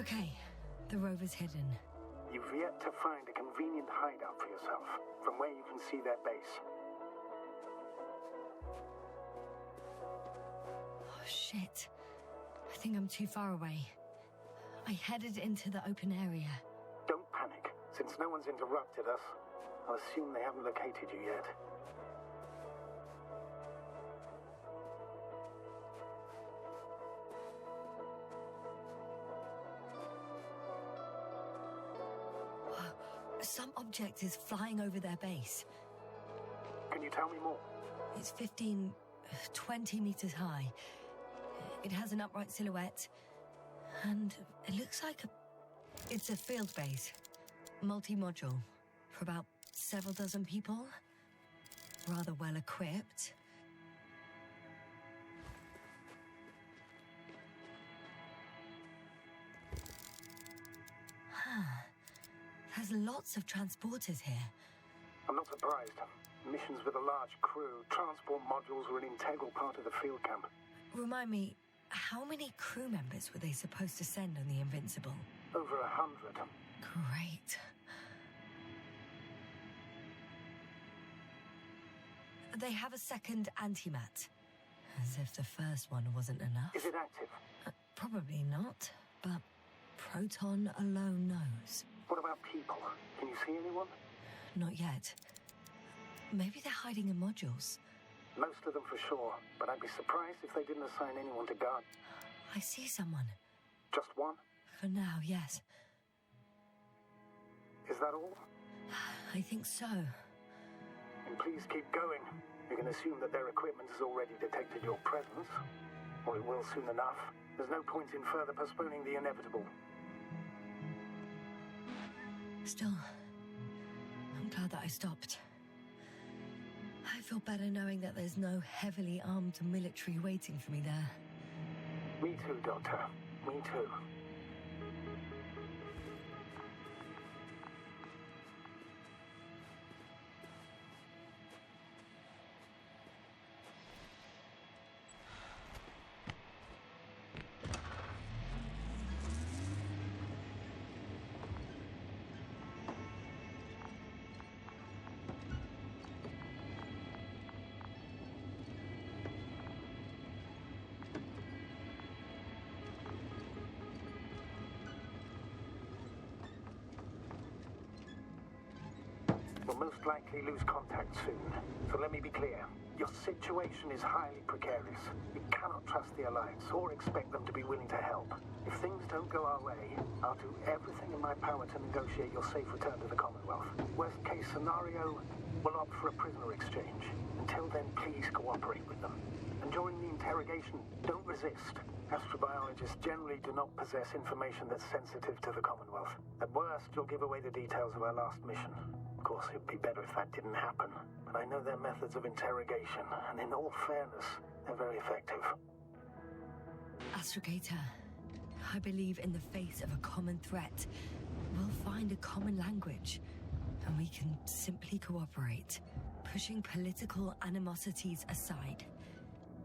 Okay, the rover's hidden. You've yet to find a convenient hideout for yourself, from where you can see their base. Oh, shit. I think I'm too far away. I headed into the open area. Don't panic. Since no one's interrupted us, I'll assume they haven't located you yet. Some object is flying over their base. Can you tell me more? It's 20 meters high. It has an upright silhouette, and it looks like it's a field base, multi-module, for about several dozen people. Rather well equipped. There's lots of transporters here. I'm not surprised. Missions with a large crew, transport modules were an integral part of the field camp. Remind me, how many crew members were they supposed to send on the Invincible? Over 100. Great. They have a second antimat. As if the first one wasn't enough. Is it active? Probably not, but Proton alone knows. What about people? Can you see anyone? Not yet. Maybe they're hiding in modules. Most of them for sure, but I'd be surprised if they didn't assign anyone to guard. I see someone. Just one? For now, yes. Is that all? I think so. And please keep going. You can assume that their equipment has already detected your presence. Or it will soon enough. There's no point in further postponing the inevitable. Still, I'm glad that I stopped. I feel better knowing that there's no heavily armed military waiting for me there. Me too, Doctor. Me too. We'll most likely lose contact soon. So let me be clear. Your situation is highly precarious. You cannot trust the Alliance or expect them to be willing to help. If things don't go our way, I'll do everything in my power to negotiate your safe return to the Commonwealth. Worst case scenario, we'll opt for a prisoner exchange. Until then, please cooperate with them. And during the interrogation, don't resist. Astrobiologists generally do not possess information that's sensitive to the Commonwealth. At worst, you'll give away the details of our last mission. Of course, it'd be better if that didn't happen. But I know their methods of interrogation, and in all fairness, they're very effective. Astrogator, I believe in the face of a common threat, we'll find a common language, and we can simply cooperate, pushing political animosities aside.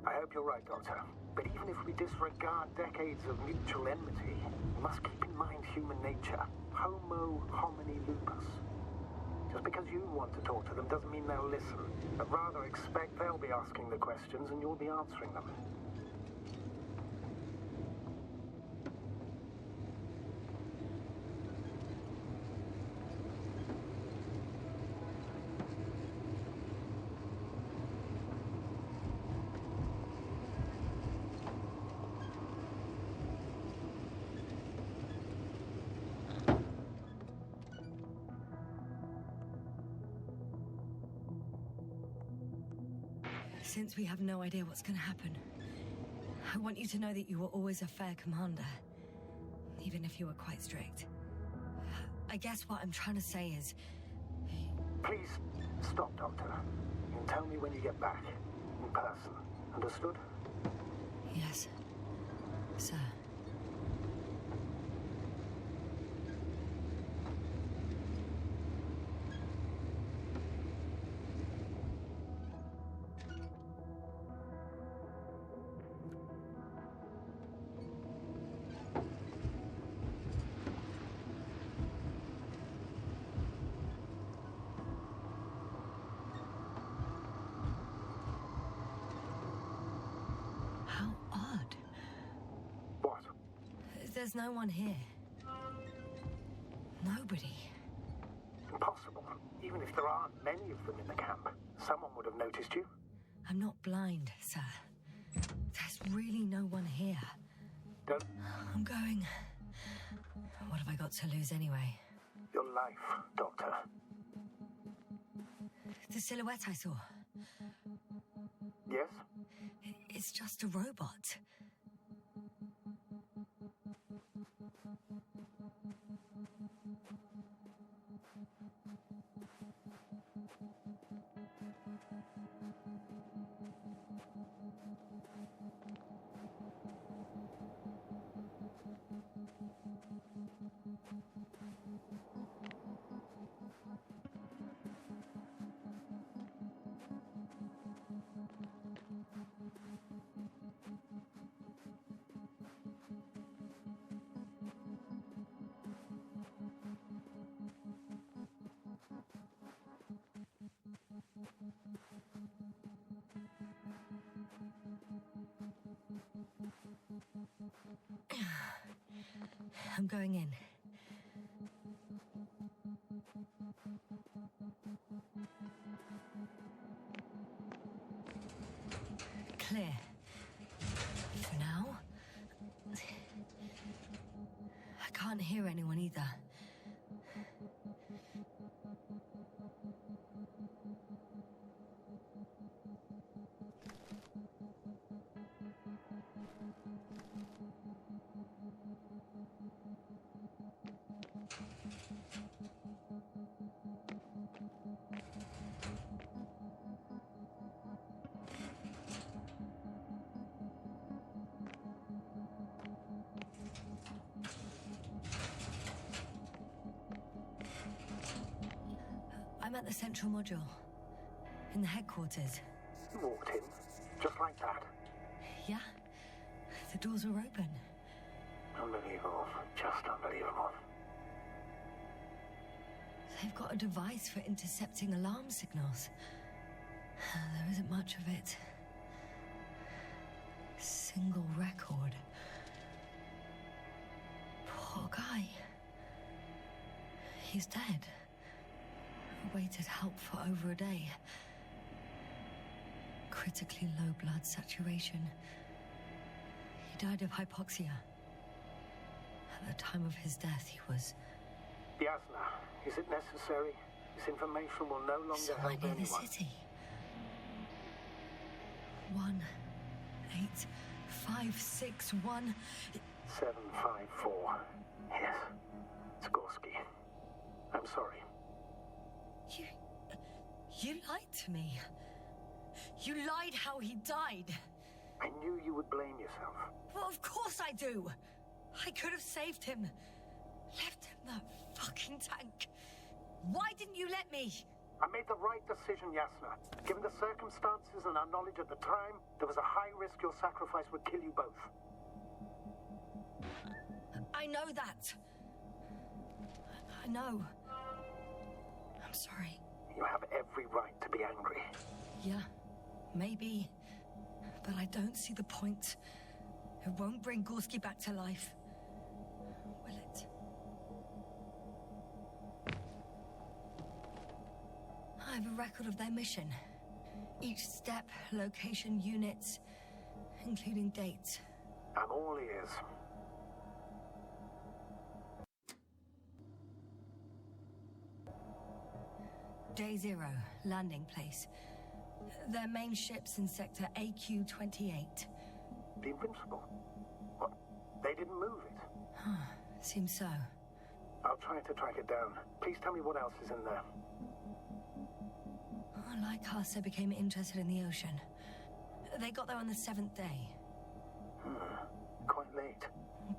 I hope you're right, Doctor. But even if we disregard decades of mutual enmity, we must keep in mind human nature. Homo homini lupus. Just because you want to talk to them doesn't mean they'll listen, but rather expect they'll be asking the questions and you'll be answering them. Since we have no idea what's going to happen, I want you to know that you were always a fair commander, even if you were quite strict. I guess what I'm trying to say is... Please, stop, Doctor. You can tell me when you get back, in person. Understood? Yes, sir. There's no one here. Nobody. Impossible. Even if there aren't many of them in the camp, someone would have noticed you. I'm not blind, sir. There's really no one here. Don't... I'm going. What have I got to lose anyway? Your life, Doctor. The silhouette I saw. Yes? It's just a robot. I'm going in. Clear. For now. I can't hear anyone either. I'm at the central module. In the headquarters. You walked in, just like that. Yeah. The doors were open. Unbelievable. Just unbelievable. They've got a device for intercepting alarm signals. There isn't much of it. Single record. Poor guy. He's dead. Waited help for over a day. Critically low blood saturation. He died of hypoxia. At the time of his death, he was... Yasna, is it necessary? This information will no longer somewhere help near anyone. the city. 18561. 754. Yes. Skorsky. I'm sorry. You lied to me. You lied how he died. I knew you would blame yourself. Well, of course I do. I could have saved him. Left him that fucking tank. Why didn't you let me? I made the right decision, Yasna. Given the circumstances and our knowledge at the time, there was a high risk your sacrifice would kill you both. I know that. I know. I'm sorry. You have every right to be angry. Yeah, maybe. But I don't see the point. It won't bring Gorski back to life. Will it? I have a record of their mission. Each step, location, units, including dates. I'm all ears. Day 0, landing place. Their main ship's in sector AQ-28. The Invincible? What? They didn't move it? Seems so. I'll try to track it down. Please tell me what else is in there. Like us, they became interested in the ocean. They got there on the 7th day. Quite late.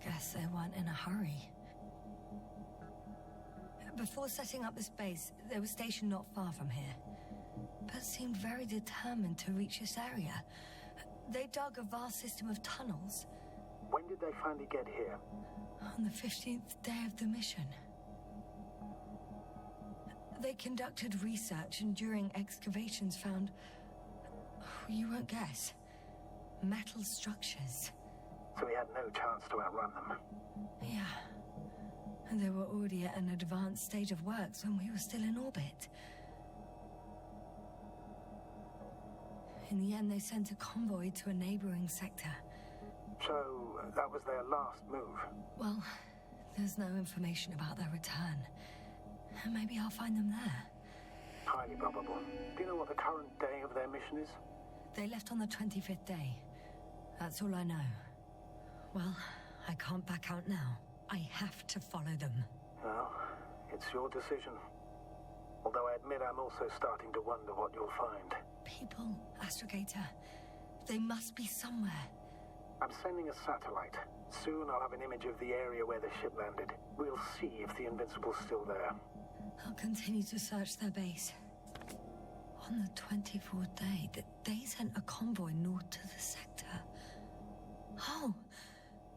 Guess they weren't in a hurry. Before setting up this base, they were stationed not far from here, but seemed very determined to reach this area. They dug a vast system of tunnels. When did they finally get here? On the 15th day of the mission. They conducted research and during excavations found... you won't guess. Metal structures. So we had no chance to outrun them. And they were already at an advanced stage of works when we were still in orbit. In the end, they sent a convoy to a neighboring sector. So, that was their last move. Well, there's no information about their return. Maybe I'll find them there. Highly probable. Do you know what the current day of their mission is? They left on the 25th day. That's all I know. Well, I can't back out now. I have to follow them. Well, it's your decision. Although I admit I'm also starting to wonder what you'll find. People, Astrogator. They must be somewhere. I'm sending a satellite. Soon I'll have an image of the area where the ship landed. We'll see if the Invincible's still there. I'll continue to search their base. On the 24th day, they sent a convoy north to the sector. Oh,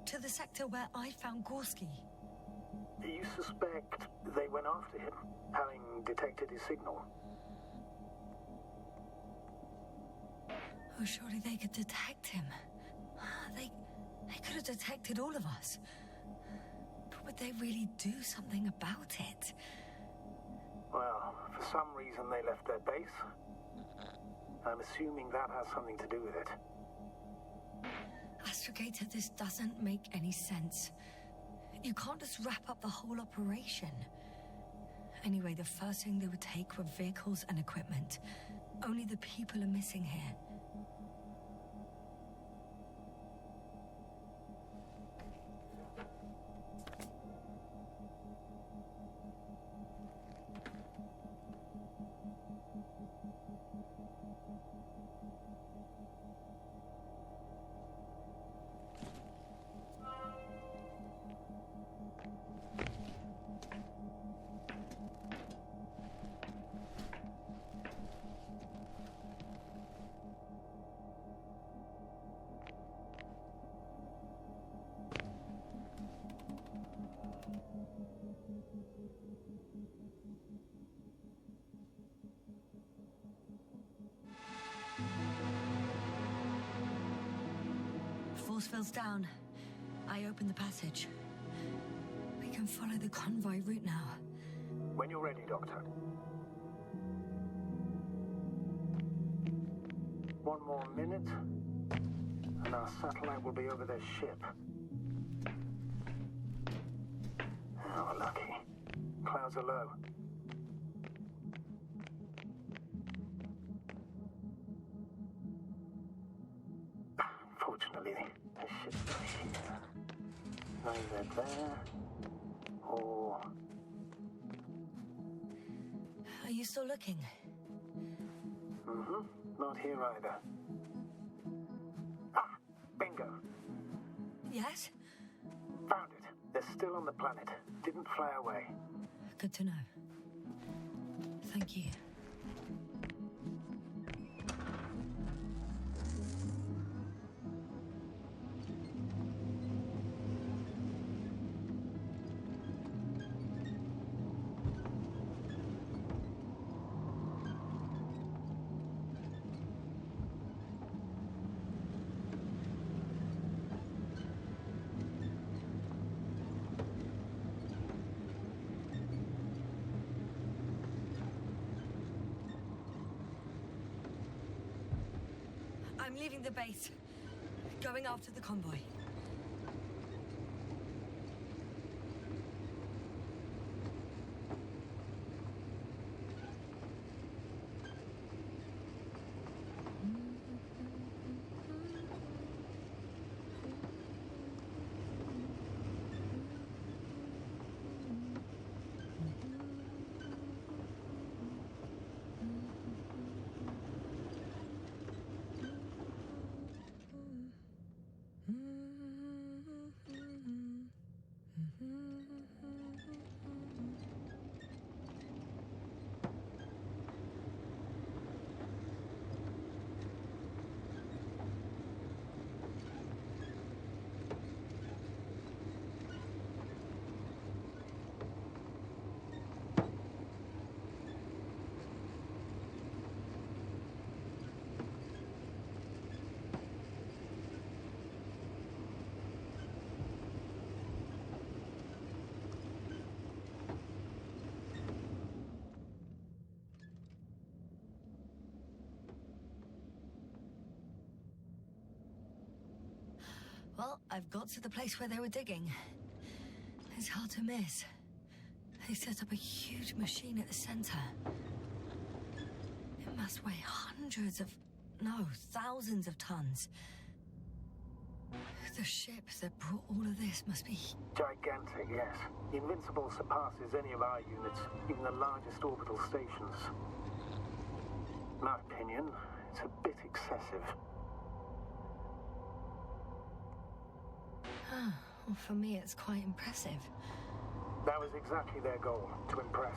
to the sector where I found Gorski. You suspect they went after him, having detected his signal? Oh, surely they could detect him. They could have detected all of us. But would they really do something about it? Well, for some reason they left their base. I'm assuming that has something to do with it. Astrogator, this doesn't make any sense. You can't just wrap up the whole operation. Anyway, the first thing they would take were vehicles and equipment. Only the people are missing here. Force field's down. I open the passage. We can follow the convoy route now. When you're ready, Doctor. One more minute, and our satellite will be over their ship. Oh, lucky. Clouds are low. Fortunately, the ship's not here. Neither there, or... Are you still looking? Mm-hmm. Not here either. Ah! Bingo! Yes? Found it. They're still on the planet. Didn't fly away. Good to know. Thank you. I'm leaving the base. Going after the convoy. I've got to the place where they were digging. It's hard to miss. They set up a huge machine at the center. It must weigh thousands of tons. The ship that brought all of this must be... Gigantic, yes. The Invincible surpasses any of our units, even the largest orbital stations. In my opinion, it's a bit excessive. Well, for me, it's quite impressive. That was exactly their goal, to impress.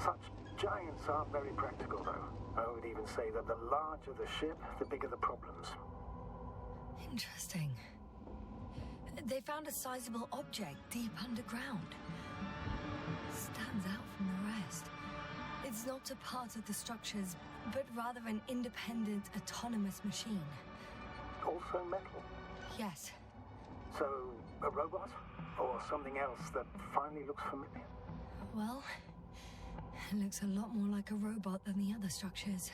Such giants aren't very practical, though. I would even say that the larger the ship, the bigger the problems. Interesting. They found a sizable object deep underground. Stands out from the rest. It's not a part of the structures, but rather an independent, autonomous machine. Also metal? Yes. So, a robot? Or something else that finally looks familiar? Well, it looks a lot more like a robot than the other structures.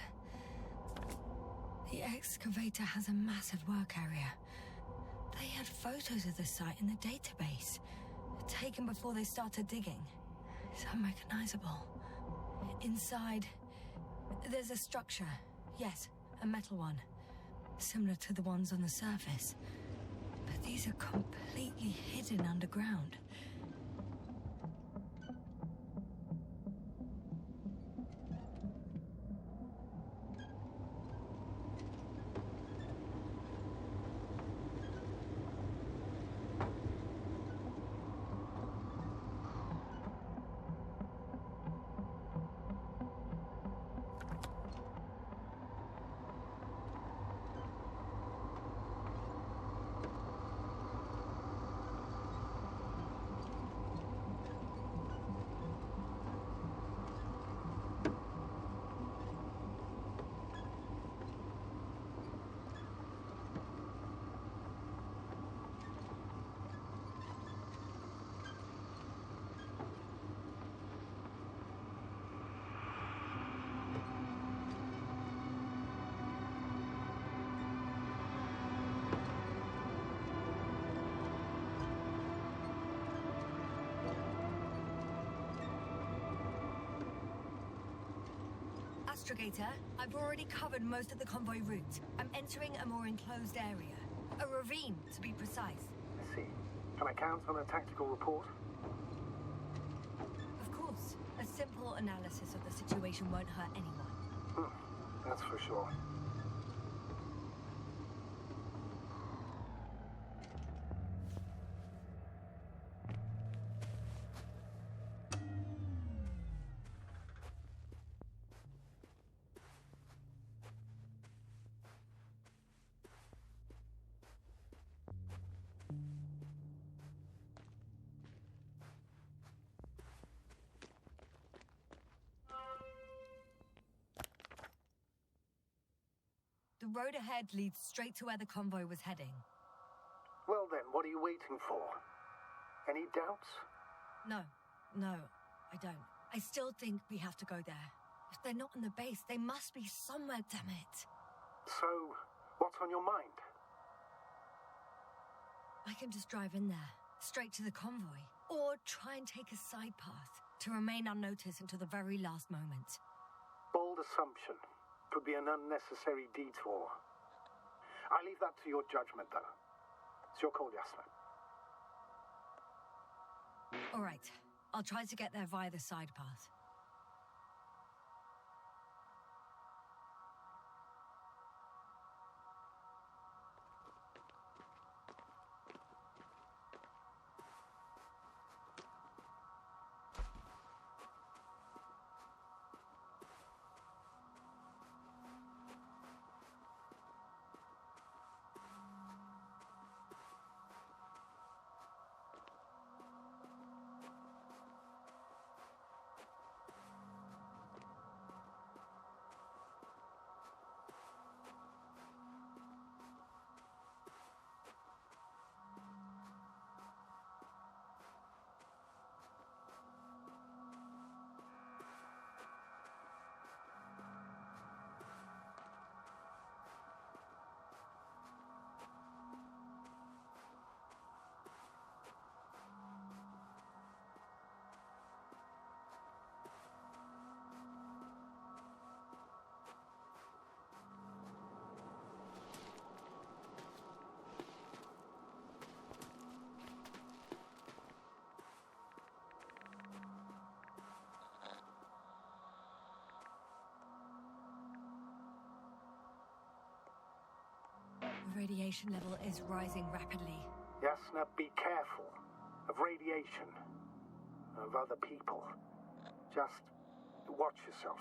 The excavator has a massive work area. They had photos of the site in the database, taken before they started digging. It's unrecognizable. Inside, there's a structure. Yes, a metal one. Similar to the ones on the surface. But these are completely hidden underground. Astrogator, I've already covered most of the convoy route. I'm entering a more enclosed area. A ravine, to be precise. I see. Can I count on a tactical report? Of course. A simple analysis of the situation won't hurt anyone. That's for sure. The road ahead leads straight to where the convoy was heading. Well then, what are you waiting for? Any doubts? No, I don't. I still think we have to go there. If they're not in the base, they must be somewhere, damn it. So, what's on your mind? I can just drive in there, straight to the convoy, or try and take a side path to remain unnoticed until the very last moment. Bold assumption. Could be an unnecessary detour. I leave that to your judgment, though. It's your call, Yasna. All right. I'll try to get there via the side path. radiation level is rising rapidly. Yes, now be careful of radiation, of other people. Just watch yourself.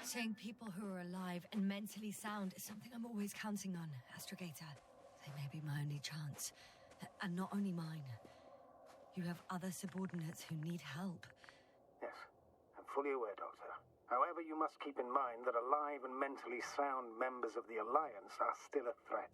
Seeing people who are alive and mentally sound is something I'm always counting on, Astrogator. They may be my only chance. And not only mine. You have other subordinates who need help. Yes, I'm fully aware, Doctor. However, you must keep in mind that alive and mentally sound members of the Alliance are still a threat.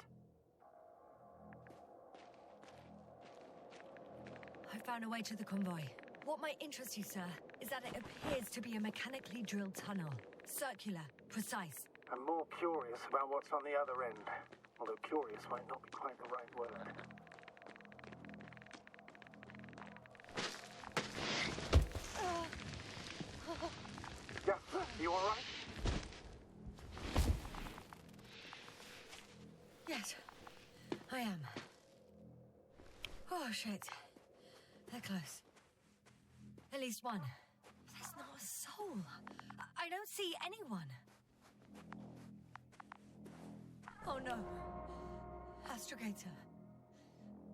I found a way to the convoy. What might interest you, sir, is that it appears to be a mechanically drilled tunnel. Circular, precise. I'm more curious about what's on the other end. Although curious might not be quite the right word. Yeah, you all right? Yes, I am. Oh, shit. They're close. At least one. There's not a soul. I don't see anyone. Oh, no. Astrogator.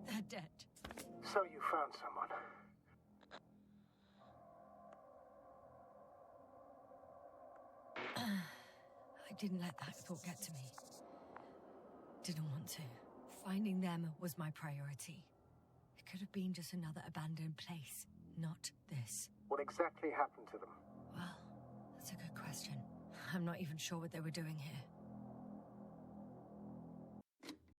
They're dead. So you found someone. I didn't let that thought get to me. Didn't want to. Finding them was my priority. It could have been just another abandoned place, not this. What exactly happened to them? Well, that's a good question. I'm not even sure what they were doing here.